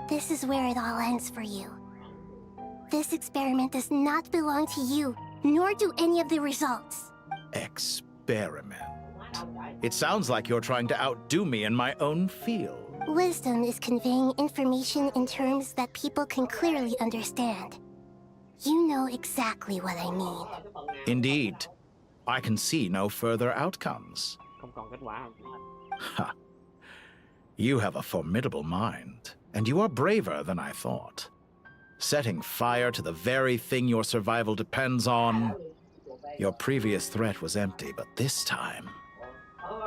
this is where it all ends for you. This experiment does not belong to you, nor do any of the results. Experiment. It sounds like you're trying to outdo me in my own field. Wisdom is conveying information in terms that people can clearly understand. You know exactly what I mean. Indeed. I can see no further outcomes. Ha. You have a formidable mind, and you are braver than I thought. Setting fire to the very thing your survival depends on. Your previous threat was empty, but this time,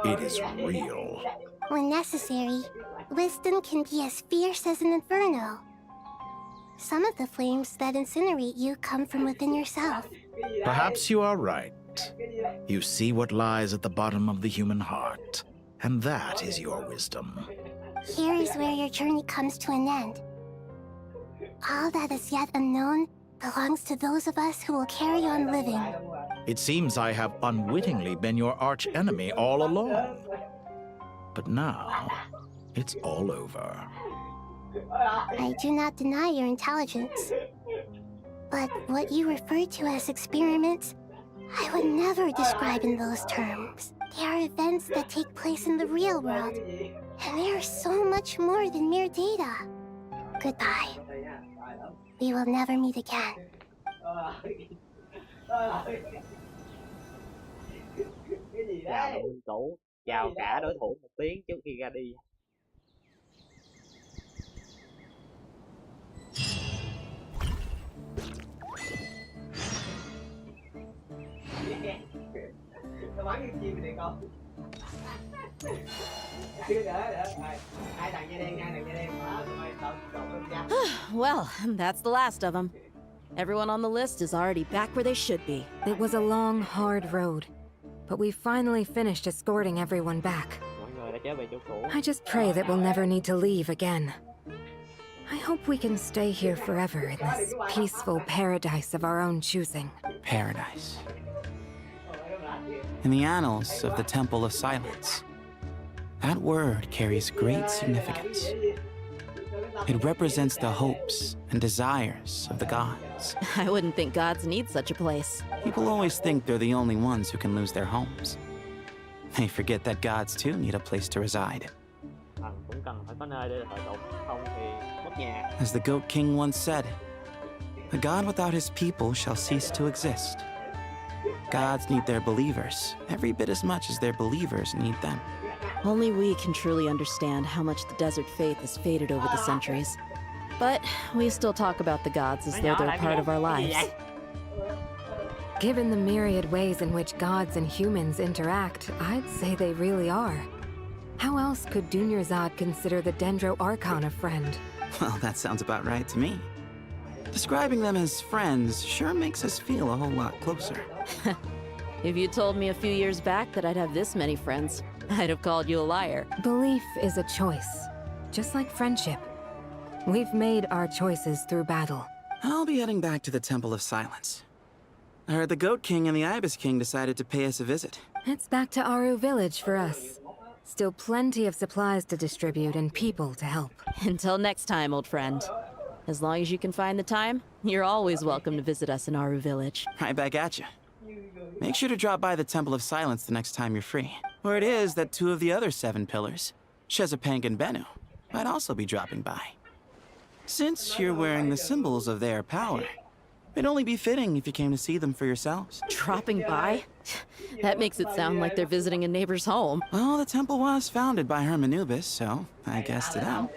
it is real. When necessary, wisdom can be as fierce as an inferno. Some of the flames that incinerate you come from within yourself. Perhaps you are right. You see what lies at the bottom of the human heart, and that is your wisdom. Here is where your journey comes to an end. All that is yet unknown belongs to those of us who will carry on living. It seems I have unwittingly been your arch enemy all along. But now, it's all over. I do not deny your intelligence. But what you refer to as experiments, I would never describe in those terms. They are events that take place in the real world, and they are so much more than mere data. Goodbye. We will never meet again. Chào đồng minh cũ, chào cả đối thủ một tiếng trước khi ra đi. Well, that's the last of them. Everyone on the list is already back where they should be. It was a long, hard road, but we finally finished escorting everyone back. I just pray that we'll never need to leave again. I hope we can stay here forever in this peaceful paradise of our own choosing. Paradise. In the annals of the Temple of Silence, that word carries great significance. It represents the hopes and desires of the gods. I wouldn't think gods need such a place. People always think they're the only ones who can lose their homes. They forget that gods too need a place to reside. As the Goat King once said, "The god without his people shall cease to exist." Gods need their believers every bit as much as their believers need them. Only we can truly understand how much the desert faith has faded over the centuries. But we still talk about the gods as though they're part of our lives. Given the myriad ways in which gods and humans interact, I'd say they really are. How else could Dunyarzad consider the Dendro Archon a friend? Well, that sounds about right to me. Describing them as friends sure makes us feel a whole lot closer. If you told me a few years back that I'd have this many friends, I'd have called you a liar. Belief is a choice, just like friendship. We've made our choices through battle. I'll be heading back to the Temple of Silence. I heard the Goat King and the Ibis King decided to pay us a visit. It's back to Aru Village for us. Still plenty of supplies to distribute and people to help. Until next time, old friend. As long as you can find the time, you're always welcome to visit us in Aru Village. Right back at you. Make sure to drop by the Temple of Silence the next time you're free. Where it is that 2 of the other 7 pillars, Chesapeake and Bennu, might also be dropping by. Since you're wearing the symbols of their power, it'd only be fitting if you came to see them for yourselves. Dropping by? That makes it sound like they're visiting a neighbor's home. Well, the temple was founded by Hermanubis, so I guess to them,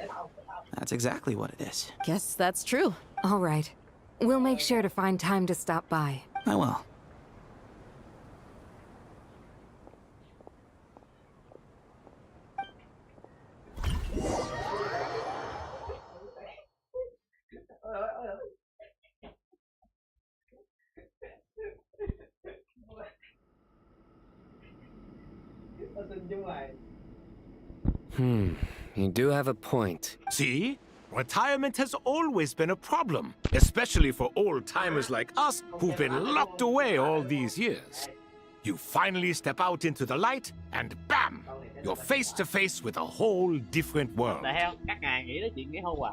that's exactly what it is. Guess that's true. All right. We'll make sure to find time to stop by. I will. You do have a point. See? Retirement has always been a problem, especially for old-timers like us who've been locked away all these years. You finally step out into the light, and bam! You're face to face with a whole different world.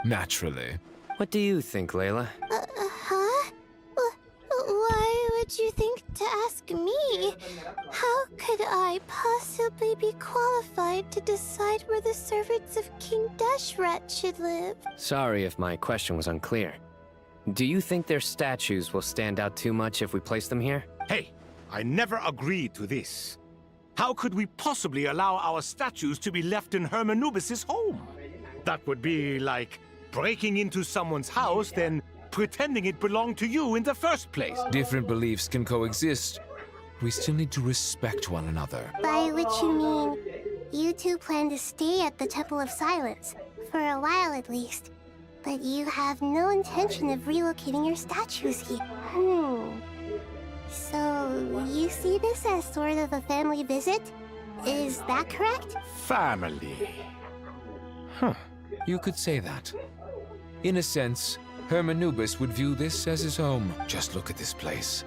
Naturally. What do you think, Layla? Huh? Why would you think to ask me? How could I possibly be qualified to decide where the servants of King Deshret should live? Sorry if my question was unclear. Do you think their statues will stand out too much if we place them here? Hey, I never agreed to this. How could we possibly allow our statues to be left in Hermanubis' home? That would be like breaking into someone's house, then pretending it belonged to you in the first place. Different beliefs can coexist. We still need to respect one another. By which you mean, you two plan to stay at the Temple of Silence, for a while at least. But you have no intention of relocating your statues here. So, you see this as sort of a family visit? Is that correct? Family. Huh. You could say that. In a sense, Hermanubis would view this as his home. Just look at this place.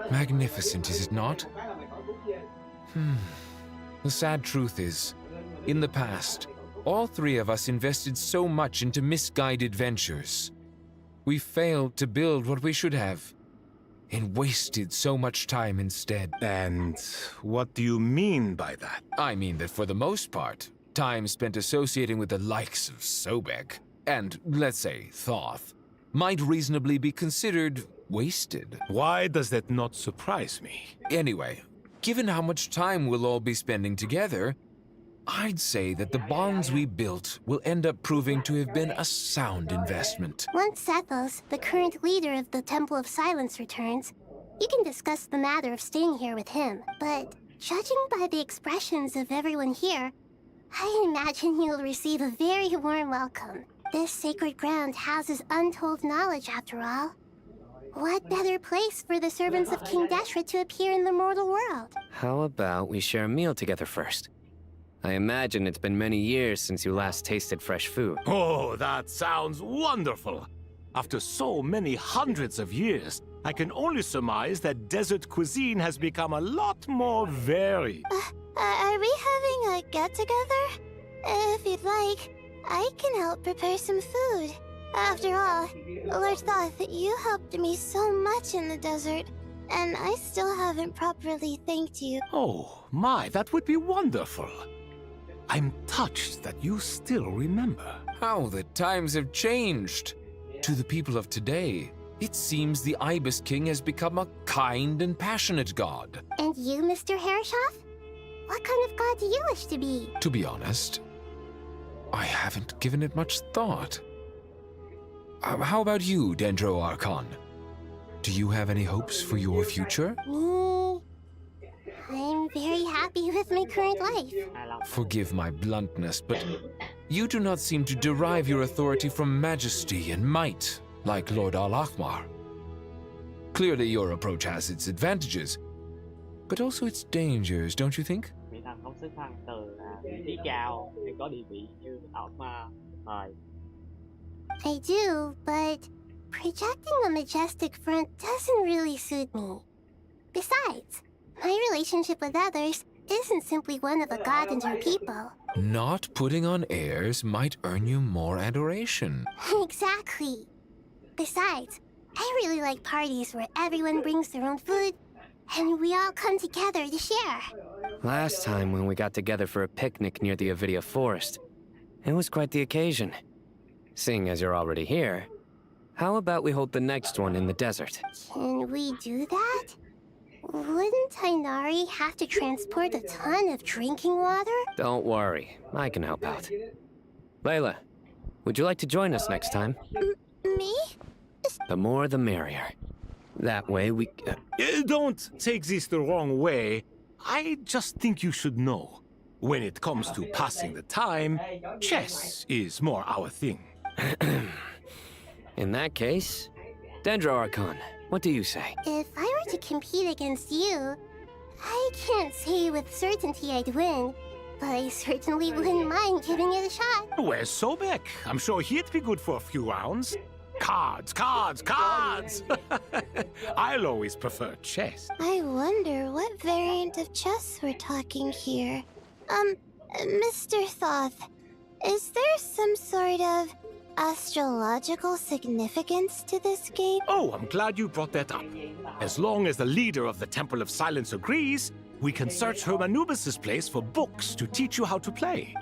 Magnificent, is it not? The sad truth is, in the past, all 3 of us invested so much into misguided ventures. We failed to build what we should have, and wasted so much time instead. And what do you mean by that? I mean that for the most part, time spent associating with the likes of Sobek, and, let's say, Thoth, might reasonably be considered wasted. Why does that not surprise me? Anyway, given how much time we'll all be spending together, I'd say that the bonds we built will end up proving to have been a sound investment. Once Sethos, the current leader of the Temple of Silence, returns, you can discuss the matter of staying here with him. But judging by the expressions of everyone here, I imagine you'll receive a very warm welcome. This sacred ground houses untold knowledge, after all. What better place for the servants of King Deshret to appear in the mortal world? How about we share a meal together first? I imagine it's been many years since you last tasted fresh food. Oh, that sounds wonderful. After so many hundreds of years, I can only surmise that desert cuisine has become a lot more varied. Are we having a get-together? If you'd like, I can help prepare some food. After all, Lord Thoth, you helped me so much in the desert, and I still haven't properly thanked you. Oh, my, that would be wonderful. I'm touched that you still remember. How the times have changed. To the people of today, it seems the Ibis King has become a kind and passionate god. And you, Mr. Herreshoff? What kind of god do you wish to be? To be honest, I haven't given it much thought. How about you, Dendro Archon? Do you have any hopes for your future? Me? I'm very happy with my current life. Forgive my bluntness, but you do not seem to derive your authority from majesty and might, like Lord Al-Akhmar. Clearly your approach has its advantages, but also its dangers, don't you think? Vị thần không xuất thân từ vị trí cao hay có địa vị như ở thời. I do, but projecting a majestic front doesn't really suit me. Besides, my relationship with others isn't simply one of a god and her people. Not putting on airs might earn you more adoration. Exactly. Besides, I really like parties where everyone brings their own food and we all come together to share. Last time when we got together for a picnic near the Avidia Forest, it was quite the occasion. Seeing as you're already here, how about we hold the next one in the desert? Can we do that? Wouldn't Tainari have to transport a ton of drinking water? Don't worry, I can help out. Layla, would you like to join us next time? Me? The more the merrier. That way we... Don't take this the wrong way. I just think you should know. When it comes to passing the time, chess is more our thing. In that case, Dendro-Archon, what do you say? If I were to compete against you, I can't say with certainty I'd win, but I certainly wouldn't mind giving it a shot. Where's Sobek? I'm sure he'd be good for a few rounds. Cards, cards, cards! I'll always prefer chess. I wonder what variant of chess we're talking here. Mr. Thoth, is there some sort of astrological significance to this game? Oh, I'm glad you brought that up. As long as the leader of the Temple of Silence agrees, we can search Hermanubis' place for books to teach you how to play.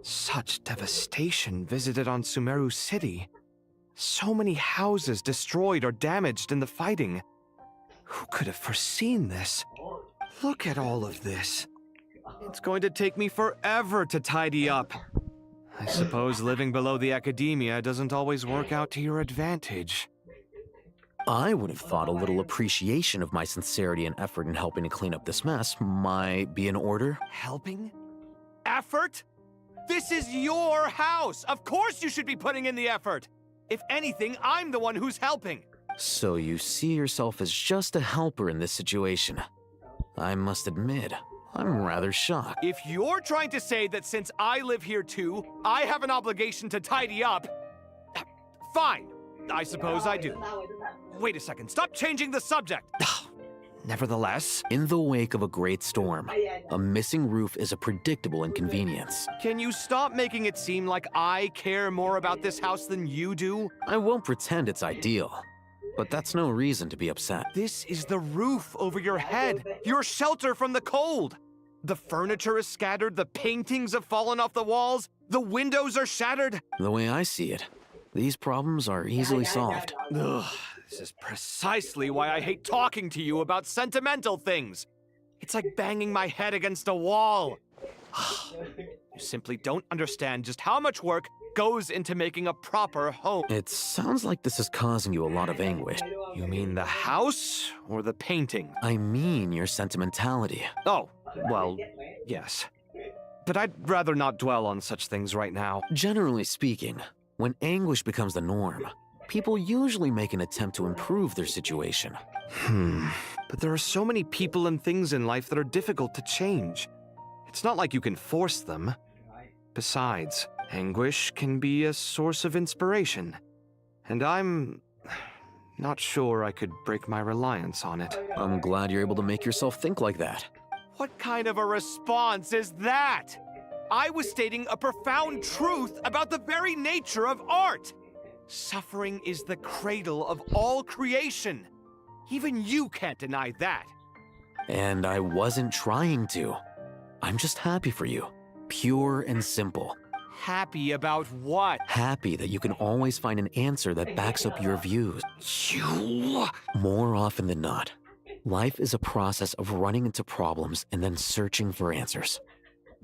Such devastation visited on Sumeru City. So many houses destroyed or damaged in the fighting. Who could have foreseen this? Look at all of this. It's going to take me forever to tidy up. I suppose living below the academia doesn't always work out to your advantage. I would have thought a little appreciation of my sincerity and effort in helping to clean up this mess might be in order. Helping? Effort? This is your house! Of course you should be putting in the effort! If anything, I'm the one who's helping! So you see yourself as just a helper in this situation. I must admit, I'm rather shocked. If you're trying to say that since I live here too, I have an obligation to tidy up, fine. I suppose I do. Wait a second, stop changing the subject! Nevertheless, in the wake of a great storm, a missing roof is a predictable inconvenience. Can you stop making it seem like I care more about this house than you do? I won't pretend it's ideal, but that's no reason to be upset. This is the roof over your head, your shelter from the cold. The furniture is scattered, the paintings have fallen off the walls, the windows are shattered. The way I see it, these problems are easily solved. Ugh, this is precisely why I hate talking to you about sentimental things. It's like banging my head against a wall. You simply don't understand just how much work goes into making a proper home. It sounds like this is causing you a lot of anguish. You mean the house or the painting? I mean your sentimentality. Oh, well, yes. But I'd rather not dwell on such things right now. Generally speaking, when anguish becomes the norm, people usually make an attempt to improve their situation. But there are so many people and things in life that are difficult to change. It's not like you can force them. Besides, anguish can be a source of inspiration. And I'm not sure I could break my reliance on it. I'm glad you're able to make yourself think like that. What kind of a response is that? I was stating a profound truth about the very nature of art. Suffering is the cradle of all creation. Even you can't deny that. And I wasn't trying to. I'm just happy for you. Pure and simple. Happy about what? Happy that you can always find an answer that backs up your views. You... More often than not, life is a process of running into problems and then searching for answers.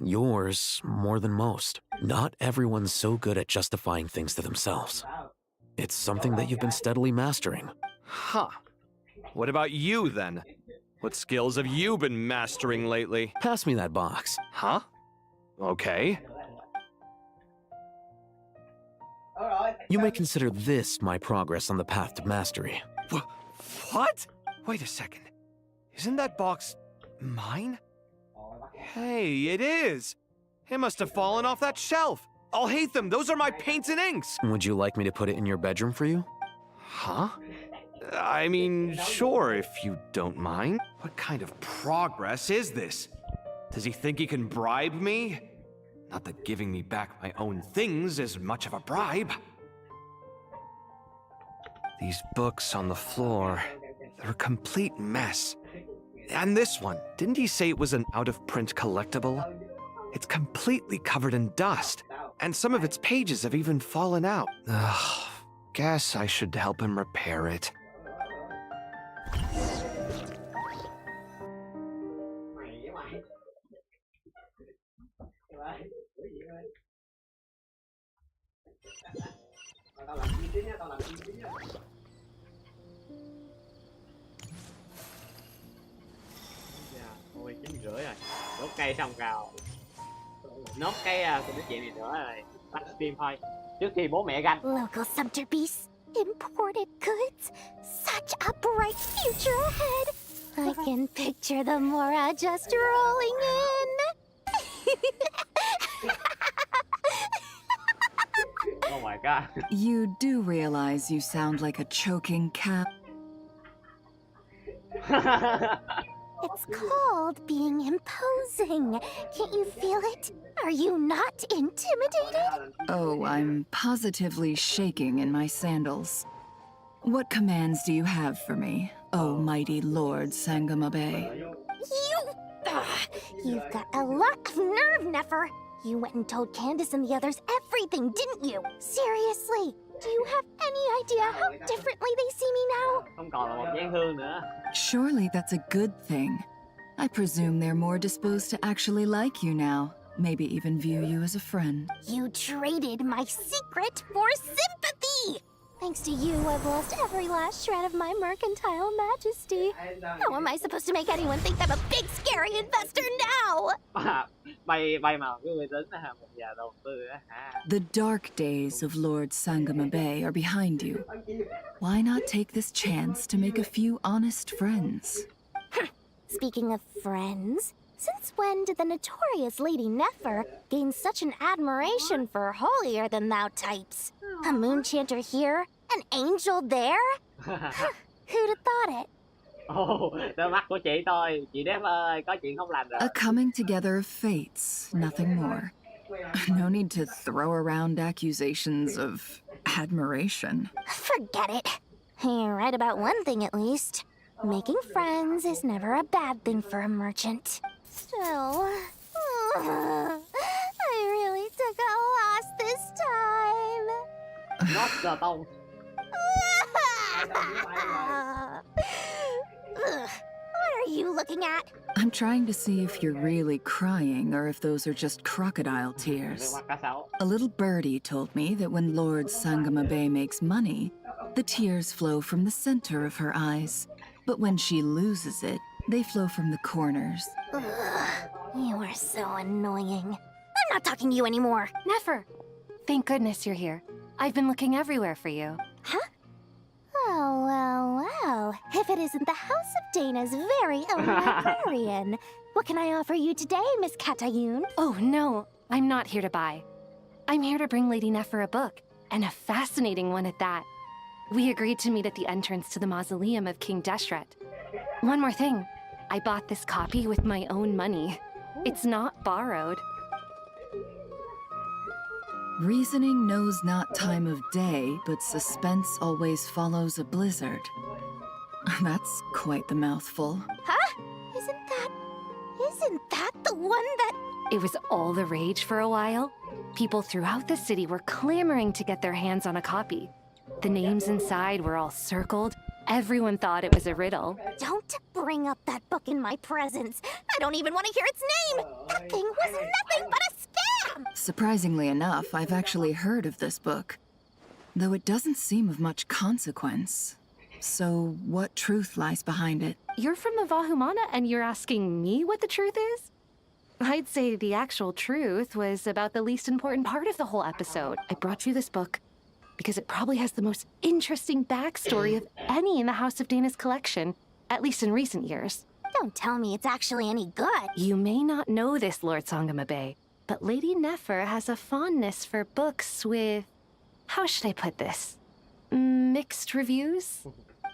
Yours more than most. Not everyone's so good at justifying things to themselves. It's something that you've been steadily mastering. Huh. What about you, then? What skills have you been mastering lately? Pass me that box. Huh? Okay. You may consider this my progress on the path to mastery. What? Wait a second. Isn't that box mine? Hey, it is! It must have fallen off that shelf! I'll hate them! Those are my paints and inks! Would you like me to put it in your bedroom for you? Huh? I mean, sure, if you don't mind. What kind of progress is this? Does he think he can bribe me? Not that giving me back my own things is much of a bribe. These books on the floor, they're a complete mess. And this one, didn't he say it was an out-of-print collectible? It's completely covered in dust, and some of its pages have even fallen out. Ugh, guess I should help him repair it. Ôi, 9:30 rồi. Đốt cây xong rồi. Nốt cái cuộc nói chuyện này nữa rồi. Tắt stream thôi. Trước khi bố mẹ ganh. Local sumpter beasts, imported goods, such a bright future ahead. I can picture the Mora just rolling in. Oh my god. You do realize you sound like a choking cat. It's called being imposing. Can't you feel it? Are you not intimidated? Oh, I'm positively shaking in my sandals. What commands do you have for me, oh mighty Lord Sangamabe? You've got a lot of nerve, Nefer. You went and told Candace and the others everything, didn't you? Seriously, do you have any idea how differently they see me now? Không còn là một gian hương nữa. Surely that's a good thing. I presume they're more disposed to actually like you now. Maybe even view you as a friend. You traded my secret for sympathy! Thanks to you, I've lost every last shred of my mercantile majesty. How am I supposed to make anyone think I'm a big, scary investor now? Bay mà cứ uy tín là một nhà đầu tư á hả? The dark days of Lord Sangamabe are behind you. Why not take this chance to make a few honest friends? Speaking of friends, since when did the notorious Lady Nefer gain such an admiration for holier-than-thou types? A moon chanter here, an angel there? Who'd have thought it? Ồ, đôi mắt của chị thôi. Chị Đếp ơi, có chuyện không làm được. A coming together of fates, nothing more. No need to throw around accusations of admiration. Forget it. You're right about one thing at least. Making friends is never a bad thing for a merchant. Still, I really took a loss this time. Not the tông. What are you looking at? I'm trying to see if you're really crying or if those are just crocodile tears. A little birdie told me that when Lord Sangamabe makes money, the tears flow from the center of her eyes. But when she loses it, they flow from the corners. You are so annoying. I'm not talking to you anymore. Nefer, thank goodness you're here. I've been looking everywhere for you. Huh? Oh, well. If it isn't the House of Dana's very own librarian. What can I offer you today, Miss Katayun? Oh, no. I'm not here to buy. I'm here to bring Lady Nefer a book, and a fascinating one at that. We agreed to meet at the entrance to the mausoleum of King Deshret. One more thing. I bought this copy with my own money. It's not borrowed. Reasoning knows not time of day, but suspense always follows a blizzard. That's quite the mouthful. Huh? Isn't that the one that... It was all the rage for a while. People throughout the city were clamoring to get their hands on a copy. The names inside were all circled. Everyone thought it was a riddle. Don't bring up that book in my presence. I don't even want to hear its name. That thing was nothing but a scam! Surprisingly enough, I've actually heard of this book, though it doesn't seem of much consequence. So, what truth lies behind it? You're from the Vahumana and you're asking me what the truth is? I'd say the actual truth was about the least important part of the whole episode. I brought you this book because it probably has the most interesting backstory of any in the House of Dana's collection, at least in recent years. Don't tell me it's actually any good. You may not know this, Lord Sangamabe, but Lady Nefer has a fondness for books with... how should I put this? Mixed reviews?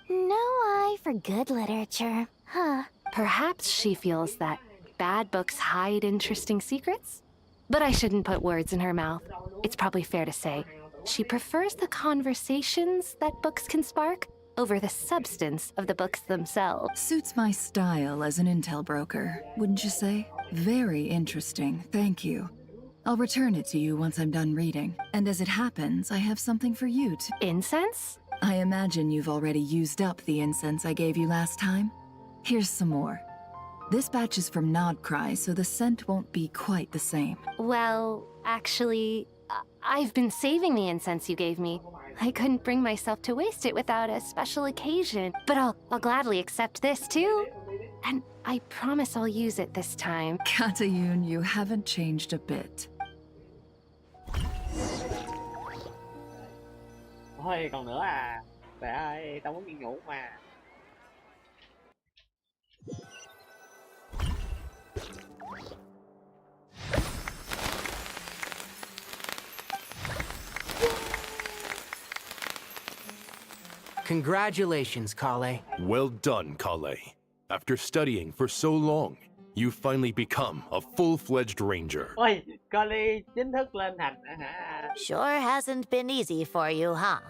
No eye for good literature, huh? Perhaps she feels that bad books hide interesting secrets? But I shouldn't put words in her mouth. It's probably fair to say she prefers the conversations that books can spark over the substance of the books themselves. Suits my style as an intel broker, wouldn't you say? Very interesting, thank you. I'll return it to you once I'm done reading. And as it happens, I have something for you to... Incense? I imagine you've already used up the incense I gave you last time. Here's some more. This batch is from Nodcry, so the scent won't be quite the same. Well, actually, I've been saving the incense you gave me. I couldn't bring myself to waste it without a special occasion, but I'll gladly accept this too. And I promise I'll use it this time. Katayun, you haven't changed a bit. Thôi còn nữa à. Trời ơi, tao muốn đi ngủ mà. Congratulations, Kale. Well done, Kale. After studying for so long, you finally become a full-fledged ranger. Ôi, Kale chính thức lên thành hả? Sure hasn't been easy for you, huh?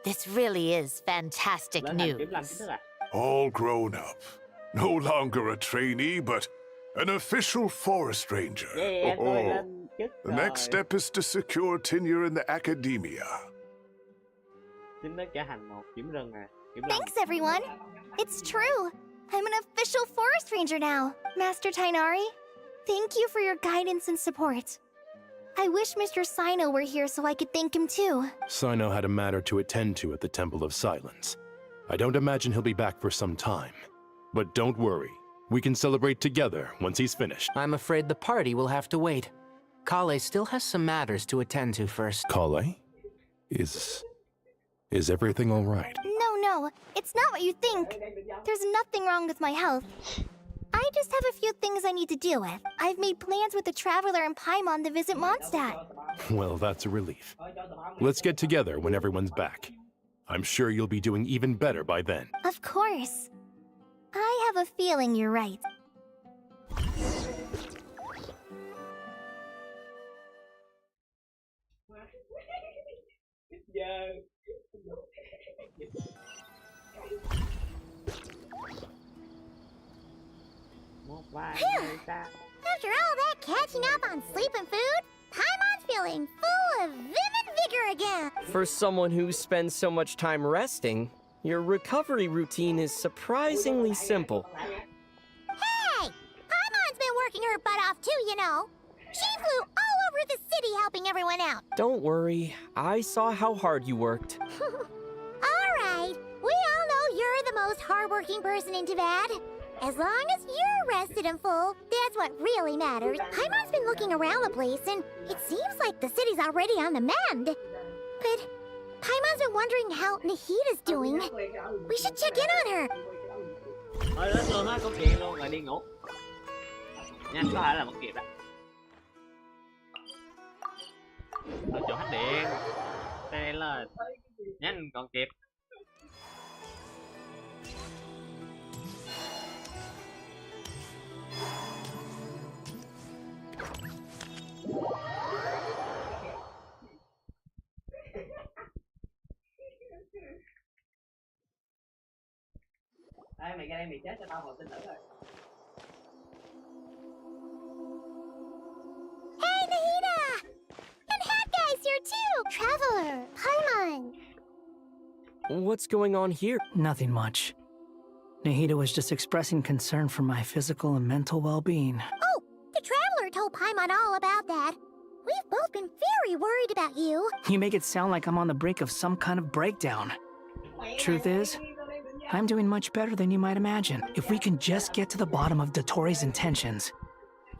This really is fantastic Lên thành kiểm lâm news. chính thức à? All grown up. No longer a trainee, but an official forest ranger. Yeah, tôi lên chức The rồi. next step is to secure tenure in the academia. Chính thức trở thành một kiểm rừng à. Kiểm lâm. Thanks, everyone. It's true. I'm an official forest ranger now. Master Tainari, thank you for your guidance and support. I wish Mr. Sino were here so I could thank him too. Sino had a matter to attend to at the Temple of Silence. I don't imagine he'll be back for some time. But don't worry. We can celebrate together once he's finished. I'm afraid the party will have to wait. Kale still has some matters to attend to first. Kale? Is everything all right? No, it's not what you think. There's nothing wrong with my health. I just have a few things I need to deal with. I've made plans with the Traveler and Paimon to visit Mondstadt. Well, that's a relief. Let's get together when everyone's back. I'm sure you'll be doing even better by then. Of course. I have a feeling you're right. After all that catching up on sleep and food, Paimon's feeling full of vim and vigor again. For someone who spends so much time resting, your recovery routine is surprisingly simple. Hey! Paimon's been working her butt off too, you know. She flew all over the city helping everyone out. Don't worry, I saw how hard you worked. All right, we all know you're the most hardworking person in Tavad. As long as you're rested and full, that's what really matters. Paimon's been looking around the place, and it seems like the city's already on the mend. But Paimon's been wondering how Nahida's doing. We should check in on her. Thôi đến luôn á, có chuyện luôn rồi đi ngủ. Nhanh có thể là mất kịp đó. Ở chỗ hắt điện. Xe lên. Nhanh còn kịp. Đây mày ra đây mày chết cho tao một tin tử rồi. Hey, Nahida! And Hat Guy's here too! Traveler, Paimon. What's going on here? Nothing much. Nahida was just expressing concern for my physical and mental well-being. Oh, the Traveler told Paimon all about that. We've both been very worried about you. You make it sound like I'm on the brink of some kind of breakdown. Truth is, I'm doing much better than you might imagine. If we can just get to the bottom of Dottoro's intentions,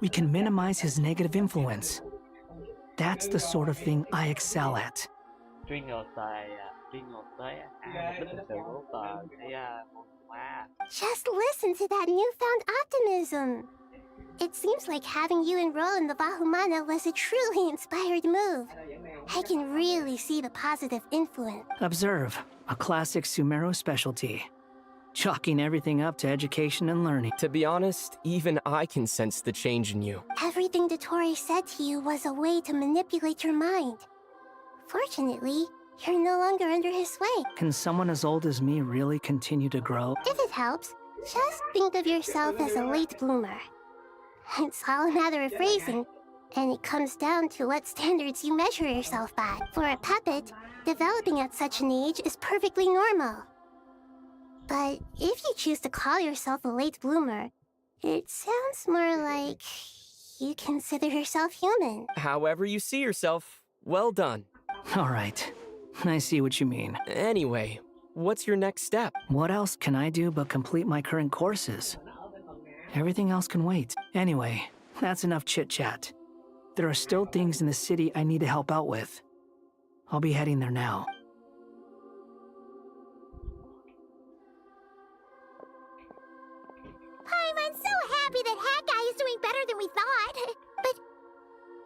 we can minimize his negative influence. That's the sort of thing I excel at. Truy ngược tới mục đích thực sự của môn hóa. Just listen to that newfound optimism. It seems like having you enroll in the Vahumana was a truly inspired move. I can really see the positive influence. Observe, a classic Sumeru specialty. Chalking everything up to education and learning. To be honest, even I can sense the change in you. Everything Dottore said to you was a way to manipulate your mind. Fortunately, you're no longer under his sway. Can someone as old as me really continue to grow? If it helps, just think of yourself as a late bloomer. It's all a matter of phrasing, and it comes down to what standards you measure yourself by. For a puppet, developing at such an age is perfectly normal. But if you choose to call yourself a late bloomer, it sounds more like you consider yourself human. However you see yourself, well done. All right, I see what you mean. Anyway, what's your next step? What else can I do but complete my current courses? Everything else can wait. Anyway, that's enough chit-chat. There are still things in the city I need to help out with. I'll be heading there now. I'm so happy that Hat Guy is doing better than we thought. But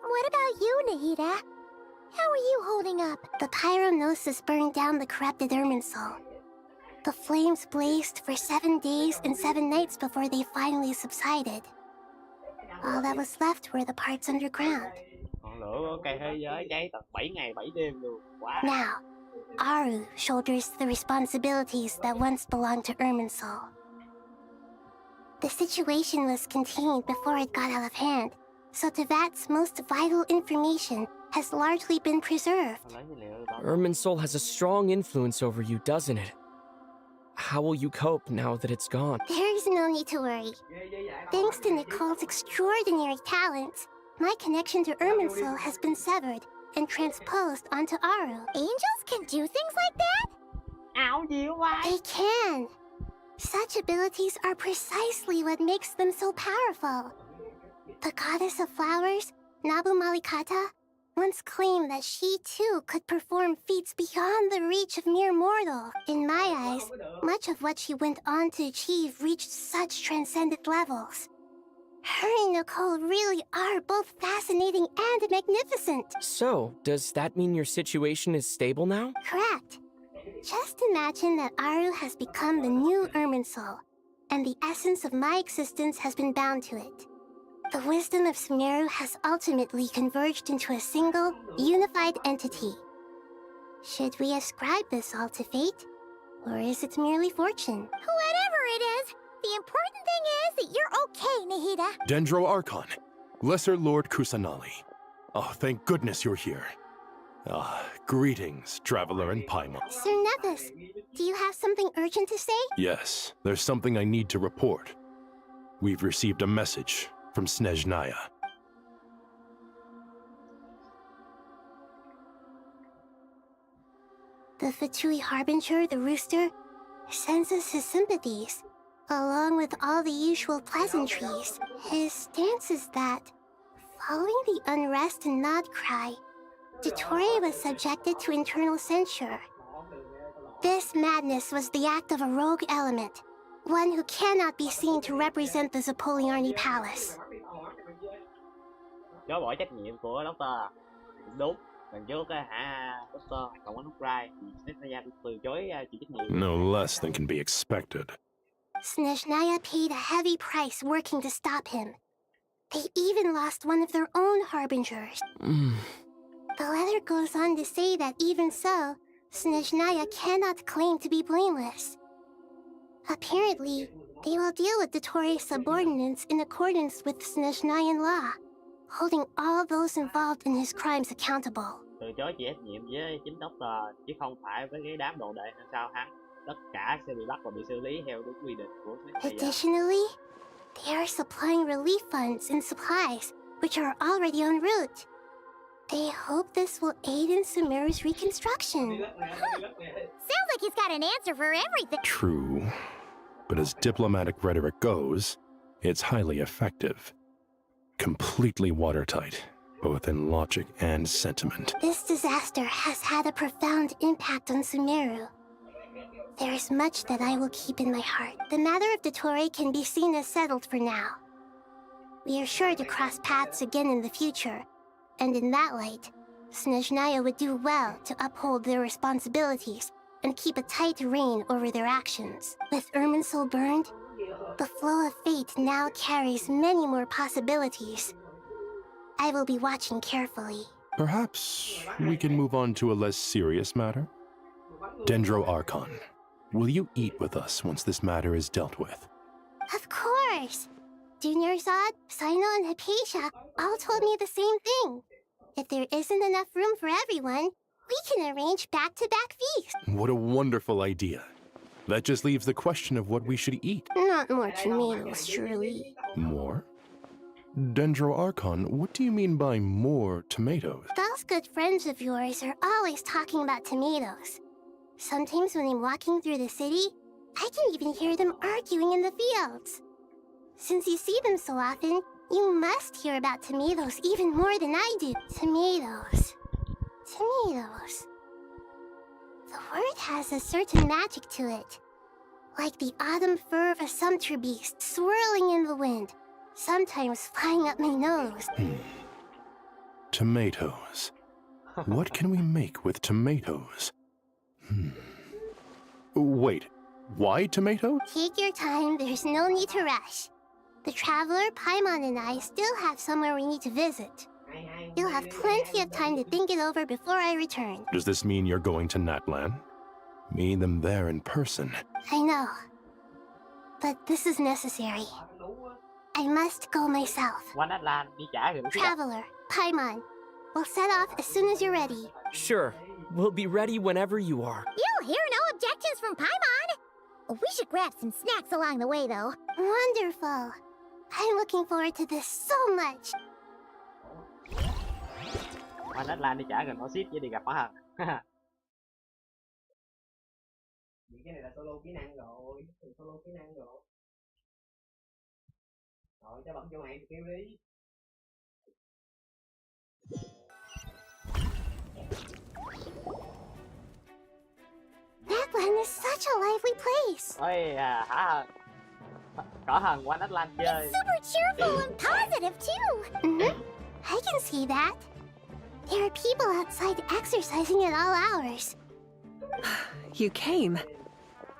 what about you, Nahida? How are you holding up? The pyronosis burned down the corrupted Irminsul. The flames blazed for 7 days and 7 nights before they finally subsided. All that was left were the parts underground. Now, Aru shoulders the responsibilities that once belonged to Irminsul. The situation was contained before it got out of hand, so Tevat's most vital information has largely been preserved. Irminsul has a strong influence over you, doesn't it? How will you cope now that it's gone? There is no need to worry. Thanks to Nicole's extraordinary talents, my connection to Irminsul has been severed and transposed onto Aru. Angels can do things like that? They can. Such abilities are precisely what makes them so powerful. The goddess of flowers, Nabu Malikata, once claimed that she too could perform feats beyond the reach of mere mortal. In my eyes, much of what she went on to achieve reached such transcendent levels. Her and Nicole really are both fascinating and magnificent. So, does that mean your situation is stable now? Correct. Just imagine that Aru has become the new Irminsul, and the essence of my existence has been bound to it. The wisdom of Sumeru has ultimately converged into a single, unified entity. Should we ascribe this all to fate? Or is it merely fortune? Whatever it is, the important thing is that you're okay, Nahida. Dendro Archon, Lesser Lord Kusanali. Oh, thank goodness you're here. Greetings, Traveler and Paimon. Sir Nevis, do you have something urgent to say? Yes, there's something I need to report. We've received a message from Snezhnaya. The Fatui Harbinger, the Rooster, sends us his sympathies, along with all the usual pleasantries. His stance is that, following the unrest and Nod Cry, Dottore was subjected to internal censure. This madness was the act of a rogue element, one who cannot be seen to represent the Zapoliarni Palace. Chối bỏ trách nhiệm của Doctor. Đúng, lần trước Doctor còn có nút rai thì Snezhnaya từ chối chịu trách nhiệm. No less than can be expected. Snezhnaya paid a heavy price working to stop him. They even lost one of their own harbingers. The letter goes on to say that even so, Snezhnaya cannot claim to be blameless. Apparently, they will deal with Dottore's subordinates in accordance with Snezhnayan law, holding all those involved in his crimes accountable. Từ chối chịu trách nhiệm với chính Doctor chứ không phải với cái đám đồ đệ hay sao hắn? Tất cả sẽ bị bắt và bị xử lý theo đúng quy định của Snezhnaya. Additionally, they are supplying relief funds and supplies, which are already en route. They hope this will aid in Sumeru's reconstruction. Sounds like he's got an answer for everything. True. but as diplomatic rhetoric goes, it's highly effective. Completely watertight, both in logic and sentiment. This disaster has had a profound impact on Sumeru. There is much that I will keep in my heart. The matter of Dottore can be seen as settled for now. We are sure to cross paths again in the future, and in that light, Snezhnaya would do well to uphold their responsibilities and keep a tight rein over their actions. With Irminsul burned, the flow of fate now carries many more possibilities. I will be watching carefully. Perhaps we can move on to a less serious matter? Dendro Archon, will you eat with us once this matter is dealt with? Of course! Junior Zod, Sino, and Hypatia all told me the same thing. If there isn't enough room for everyone, we can arrange back-to-back feasts. What a wonderful idea. That just leaves the question of what we should eat. Not more tomatoes, surely. More? Dendro Archon, what do you mean by more tomatoes? Those good friends of yours are always talking about tomatoes. Sometimes when I'm walking through the city, I can even hear them arguing in the fields. Since you see them so often, you must hear about tomatoes even more than I do. Tomatoes. Tomatoes. The word has a certain magic to it. Like the autumn fur of a sumpter beast swirling in the wind, sometimes flying up my nose. Tomatoes. What can we make with tomatoes? Wait, why tomatoes? Take your time, there's no need to rush. The Traveler, Paimon, and I still have somewhere we need to visit. You'll have plenty of time to think it over before I return. Does this mean you're going to Natlan? Meet them there in person. I know. But this is necessary. I must go myself. Traveler, Paimon, we'll set off as soon as you're ready. Sure. We'll be ready whenever you are. You'll hear no objections from Paimon. We should grab some snacks along the way, though. Wonderful. I'm looking forward to this so much. Qua Natlan đi trả gần Oasis với đi gặp Hỏa Thần. Những cái này là solo kỹ năng rồi, solo kỹ năng rồi. Rồi cho bấm vô mạng kêu đi. Natlan is such a lively place. Ôi Hỏa Thần. Hỏa Thần qua Natlan chơi. It's super cheerful and positive too. I can see that. There are people outside exercising at all hours. You came.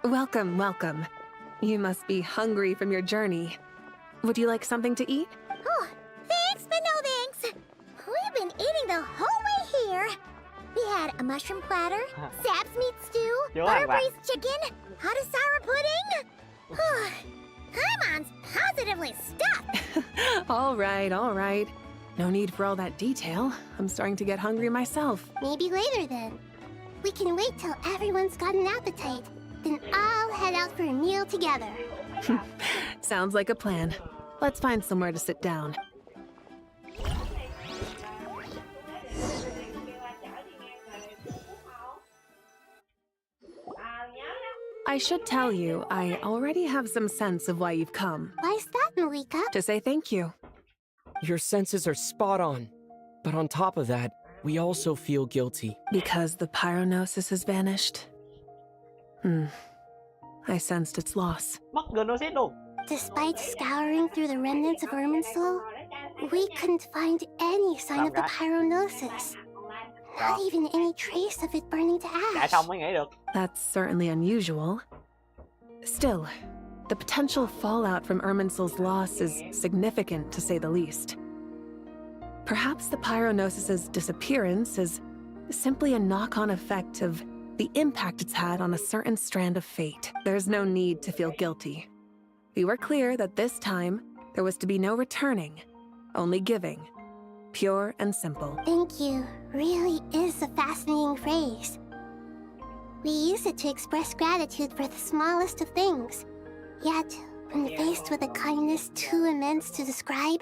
Welcome, welcome. You must be hungry from your journey. Would you like something to eat? Oh, thanks, but no thanks. We've been eating the whole way here. We had a mushroom platter, Sap's meat stew, butter braised chicken, hot sour pudding. Paimon's positively stuffed. All right. No need for all that detail. I'm starting to get hungry myself. Maybe later then. We can wait till everyone's got an appetite. Then I'll head out for a meal together. Sounds like a plan. Let's find somewhere to sit down. I should tell you, I already have some sense of why you've come. Why's that, Malika? To say thank you. Your senses are spot on. But on top of that, we also feel guilty. Because the pyronosis has vanished? I sensed its loss. Despite scouring through the remnants of Irminsul, we couldn't find any sign of the pyronosis. Not even any trace of it burning to ash. That's certainly unusual. Still, the potential fallout from Irminsul's loss is significant, to say the least. Perhaps the pyronosis's disappearance is simply a knock-on effect of the impact it's had on a certain strand of fate. There's no need to feel guilty. We were clear that this time, there was to be no returning, only giving. Pure and simple. Thank you really is a fascinating phrase. We use it to express gratitude for the smallest of things. Yet, when faced with a kindness too immense to describe,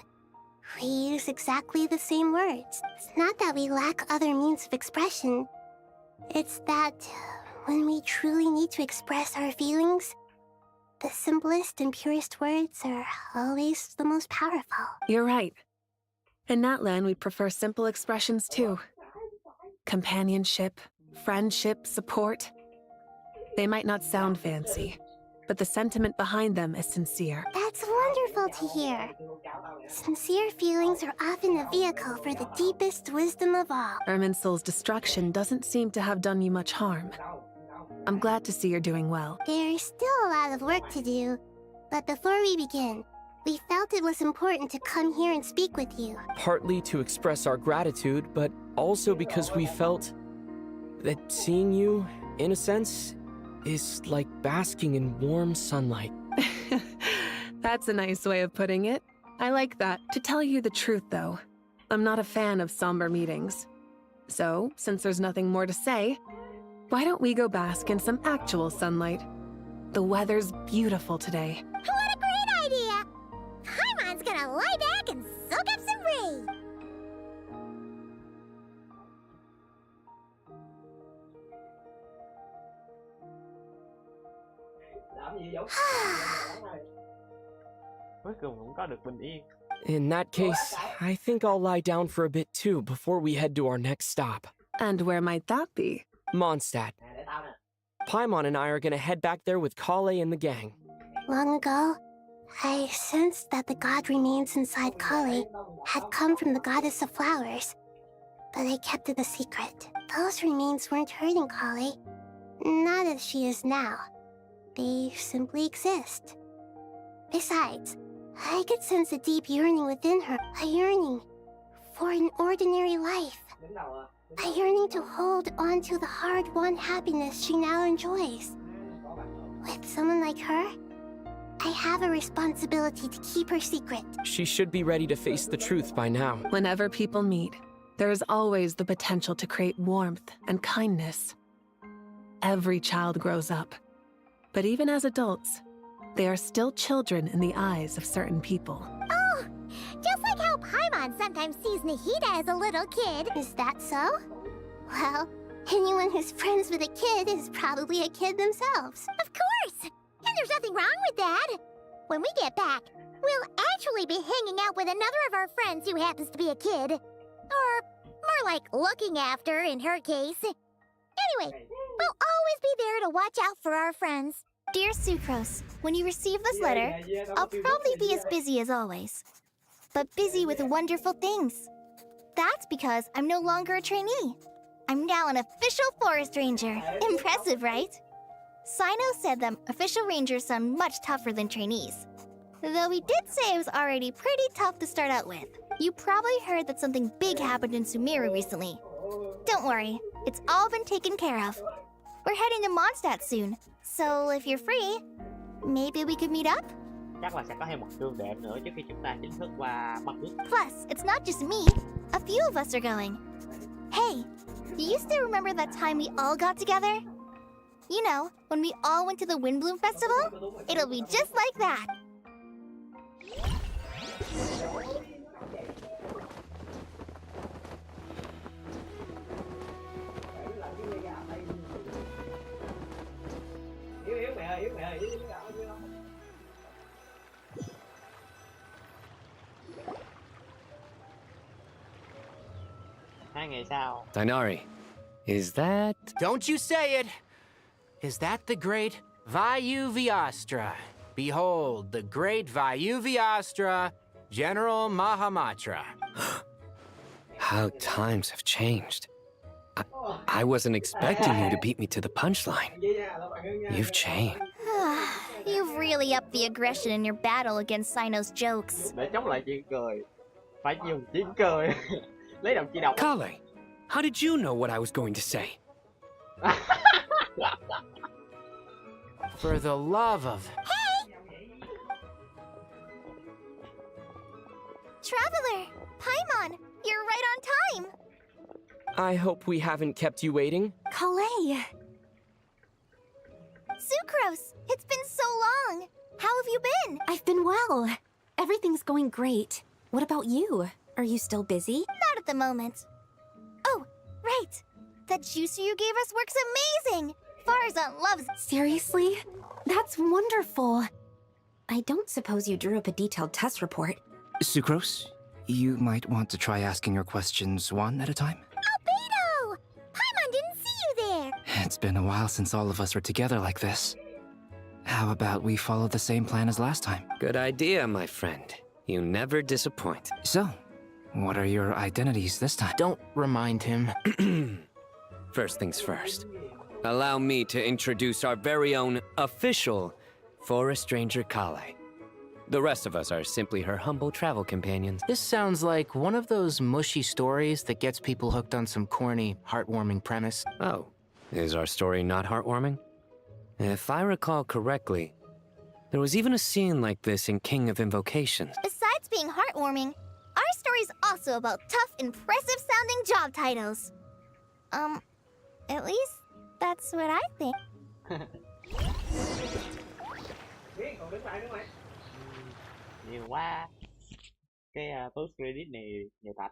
we use exactly the same words. It's not that we lack other means of expression. It's that when we truly need to express our feelings, The simplest and purest words are always the most powerful. You're right. In Natlan, we prefer simple expressions too. Companionship, friendship, support. They might not sound fancy, but the sentiment behind them is sincere. That's wonderful to hear. Sincere feelings are often a vehicle for the deepest wisdom of all. Irminsul's destruction doesn't seem to have done you much harm. I'm glad to see you're doing well. There's still a lot of work to do, but before we begin, we felt it was important to come here and speak with you. Partly to express our gratitude, but also because we felt that seeing you, in a sense, is like basking in warm sunlight. That's a nice way of putting it. I like that. To tell you the truth, though, I'm not a fan of somber meetings. So, since there's nothing more to say, why don't we go bask in some actual sunlight? The weather's beautiful today. What a great idea! Paimon's gonna lie back and soak up some rain. Cuối cùng cũng có được bình yên. In that case, I think I'll lie down for a bit too before we head to our next stop. And where might that be? Mondstadt. Paimon and I are gonna head back there with Kale and the gang. Long ago, I sensed that the god remains inside Kali had come from the goddess of flowers, but I kept it a secret. Those remains weren't hurting Kali, not as she is now. They simply exist. Besides, I could sense a deep yearning within her, a yearning for an ordinary life. A yearning to hold on to the hard-won happiness she now enjoys. With someone like her, I have a responsibility to keep her secret. She should be ready to face the truth by now. Whenever people meet, there is always the potential to create warmth and kindness. Every child grows up, but even as adults, they are still children in the eyes of certain people. Oh, just like how Paimon sometimes sees Nahida as a little kid. Is that so? Well, anyone who's friends with a kid is probably a kid themselves. Of course! And there's nothing wrong with that. When we get back, we'll actually be hanging out with another of our friends who happens to be a kid. Or more like looking after, in her case. Anyway, we'll always be there to watch out for our friends. Dear Sucrose, when you receive this letter, I'll probably be as busy as always. But busy with wonderful things. That's because I'm no longer a trainee. I'm now an official forest ranger. Impressive, right? Sino said that official rangers sound much tougher than trainees. Though he did say it was already pretty tough to start out with. You probably heard that something big happened in Sumeru recently. Don't worry, it's all been taken care of. We're heading to Mondstadt soon, so if you're free, maybe we could meet up? Chắc là sẽ có thêm một chương đệm nữa trước khi chúng ta chính thức qua băng nước. Plus, it's not just me. A few of us are going. Hey, do you still remember that time we all got together? You know, when we all went to the Windbloom Festival? It'll be just like that. Hai ngày sau. Dainari, is that... Don't you say it! Is that the great Vayu-Vyastra? Behold, the great Vayu-Vyastra, General Mahamatra. How times have changed. I wasn't expecting you to beat me to the punchline. You've changed. You've really upped the aggression in your battle against Sino's jokes. Để chống lại chuyện cười, phải dùng tiếng cười. Lấy đồng chi độc. Kale, how did you know what I was going to say? For the love of... Hey! Traveler! Paimon! You're right on time! I hope we haven't kept you waiting. Kale! Sucrose! It's been so long! How have you been? I've been well. Everything's going great. What about you? Are you still busy? Not at the moment. Oh, right! That juicer you gave us works amazing! Farzan loves... Seriously? That's wonderful. I don't suppose you drew up a detailed test report. Sucrose, you might want to try asking your questions one at a time. Albedo! Paimon didn't see you there! It's been a while since all of us were together like this. How about we follow the same plan as last time? Good idea, my friend. You never disappoint. So, what are your identities this time? Don't remind him. First things first. Allow me to introduce our very own official Forest Ranger Kale. The rest of us are simply her humble travel companions. This sounds like one of those mushy stories that gets people hooked on some corny, heartwarming premise. Oh, is our story not heartwarming? If I recall correctly, there was even a scene like this in King of Invocations. Besides being heartwarming, our story's also about tough, impressive-sounding job titles. At least that's what I think. Nhiều quá. Cái post credit này nhiều tập.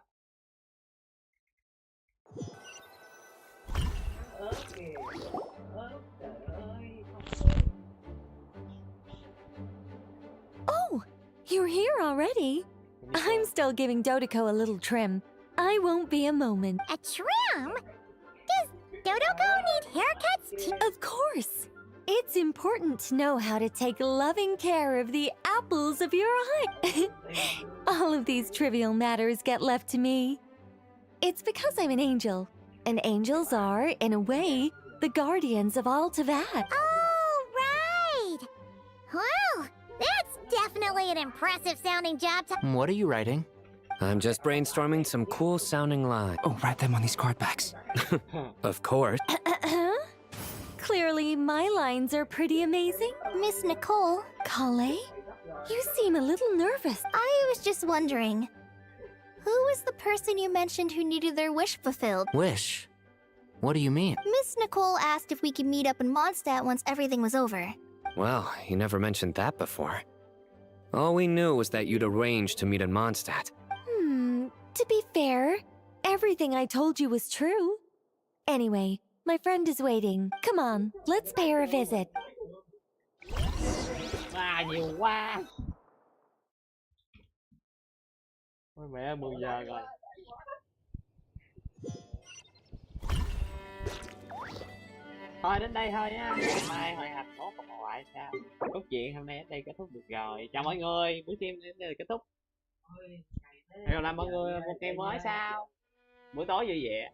Oh, you're here already? I'm still giving Dodoko a little trim. I won't be a moment. A trim? Does Dodoko need haircuts too? Of course. It's important to know how to take loving care of the apples of your eye. All of these trivial matters get left to me. It's because I'm an angel, and angels are, in a way, the guardians of all Teyvat. Oh, right! Well, that's definitely an impressive-sounding job title. What are you writing? I'm just brainstorming some cool-sounding lines. Oh, write them on these card backs. Of course. Clearly, my lines are pretty amazing. Miss Nicole? Kale? You seem a little nervous. I was just wondering, who was the person you mentioned who needed their wish fulfilled? Wish? What do you mean? Miss Nicole asked if we could meet up in Mondstadt once everything was over. Well, you never mentioned that before. All we knew was that you'd arranged to meet in Mondstadt. To be fair, everything I told you was true. Anyway, my friend is waiting. Come on, let's pay her a visit. Nhiều quá. Ôi mẹ, 10 giờ rồi. Thôi đến đây thôi nha. Mai hội họp nốt còn lại sao? Câu chuyện hôm nay ở đây kết thúc được rồi. Chào mọi người, buổi stream đến đây là kết thúc. Hẹn gặp lại mọi người một ngày mới sao? Buổi tối vui vẻ.